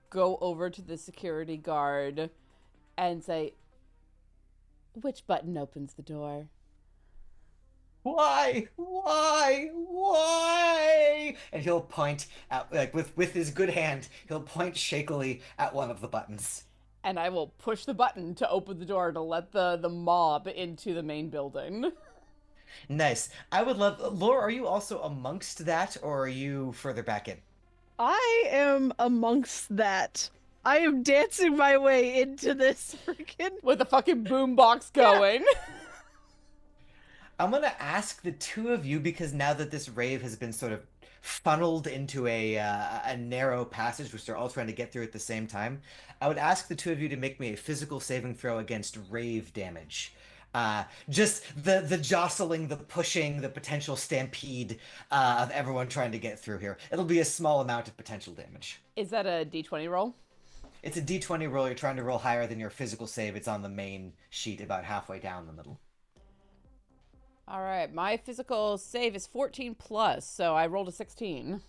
go over to the security guard and say, which button opens the door? Why? And he'll point at, like, with his good hand, he'll point shakily at one of the buttons. And I will push the button to open the door to let the mob into the main building. Nice. I would love, Laura, are you also amongst that, or are you further back in? I am amongst that. I am dancing my way into this freaking. With a fucking boombox going. I'm gonna ask the two of you, because now that this rave has been sort of funneled into a narrow passage, which they're all trying to get through at the same time, I would ask the two of you to make me a physical saving throw against rave damage. Just the jostling, the pushing, the potential stampede of everyone trying to get through here. It'll be a small amount of potential damage. Is that a d20 roll? It's a d20 roll. You're trying to roll higher than your physical save. It's on the main sheet, about halfway down the middle. All right, my physical save is 14 plus, so I rolled a 16.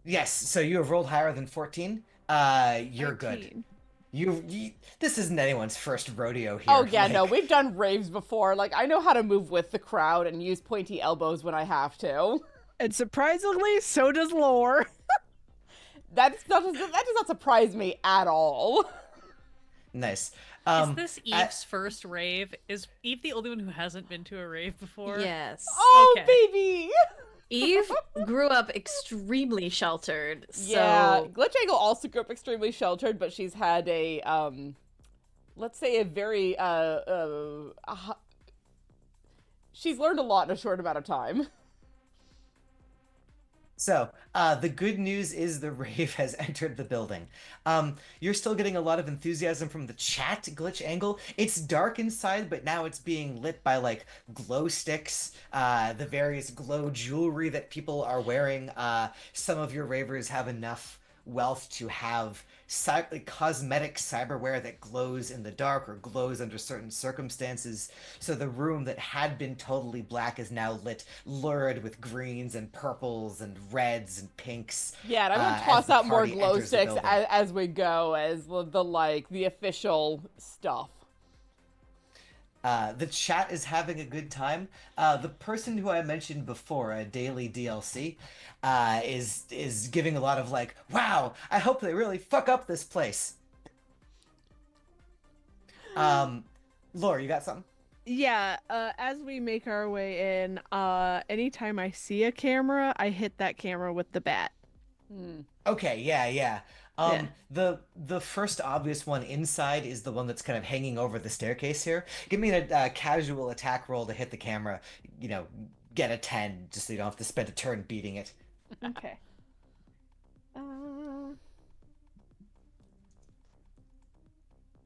Yes, so you have rolled higher than 14. You're 13. good. This isn't anyone's first rodeo here. Oh, yeah, like... no, we've done raves before. Like, I know how to move with the crowd and use pointy elbows when I have to. And surprisingly, so does Lore. That does not surprise me at all. Nice. Is this Eve's first rave? Is Eve the only one who hasn't been to a rave before? Yes. Oh, Okay. baby! Eve grew up extremely sheltered. So Yeah, GlitchAngle also grew up extremely sheltered, but she's had a, let's say a very, she's learned a lot in a short amount of time. So, the good news is the rave has entered the building. You're still getting a lot of enthusiasm from the chat, GlitchAngle. It's dark inside, but now it's being lit by, like, glow sticks, the various glow jewelry that people are wearing. Some of your ravers have enough wealth to have cosmetic cyberware that glows in the dark or glows under certain circumstances. So the room that had been totally black is now lit, lurid with greens and purples and reds and pinks. Yeah, and I'm gonna As toss the out more party glow enters the sticks building. as we go, as the official stuff. The chat is having a good time. The person who I mentioned before, a daily DLC, is giving a lot of like, "Wow, I hope they really fuck up this place." Laura, you got something? Yeah, as we make our way in, anytime I see a camera, I hit that camera with the bat. Okay, yeah, yeah. Yeah. The first obvious one inside is the one that's kind of hanging over the staircase here. Give me a casual attack roll to hit the camera. You know, get a 10, just so you don't have to spend a turn beating it. Okay.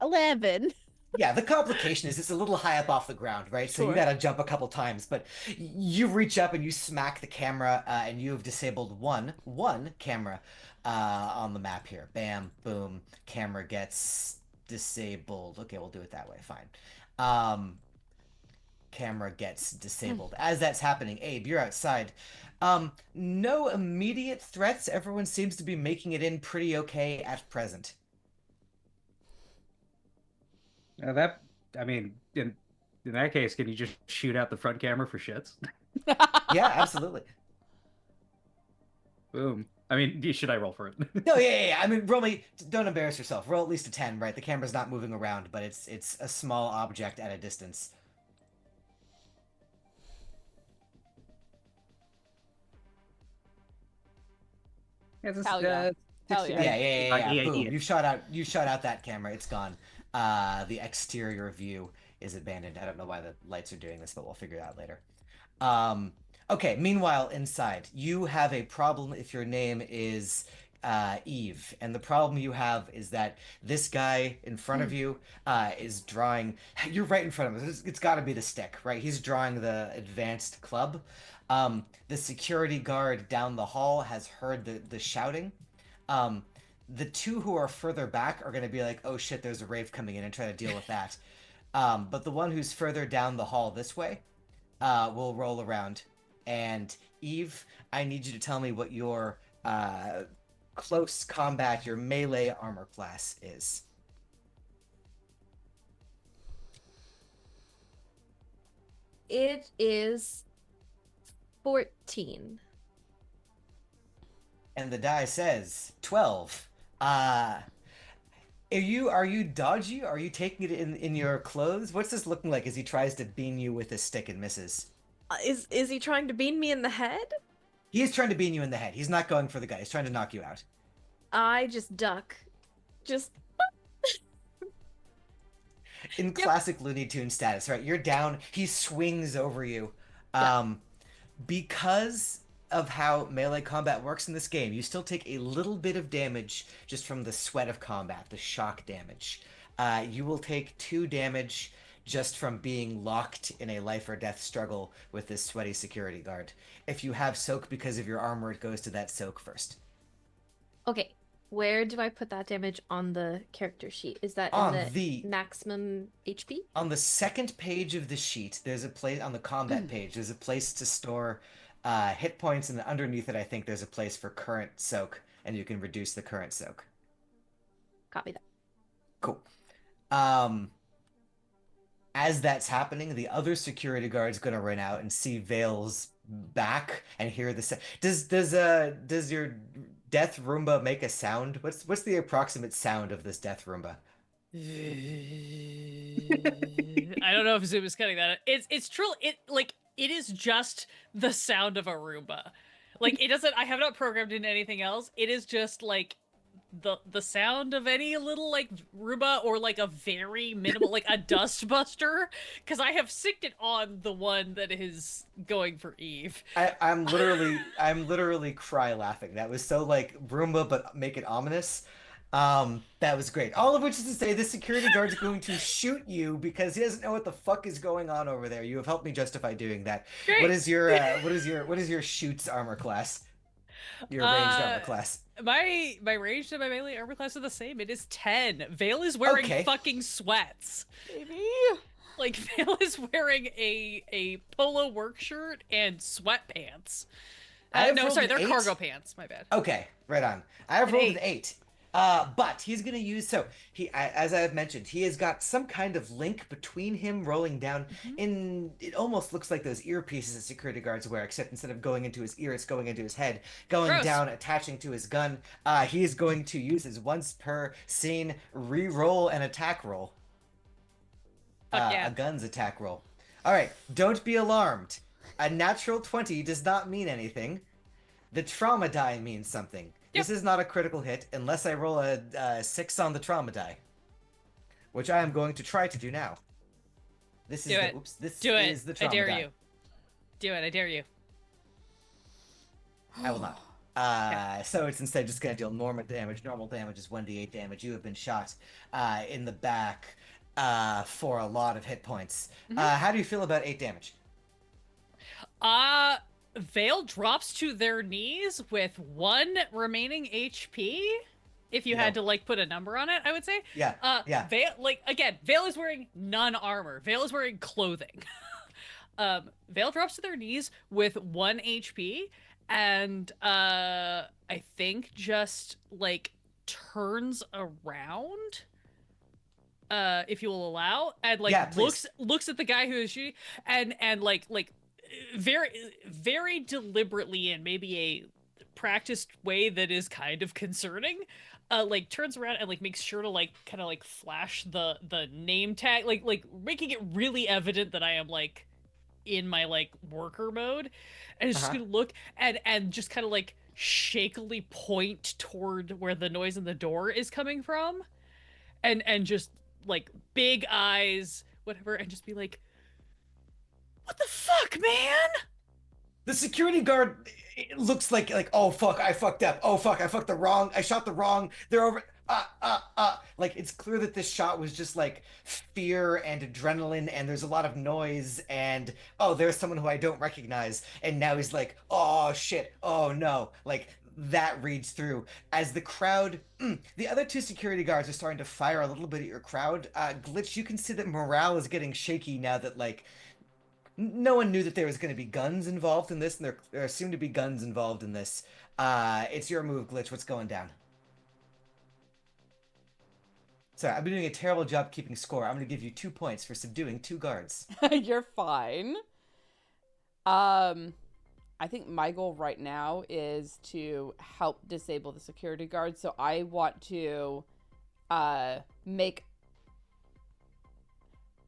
11. Yeah, the complication is it's a little high up off the ground, right? So you Sure. gotta jump a couple times, but you reach up and you smack the camera, and you have disabled one camera on the map here. Bam, boom, camera gets disabled. Okay, we'll do it that way. Fine. Um, camera gets disabled. As that's happening, Abe, you're outside. No immediate threats. Everyone seems to be making it in pretty okay at present. That, I mean, in that case, can you just shoot out the front camera for shits? Yeah, absolutely. Boom. I mean, should I roll for it? No, yeah. I mean, roll me. Don't embarrass yourself. Roll at least a 10, right? The camera's not moving around, but it's a small object at a distance. Yeah, this, Hell yeah. Hell yeah. Yeah. Boom. Yeah. You shot out that camera. It's gone. The exterior view is abandoned. I don't know why the lights are doing this, but we'll figure it out later. Okay, meanwhile, inside, you have a problem if your name is Eve. And the problem you have is that this guy in front of you is drawing. You're right in front of him. It's got to be the stick, right? He's drawing the advanced club. The security guard down the hall has heard the shouting. The two who are further back are going to be like, oh shit, there's a rave coming in, and try to deal with that. But the one who's further down the hall this way will roll around. And Eve, I need you to tell me what your close combat, your melee armor class is. It is 14. And the die says 12. Are you dodgy? Are you taking it in your clothes? What's this looking like as he tries to beam you with his stick and misses? Is he trying to bean me in the head? He is trying to beam you in the head. He's not going for the guy. He's trying to knock you out. I just duck. Just In classic Looney Tunes status, right? You're down. He swings over you. Yeah. Because of how melee combat works in this game, you still take a little bit of damage just from the sweat of combat, the shock damage. You will take 2 damage just from being locked in a life or death struggle with this sweaty security guard. If you have soak because of your armor, it goes to that soak first. Okay. Where do I put that damage on the character sheet? Is that On in the- maximum HP? On the second page of the sheet, there's a place on the combat page. There's a place to store hit points, and underneath it, I think there's a place for current soak, and you can reduce the current soak. Copy that. Cool. As that's happening, the other security guard's gonna run out and see Vale's back and hear the sound. Does your death Roomba make a sound? What's the approximate sound of this death Roomba? I don't know if Zoom is cutting that. It's true. It is just the sound of a Roomba. Like it doesn't. I have not programmed in anything else. It is just like the sound of any little like Roomba or like a very minimal like a dust buster. Because I have synced it on the one that is going for Eve. I'm literally cry laughing. That was so like Roomba, but make it ominous. That was great. All of which is to say, the security guard's going to shoot you because he doesn't know what the fuck is going on over there. You have helped me justify doing that. Great. What is your shoots armor class? Your ranged armor class. My ranged and my melee armor class are the same. It is 10. Vale is wearing Okay. fucking sweats. Baby. Like Vale is wearing a polo work shirt and sweatpants. I've No, rolled sorry, an they're 8. cargo pants. My bad. Okay, right on. I have An rolled 8. an 8. But he's gonna use as I have mentioned, he has got some kind of link between him rolling down. It almost looks like those earpieces that security guards wear, except instead of going into his ear, it's going into his head, going Gross. down, attaching to his gun. He is going to use his once per scene re-roll and attack roll. Fuck yeah. A gun's attack roll. All right, don't be alarmed. A natural 20 does not mean anything. The trauma die means something. Yep. This is not a critical hit unless I roll a 6 on the trauma die, which I am going to try to do now. This is Do it. is the trauma I dare die. you. Do it. I dare you. I will not. So it's instead just going to deal normal damage. Normal damage is 1d8 damage. You have been shot in the back for a lot of hit points. How do you feel about 8 damage? Vale drops to their knees with 1 remaining HP. If you had to like put a number on it, I would say. Yeah. Yeah. Vale is wearing none armor. Vale is wearing clothing. Vale drops to their knees with 1 HP and I think just like turns around. If you will allow, and like looks at the guy who is shooting and like very deliberately in maybe a practiced way that is kind of concerning, like turns around and like makes sure to like kind of like flash the name tag, like making it really evident that I am like in my like worker mode, and it's just gonna look and just kind of like shakily point toward where the noise in the door is coming from, and just like big eyes, whatever, and just be like, "What the fuck, man?" The security guard looks like oh fuck, I fucked up. Oh fuck, I shot the wrong. They're over. Like it's clear that this shot was just like fear and adrenaline, and there's a lot of noise, and oh, there's someone who I don't recognize, and now he's like, oh shit, oh no, like that reads through as the crowd. The other 2 security guards are starting to fire a little bit at your crowd. Glitch, you can see that morale is getting shaky now that like no one knew that there was going to be guns involved in this, and there seem to be guns involved in this. It's your move, Glitch. What's going down? Sorry, I've been doing a terrible job keeping score. I'm going to give you 2 points for subduing 2 guards. You're fine. I think my goal right now is to help disable the security guard. So I want to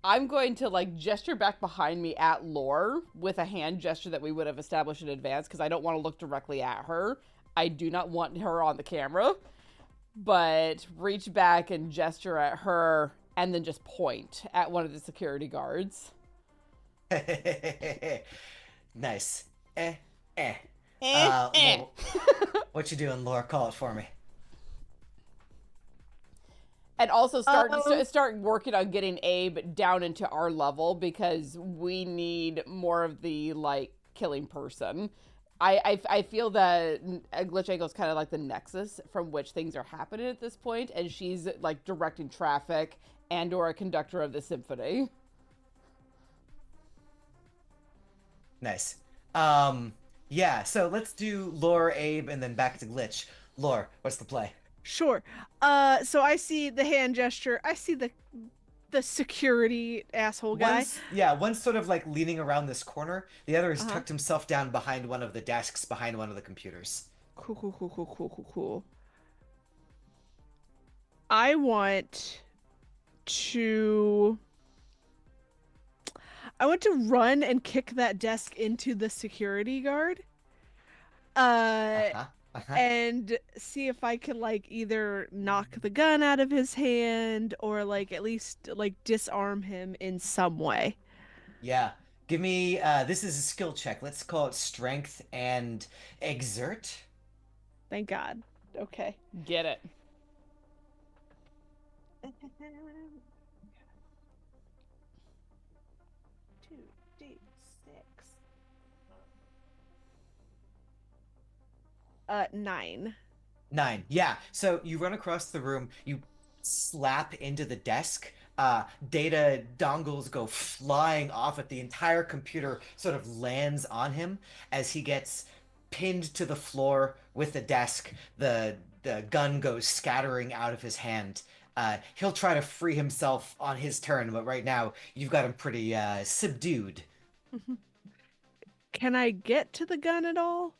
I'm going to like gesture back behind me at Lore with a hand gesture that we would have established in advance, because I don't want to look directly at her. I do not want her on the camera, but reach back and gesture at her and then just point at one of the security guards. Nice. Lore, what you doing, Lore? Call it for me. And also start working on getting Abe down into our level, because we need more of the like killing person. I feel that GlitchAngle is kind of like the nexus from which things are happening at this point, and she's like directing traffic and or a conductor of the symphony. Nice. Yeah, so let's do Lore, Abe, and then back to Glitch. Lore, what's the play? Sure. So I see the hand gesture. I see the security asshole guy. One's sort of like leaning around this corner. The other has tucked himself down behind one of the desks, behind one of the computers. Cool. I want to run and kick that desk into the security guard. And see if I can like either knock the gun out of his hand or like at least like disarm him in some way. Yeah. Give me this is a skill check. Let's call it strength and exert. Thank God. Okay. Get it. 2d6. 9. 9. Yeah. So you run across the room, you slap into the desk. Data dongles go flying off at the entire computer sort of lands on him as he gets pinned to the floor with the desk. The gun goes scattering out of his hand. He'll try to free himself on his turn, but right now you've got him pretty subdued. Can I get to the gun at all?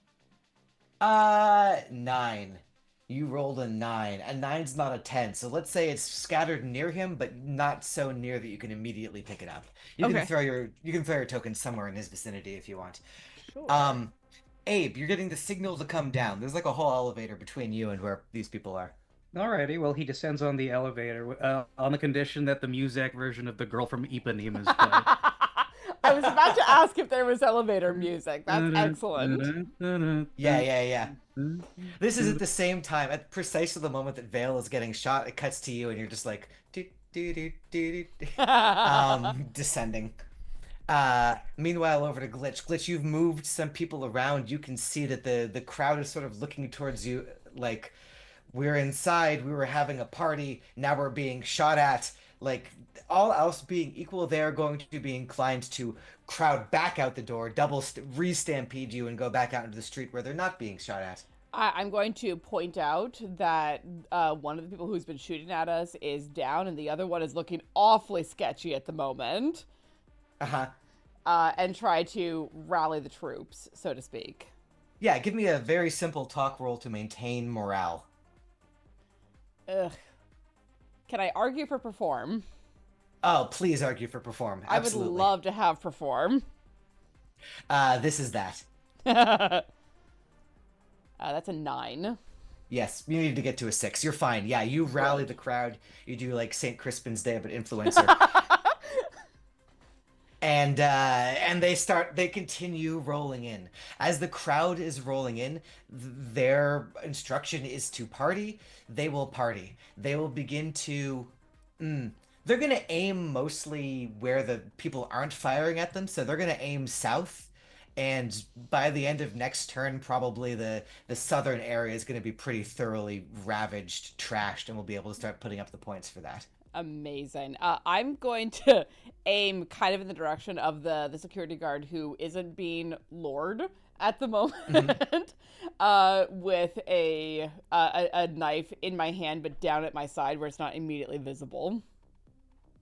9. You rolled a 9. A nine's not a 10. So let's say it's scattered near him, but not so near that you can immediately pick it up. Okay. You can throw your token somewhere in his vicinity if you want. Sure. Abe, you're getting the signal to come down. There's like a whole elevator between you and where these people are. Alrighty, well, he descends on the elevator on the condition that the Muzak version of the Girl from Ipanema is played. I was about to ask if there was elevator music. That's excellent. Yeah. This is at the same time, at precisely the moment that Vale is getting shot, it cuts to you and you're just like, descending. Meanwhile, over to Glitch. Glitch, you've moved some people around. You can see that the crowd is sort of looking towards you like, we're inside, we were having a party, now we're being shot at. Like, all else being equal, they're going to be inclined to crowd back out the door, re-stampede you, and go back out into the street where they're not being shot at. I'm going to point out that one of the people who's been shooting at us is down, and the other one is looking awfully sketchy at the moment. Uh-huh. And try to rally the troops, so to speak. Yeah, give me a very simple talk roll to maintain morale. Ugh. Can I argue for perform? Oh, please argue for perform. Absolutely. I would love to have perform. This is that. That's a 9. Yes, you need to get to a 6. You're fine. Yeah, you rally the crowd. You do like St. Crispin's Day, but influencer. And they continue rolling in. As the crowd is rolling in, their instruction is to party. They will party. They will begin to they're going to aim mostly where the people aren't firing at them, so they're going to aim south. And by the end of next turn, probably the southern area is going to be pretty thoroughly ravaged, trashed, and we'll be able to start putting up the points for that. Amazing. I'm going to aim kind of in the direction of the security guard who isn't being lured at the moment, with a knife in my hand but down at my side where it's not immediately visible.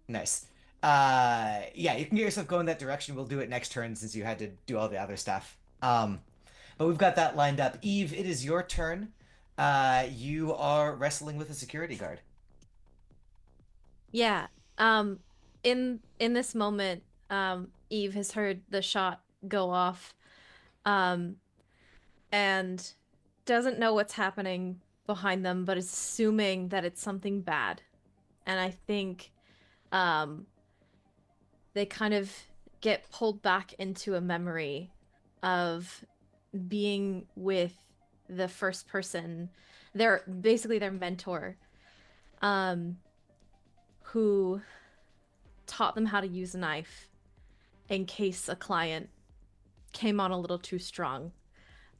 Nice. Yeah, you can get yourself going that direction. We'll do it next turn since you had to do all the other stuff. But we've got that lined up. Eve, it is your turn. You are wrestling with a security guard. Yeah. In this moment, Eve has heard the shot go off, and doesn't know what's happening behind them, but is assuming that it's something bad. And I think, they kind of get pulled back into a memory of being with the first person, basically their mentor, who taught them how to use a knife in case a client came on a little too strong,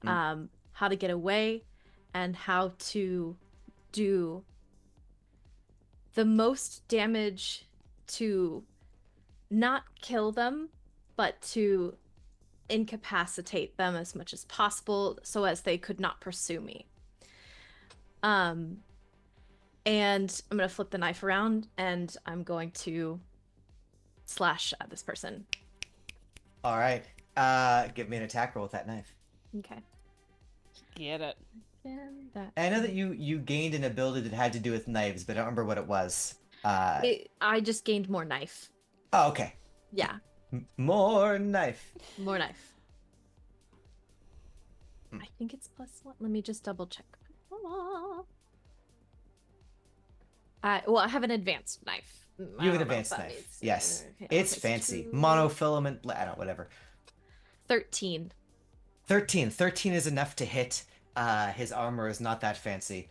how to get away, and how to do the most damage to not kill them, but to incapacitate them as much as possible so as they could not pursue me. And I'm going to flip the knife around and I'm going to slash at this person. All right. Give me an attack roll with that knife. Okay. Get it. I know that you gained an ability that had to do with knives, but I don't remember what it was. I just gained more knife. Oh, okay. Yeah. More knife. More knife. I think it's +1. Let me just double check. Well, I have an advanced knife. You have an advanced knife. Yes. Okay, It's fancy. Monofilament, I don't know, whatever. 13. 13. 13 is enough to hit. His armor is not that fancy.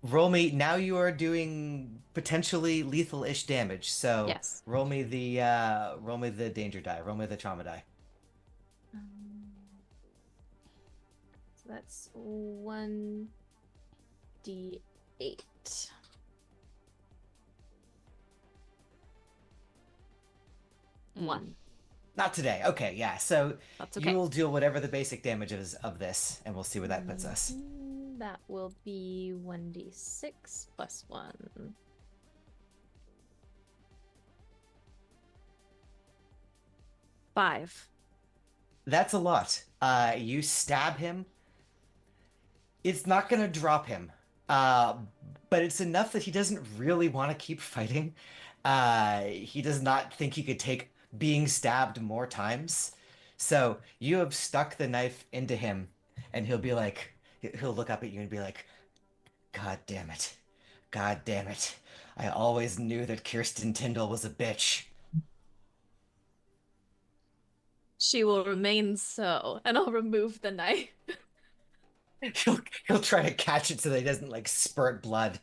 Roll me. Now you are doing potentially lethal-ish damage. So Yes. roll me the danger die. Roll me the trauma die. So that's 1d8. One. Not today. Okay, yeah. So That's okay. you'll deal whatever the basic damage is of this, and we'll see where that puts us. That will be 1d6 plus 1. 5. That's a lot. You stab him. It's not gonna drop him. Uh, but it's enough that he doesn't really want to keep fighting. He does not think he could take being stabbed more times. So you have stuck the knife into him, and he'll look up at you and be like, God damn it. God damn it. I always knew that Kirsten Tyndall was a bitch. She will remain so, and I'll remove the knife. He'll try to catch it so that he doesn't like spurt blood.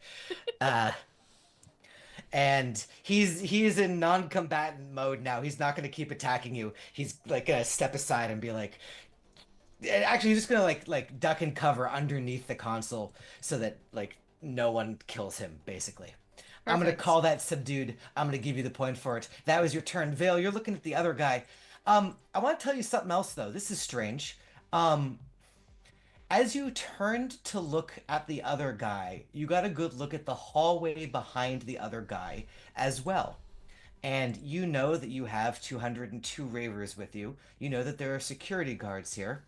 Uh, and he's in non-combatant mode now. He's not gonna keep attacking you. He's like gonna step aside and be like, actually, he's just gonna like duck and cover underneath the console so that like no one kills him. Basically, I'm gonna Perfect. call that subdued. I'm gonna give you the point for it. That was your turn, Vale. You're looking at the other guy. I want to tell you something else though. This is strange. As you turned to look at the other guy, you got a good look at the hallway behind the other guy as well. And you know that you have 202 Ravers with you. You know that there are security guards here.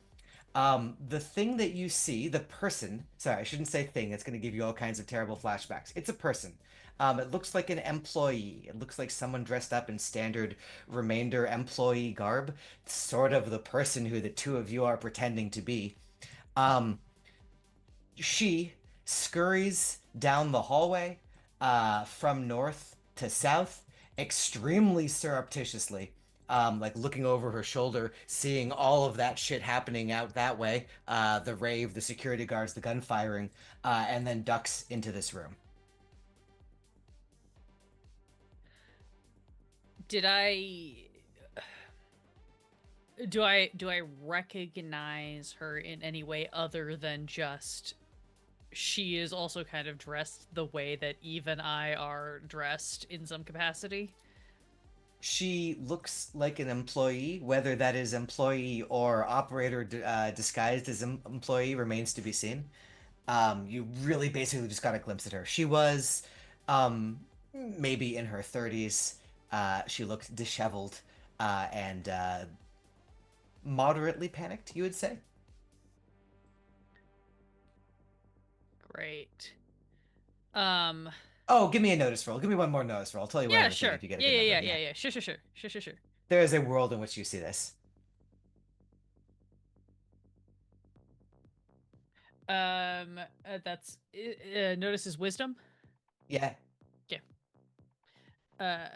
The thing that you see, the person, sorry, I shouldn't say thing, it's going to give you all kinds of terrible flashbacks. It's a person. It looks like an employee. It looks like someone dressed up in standard remainder employee garb. Sort of the person who the two of you are pretending to be. Um, she scurries down the hallway from north to south, extremely surreptitiously, like looking over her shoulder, seeing all of that shit happening out that way, the rave, the security guards, the gunfiring, and then ducks into this room. Did I do I recognize her in any way other than just she is also kind of dressed the way that Eve and I are dressed in some capacity? She looks like an employee. Whether that is employee or operator disguised as employee remains to be seen. You really basically just got a glimpse at her. She was maybe in her 30s. She looked disheveled and moderately panicked, you would say. Great. Oh, give me a notice roll. Give me one more notice roll. I'll tell you what Yeah, everything sure. if you get a Yeah, good yeah, number. yeah. Sure. There is a world in which you see this. That's notice is wisdom. Yeah. Uh,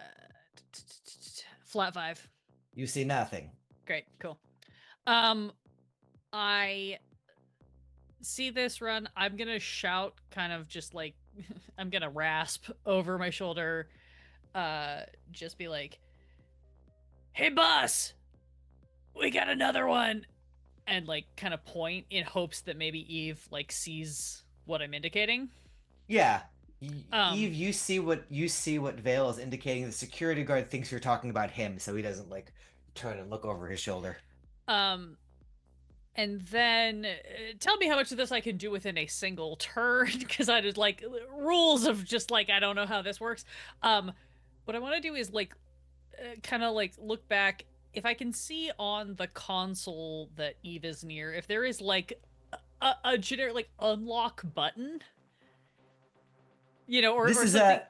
flat 5. You see nothing. Great, cool. I see this run. I'm gonna shout, kind of just like I'm gonna rasp over my shoulder. Just be like, "Hey, boss, we got another one," and like kind of point in hopes that maybe Eve like sees what I'm indicating. Yeah. Um, Eve, you see what Vale is indicating. The security guard thinks you're talking about him, so he doesn't like turn and look over his shoulder. And then tell me how much of this I can do within a single turn, because I just like rules of just like I don't know how this works. What I want to do is like kind of like look back. If I can see on the console that Eve is near, if there is like a generic like unlock button, you know, or This or is something. a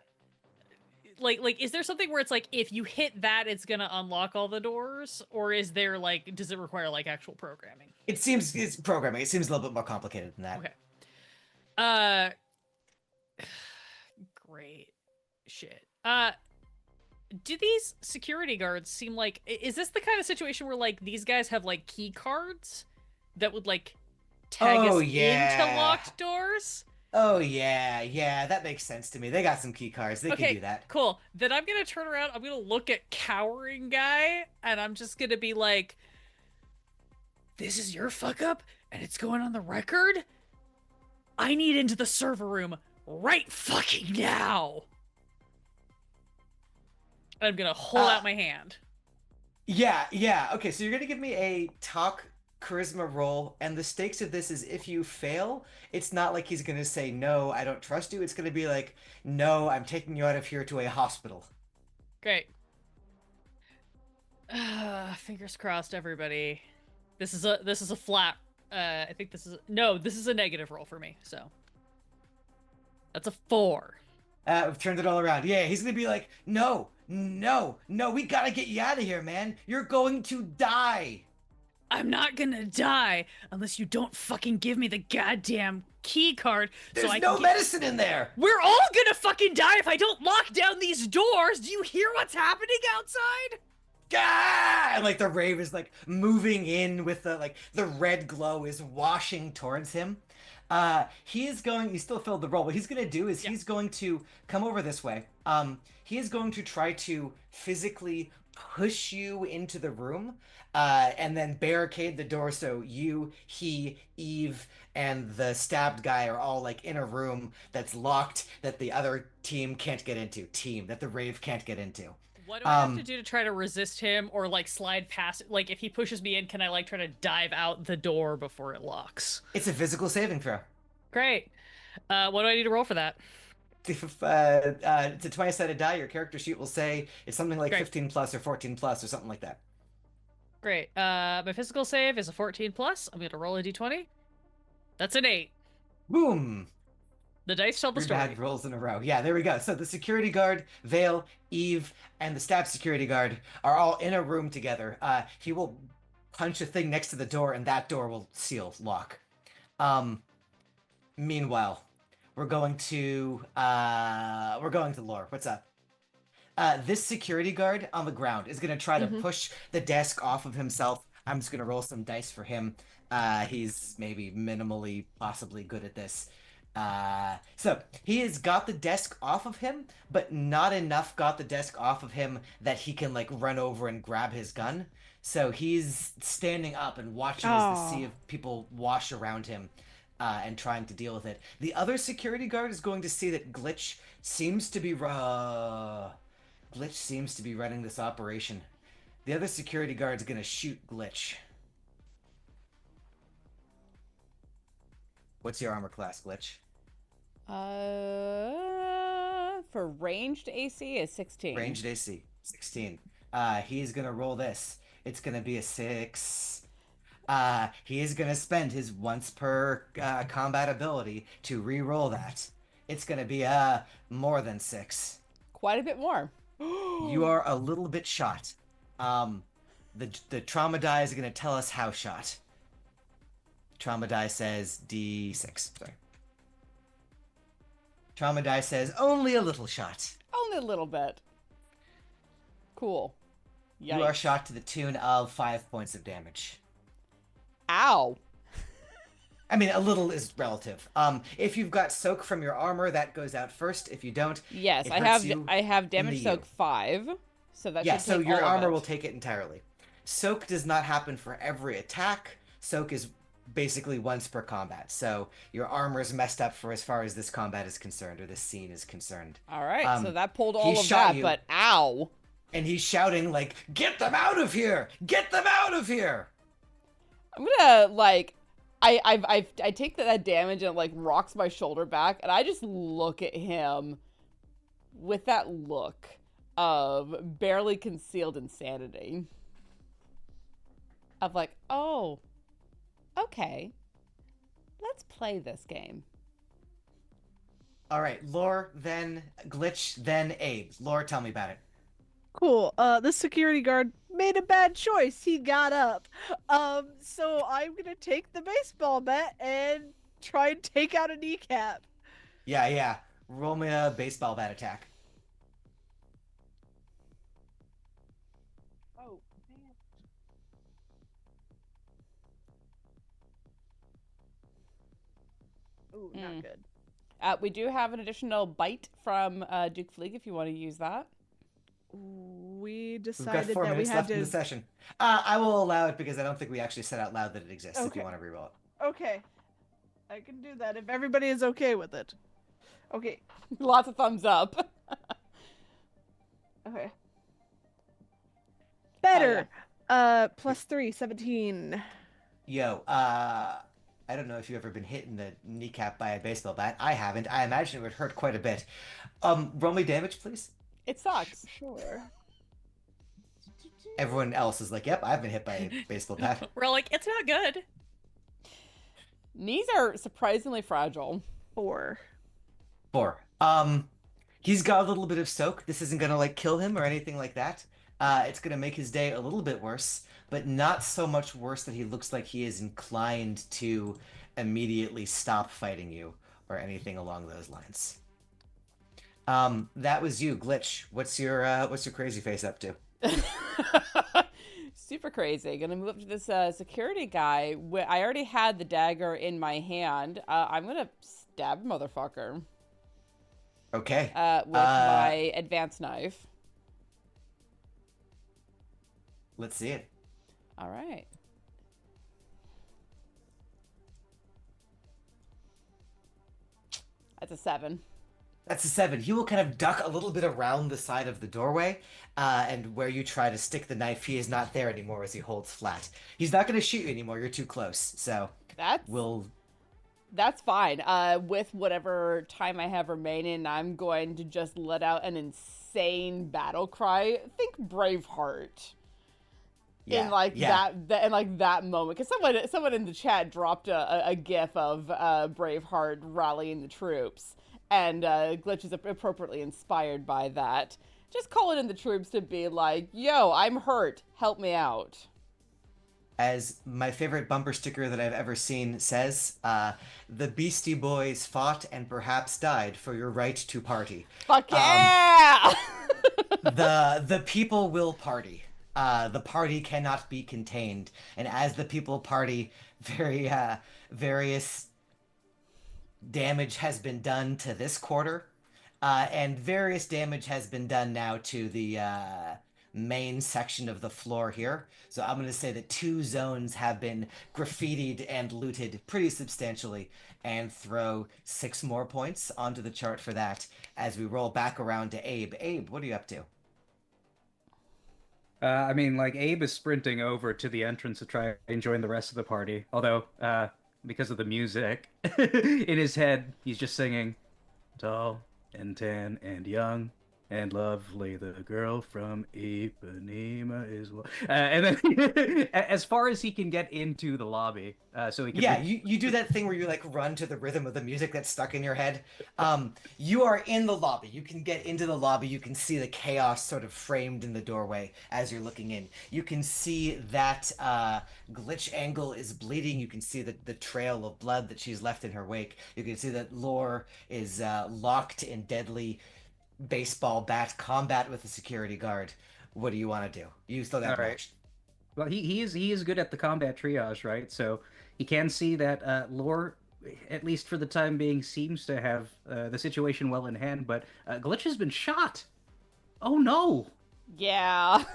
Like is there something where it's like if you hit that it's gonna unlock all the doors, or is there like does it require like actual programming? It seems it's programming. It seems a little bit more complicated than that. Okay. Uh great shit. Do these security guards seem like is this the kind of situation where like these guys have like key cards that would like tag Oh, us into yeah. locked doors? Oh yeah, that makes sense to me. They got some key cards. They can do that. Cool. Then I'm gonna turn around, I'm gonna look at cowering guy, and I'm just gonna be like, this is your fuck up? and it's going on the record, I need into the server room right fucking now. I'm gonna hold out my hand. Yeah. Okay, so you're gonna give me a talk charisma roll, and the stakes of this is if you fail, it's not like he's gonna say, no, I don't trust you. It's gonna be like, no, I'm taking you out of here to a hospital. Great. Fingers crossed, everybody. This is a flat. I think this is a negative roll for me. So that's a 4. We've turned it all around. Yeah, he's gonna be like, no, we gotta get you out of here, man. You're going to die. I'm not gonna die unless you don't fucking give me the goddamn key card. There's so I no can medicine in there. We're all gonna fucking die if I don't lock down these doors. Do you hear what's happening outside? Ah! And like the rave is like moving in with the red glow is washing towards him. He still filled the role. What he's gonna do is he's going to come over this way. He is going to try to physically push you into the room, and then barricade the door so you, he, Eve, and the stabbed guy are all like in a room that's locked that the other team can't get into. That the rave can't get into. What do I have to do to try to resist him or like slide past it? Like if he pushes me in, can I like try to dive out the door before it locks? It's a physical saving throw. Great. What do I need to roll for that? It's a 20-sided die. Your character sheet will say it's something like Great. 15 plus or 14 plus or something like that. Great. My physical save is a 14 plus. I'm gonna roll a d20. That's an 8. Boom. The dice tell the 3 story. bad rolls in a row. Yeah, there we go. So the security guard, Vale, Eve, and the stab security guard are all in a room together. He will punch a thing next to the door, and that door will lock. Meanwhile, we're going to Lore. What's up? This security guard on the ground is going to try to push the desk off of himself. I'm just going to roll some dice for him. He's maybe minimally, possibly good at this. So he has got the desk off of him, but not enough got the desk off of him that he can like run over and grab his gun. So he's standing up and watching as the sea of people wash around him, and trying to deal with it. The other security guard is going to see that Glitch seems to be running this operation. The other security guard's going to shoot Glitch. What's your armor class, Glitch? For ranged AC is 16. Ranged AC, 16. He's gonna roll this. It's gonna be a 6. He is gonna spend his once per combat ability to re-roll that. It's gonna be more than 6. Quite a bit more. You are a little bit shot. The trauma die is gonna tell us how shot. Trauma die says D6. Sorry. Trauma die says only a little shot. Only a little bit. Cool. Yikes. You are shot to the tune of 5 points of damage. Ow. I mean, a little is relative. If you've got soak from your armor, that goes out first. If you don't, yes, it I hurts have. you I have damage in the soak U. 5, so that Yeah, should so take your all of armor it. will take it entirely. Soak does not happen for every attack. Soak is basically once per combat. So your armor is messed up for as far as this combat is concerned, or this scene is concerned. All right, so that pulled he all of shot that, you. but ow. And he's shouting like, "Get them out of here! Get them out of here!" I'm gonna like, I take that damage and it like rocks my shoulder back, and I just look at him with that look of barely concealed insanity. Of like, oh, okay, let's play this game. All right, Lore, then Glitch, then Abe. Lore, tell me about it. Cool. This security guard made a bad choice. He got up. So I'm gonna take the baseball bat and try and take out a kneecap. Yeah. Roll me a baseball bat attack. Oh man. Ooh, not good. We do have an additional bite from Duke Fleeg if you want to use that. We We've got decided 4 that we minutes had left in to. the session. I will allow it because I don't think we actually said out loud that it exists if Okay. you want to reroll it. Okay. I can do that if everybody is okay with it. Okay. Lots of thumbs up. Okay. Better. +3, 17. Yo, I don't know if you've ever been hit in the kneecap by a baseball bat. I haven't. I imagine it would hurt quite a bit. Roll me damage, please. It sucks. Sure. Everyone else is like, yep, I've been hit by a baseball bat. We're all like, it's not good. Knees are surprisingly fragile. 4. 4. He's got a little bit of soak. This isn't gonna like kill him or anything like that. It's gonna make his day a little bit worse, but not so much worse that he looks like he is inclined to immediately stop fighting you or anything along those lines. That was you, Glitch. What's your crazy face up to? Super crazy. Gonna move up to this security guy. I already had the dagger in my hand. I'm gonna stab motherfucker. Okay. With my advanced knife. Let's see it. All right. That's a 7. That's a 7. He will kind of duck a little bit around the side of the doorway, and where you try to stick the knife, he is not there anymore as he holds flat. He's not going to shoot you anymore. You're too close. So that's fine. With whatever time I have remaining, I'm going to just let out an insane battle cry. Think Braveheart. Yeah, in like yeah. that moment, because someone in the chat dropped a gif of Braveheart rallying the troops, and Glitch is appropriately inspired by that. Just calling in the troops to be like, yo, I'm hurt, help me out. As my favorite bumper sticker that I've ever seen says, the Beastie Boys fought and perhaps died for your right to party. Fuck yeah! The people will party. The party cannot be contained, and as the people party, various damage has been done to this quarter, and various damage has been done now to the main section of the floor here. So I'm going to say that 2 zones have been graffitied and looted pretty substantially, and throw 6 more points onto the chart for that as we roll back around to Abe. Abe, what are you up to? I mean, like, Abe is sprinting over to the entrance to try and join the rest of the party. Although, because of the music in his head, he's just singing, "Tall and tan and young and lovely, the girl from Ipanema is..." And then, as far as he can get into the lobby, so he can. Yeah, you do that thing where you like run to the rhythm of the music that's stuck in your head. You are in the lobby. You can get into the lobby. You can see the chaos sort of framed in the doorway as you're looking in. You can see that GlitchAngle is bleeding. You can see the trail of blood that she's left in her wake. You can see that Lore is locked in deadly baseball bat combat with a security guard. What do you want to do? You still got matched. Well, he is good at the combat triage, right? So he can see that Lore, at least for the time being, seems to have the situation well in hand. But Glitch has been shot. Oh no! Yeah.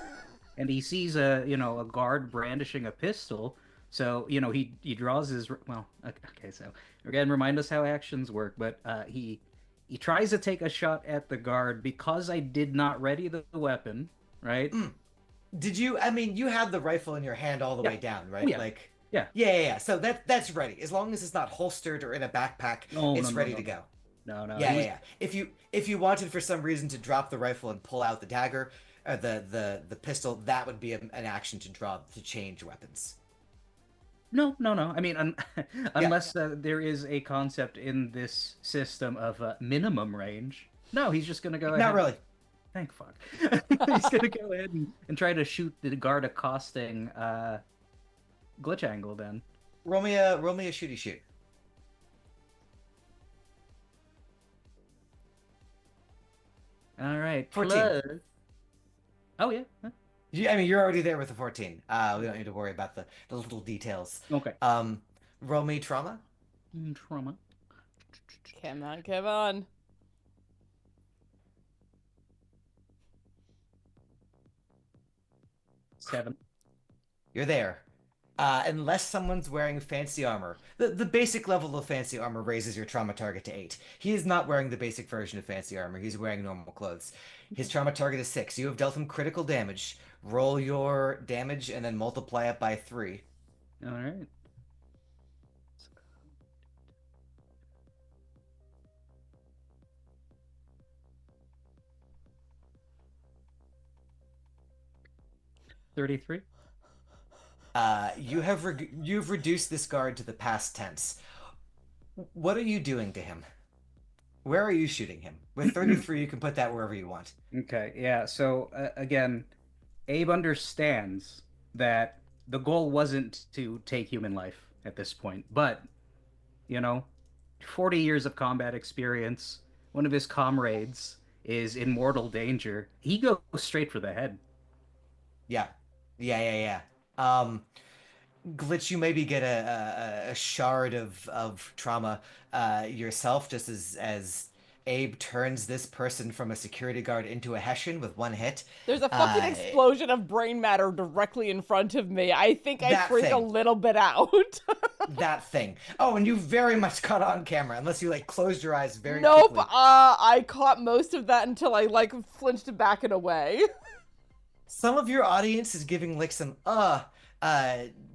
And he sees a guard brandishing a pistol. So he draws his okay. So again, remind us how actions work. But he tries to take a shot at the guard because I did not ready the weapon, right? Did you? I mean, you had the rifle in your hand all the way down, right? Yeah. Like, yeah. So that's ready. As long as it's not holstered or in a backpack, it's ready to go. No. Yeah. If you wanted for some reason to drop the rifle and pull out the dagger, or the pistol, that would be an action to change weapons. No. I mean, unless there is a concept in this system of minimum range. No, he's just gonna go ahead. Not really. Thank fuck. He's gonna go ahead and try to shoot the guard accosting GlitchAngle. Then roll me a shooty shoot. All right, 14. plus... Oh yeah. Huh? I mean, you're already there with the 14. We don't need to worry about the little details. Okay. Roll me trauma. Trauma. Come on. 7. You're there. unless someone's wearing fancy armor. The basic level of fancy armor raises your trauma target to 8. He is not wearing the basic version of fancy armor. He's wearing normal clothes. His trauma target is 6. You have dealt him critical damage. Roll your damage and then multiply it by 3. All right. 33. You've reduced this guard to the past tense. What are you doing to him? Where are you shooting him? With 33, you can put that wherever you want. Okay, yeah. So again, Abe understands that the goal wasn't to take human life at this point, but you know, 40 years of combat experience, one of his comrades is in mortal danger. He goes straight for the head. Yeah, yeah. Glitch, you maybe get a shard of trauma yourself, just as Abe turns this person from a security guard into a Hessian with one hit. There's a fucking explosion of brain matter directly in front of me. I think I That freak a thing. little bit out. That thing. Oh, and you very much caught on camera, unless you like closed your eyes very Nope, quickly. I caught most of that until I like flinched back and away. Some of your audience is giving like some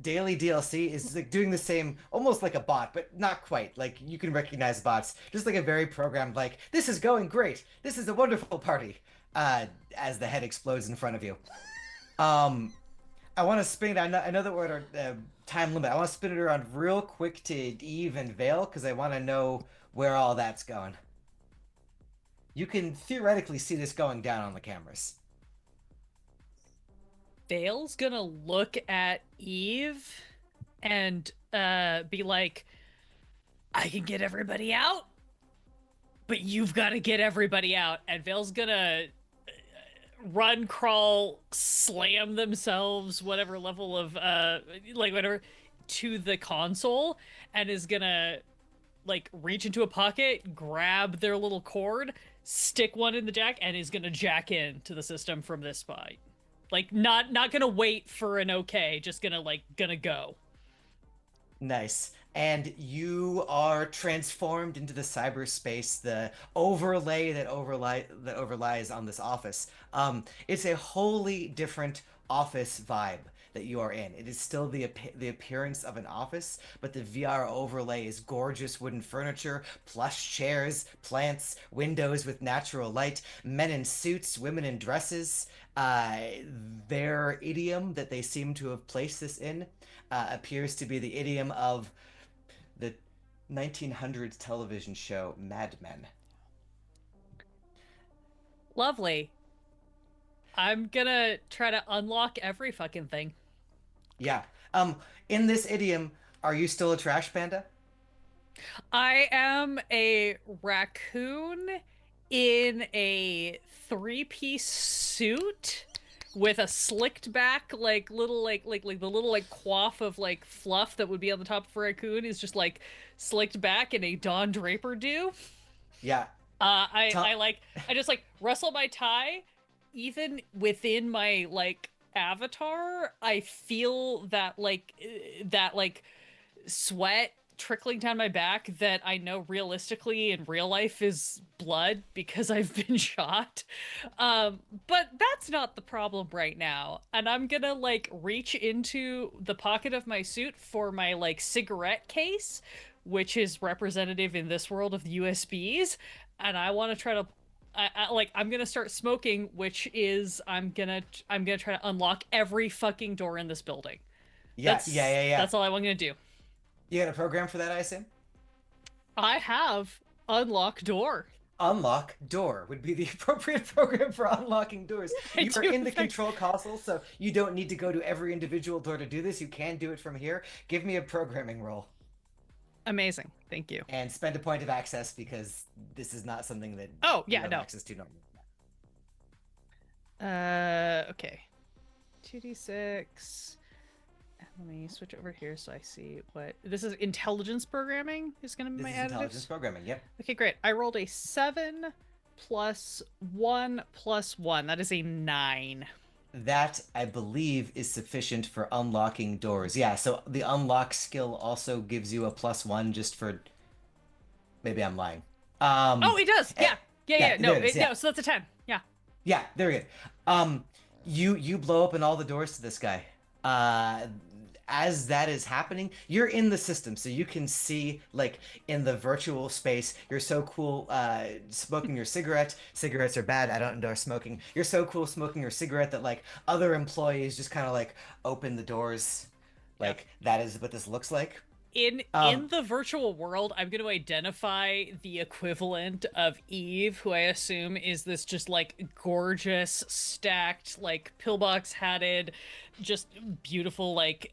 daily DLC is like doing the same, almost like a bot, but not quite. Like you can recognize bots, just like a very programmed like this is going great, this is a wonderful party. As the head explodes in front of you. I want to spin it. I know that we're at our time limit. I want to spin it around real quick to Eve and Vale because I want to know where all that's going. You can theoretically see this going down on the cameras. Vale's gonna look at Eve and be like, I can get everybody out, but you've got to get everybody out. And Vale's gonna run, crawl, slam themselves, whatever level of, whatever, to the console, and is gonna, like, reach into a pocket, grab their little cord, stick one in the jack, and is gonna jack in to the system from this spot. Like, not gonna wait for an okay, just gonna go. Nice. And you are transformed into the cyberspace, the overlay that overlies on this office. It's a wholly different office vibe that you are in. It is still the appearance of an office, but the VR overlay is gorgeous wooden furniture, plush chairs, plants, windows with natural light, men in suits, women in dresses. Their idiom that they seem to have placed this in appears to be the idiom of the 1900s television show Mad Men. Lovely. I'm gonna try to unlock every fucking thing. Yeah. In this idiom, are you still a trash panda? I am a raccoon in a 3-piece suit with a slicked back, like little like the little like coif of like fluff that would be on the top of a raccoon is just like slicked back in a Don Draper do. Yeah. I just like rustle my tie, even within my like avatar. I feel that like sweat trickling down my back that I know realistically in real life is blood because I've been shot. But that's not the problem right now. And I'm gonna like reach into the pocket of my suit for my like cigarette case, which is representative in this world of the USBs. And I want to try to I'm gonna start smoking, which is I'm gonna try to unlock every fucking door in this building. Yeah. That's all I'm gonna do. You got a program for that, I assume? I have unlock door. Unlock door would be the appropriate program for unlocking doors. You are in the think- control console, so you don't need to go to every individual door to do this. You can do it from here. Give me a programming roll. Amazing. Thank you. And spend a point of access because this is not something that Oh, yeah, you have no. access to normally. Okay. 2d6. Let me switch over here so I see what this is. Intelligence programming is going to be This my is additives. intelligence programming, yep. Okay, great. I rolled a 7 plus 1 plus 1. That is a 9. that I believe is sufficient for unlocking doors. Yeah, so the unlock skill also gives you a +1 just for maybe I'm lying. Oh, it does. eh, Yeah. Yeah, yeah, yeah. there No, it is. Yeah. no, so that's a 10. Yeah. Yeah, there we go. You blow open all the doors to this guy. Uh, as that is happening, you're in the system, so you can see like in the virtual space. You're so cool, smoking your cigarette. Cigarettes are bad. I don't endorse smoking. You're so cool smoking your cigarette that like other employees just kind of like open the doors. Yeah. Like that is what this looks like. In the virtual world, I'm going to identify the equivalent of Eve, who I assume is this just like gorgeous, stacked, like pillbox hatted, just beautiful, like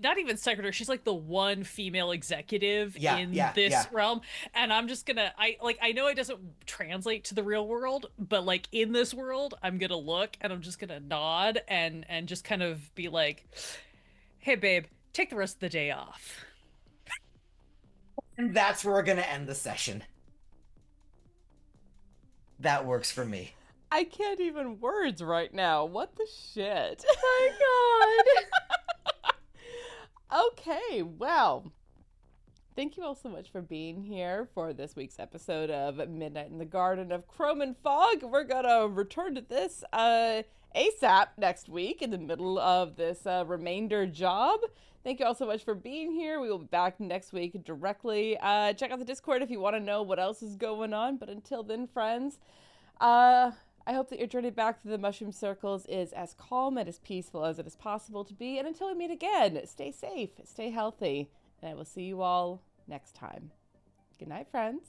not even secretary. She's like the one female executive Yeah, in yeah, this yeah. realm, and I'm just gonna I know it doesn't translate to the real world, but like in this world, I'm gonna look and I'm just gonna nod and just kind of be like, "Hey, babe, take the rest of the day off." And that's where we're gonna end the session. That works for me. I can't even words right now. What the shit? Oh Okay, well, thank you all so much for being here for this week's episode of Midnight in the Garden of Chrome and Fog. We're gonna return to this ASAP next week in the middle of this remainder job. Thank you all so much for being here. We will be back next week directly. Check out the Discord if you want to know what else is going on. But until then, friends, I hope that your journey back through the mushroom circles is as calm and as peaceful as it is possible to be. And until we meet again, stay safe, stay healthy, and I will see you all next time. Good night, friends.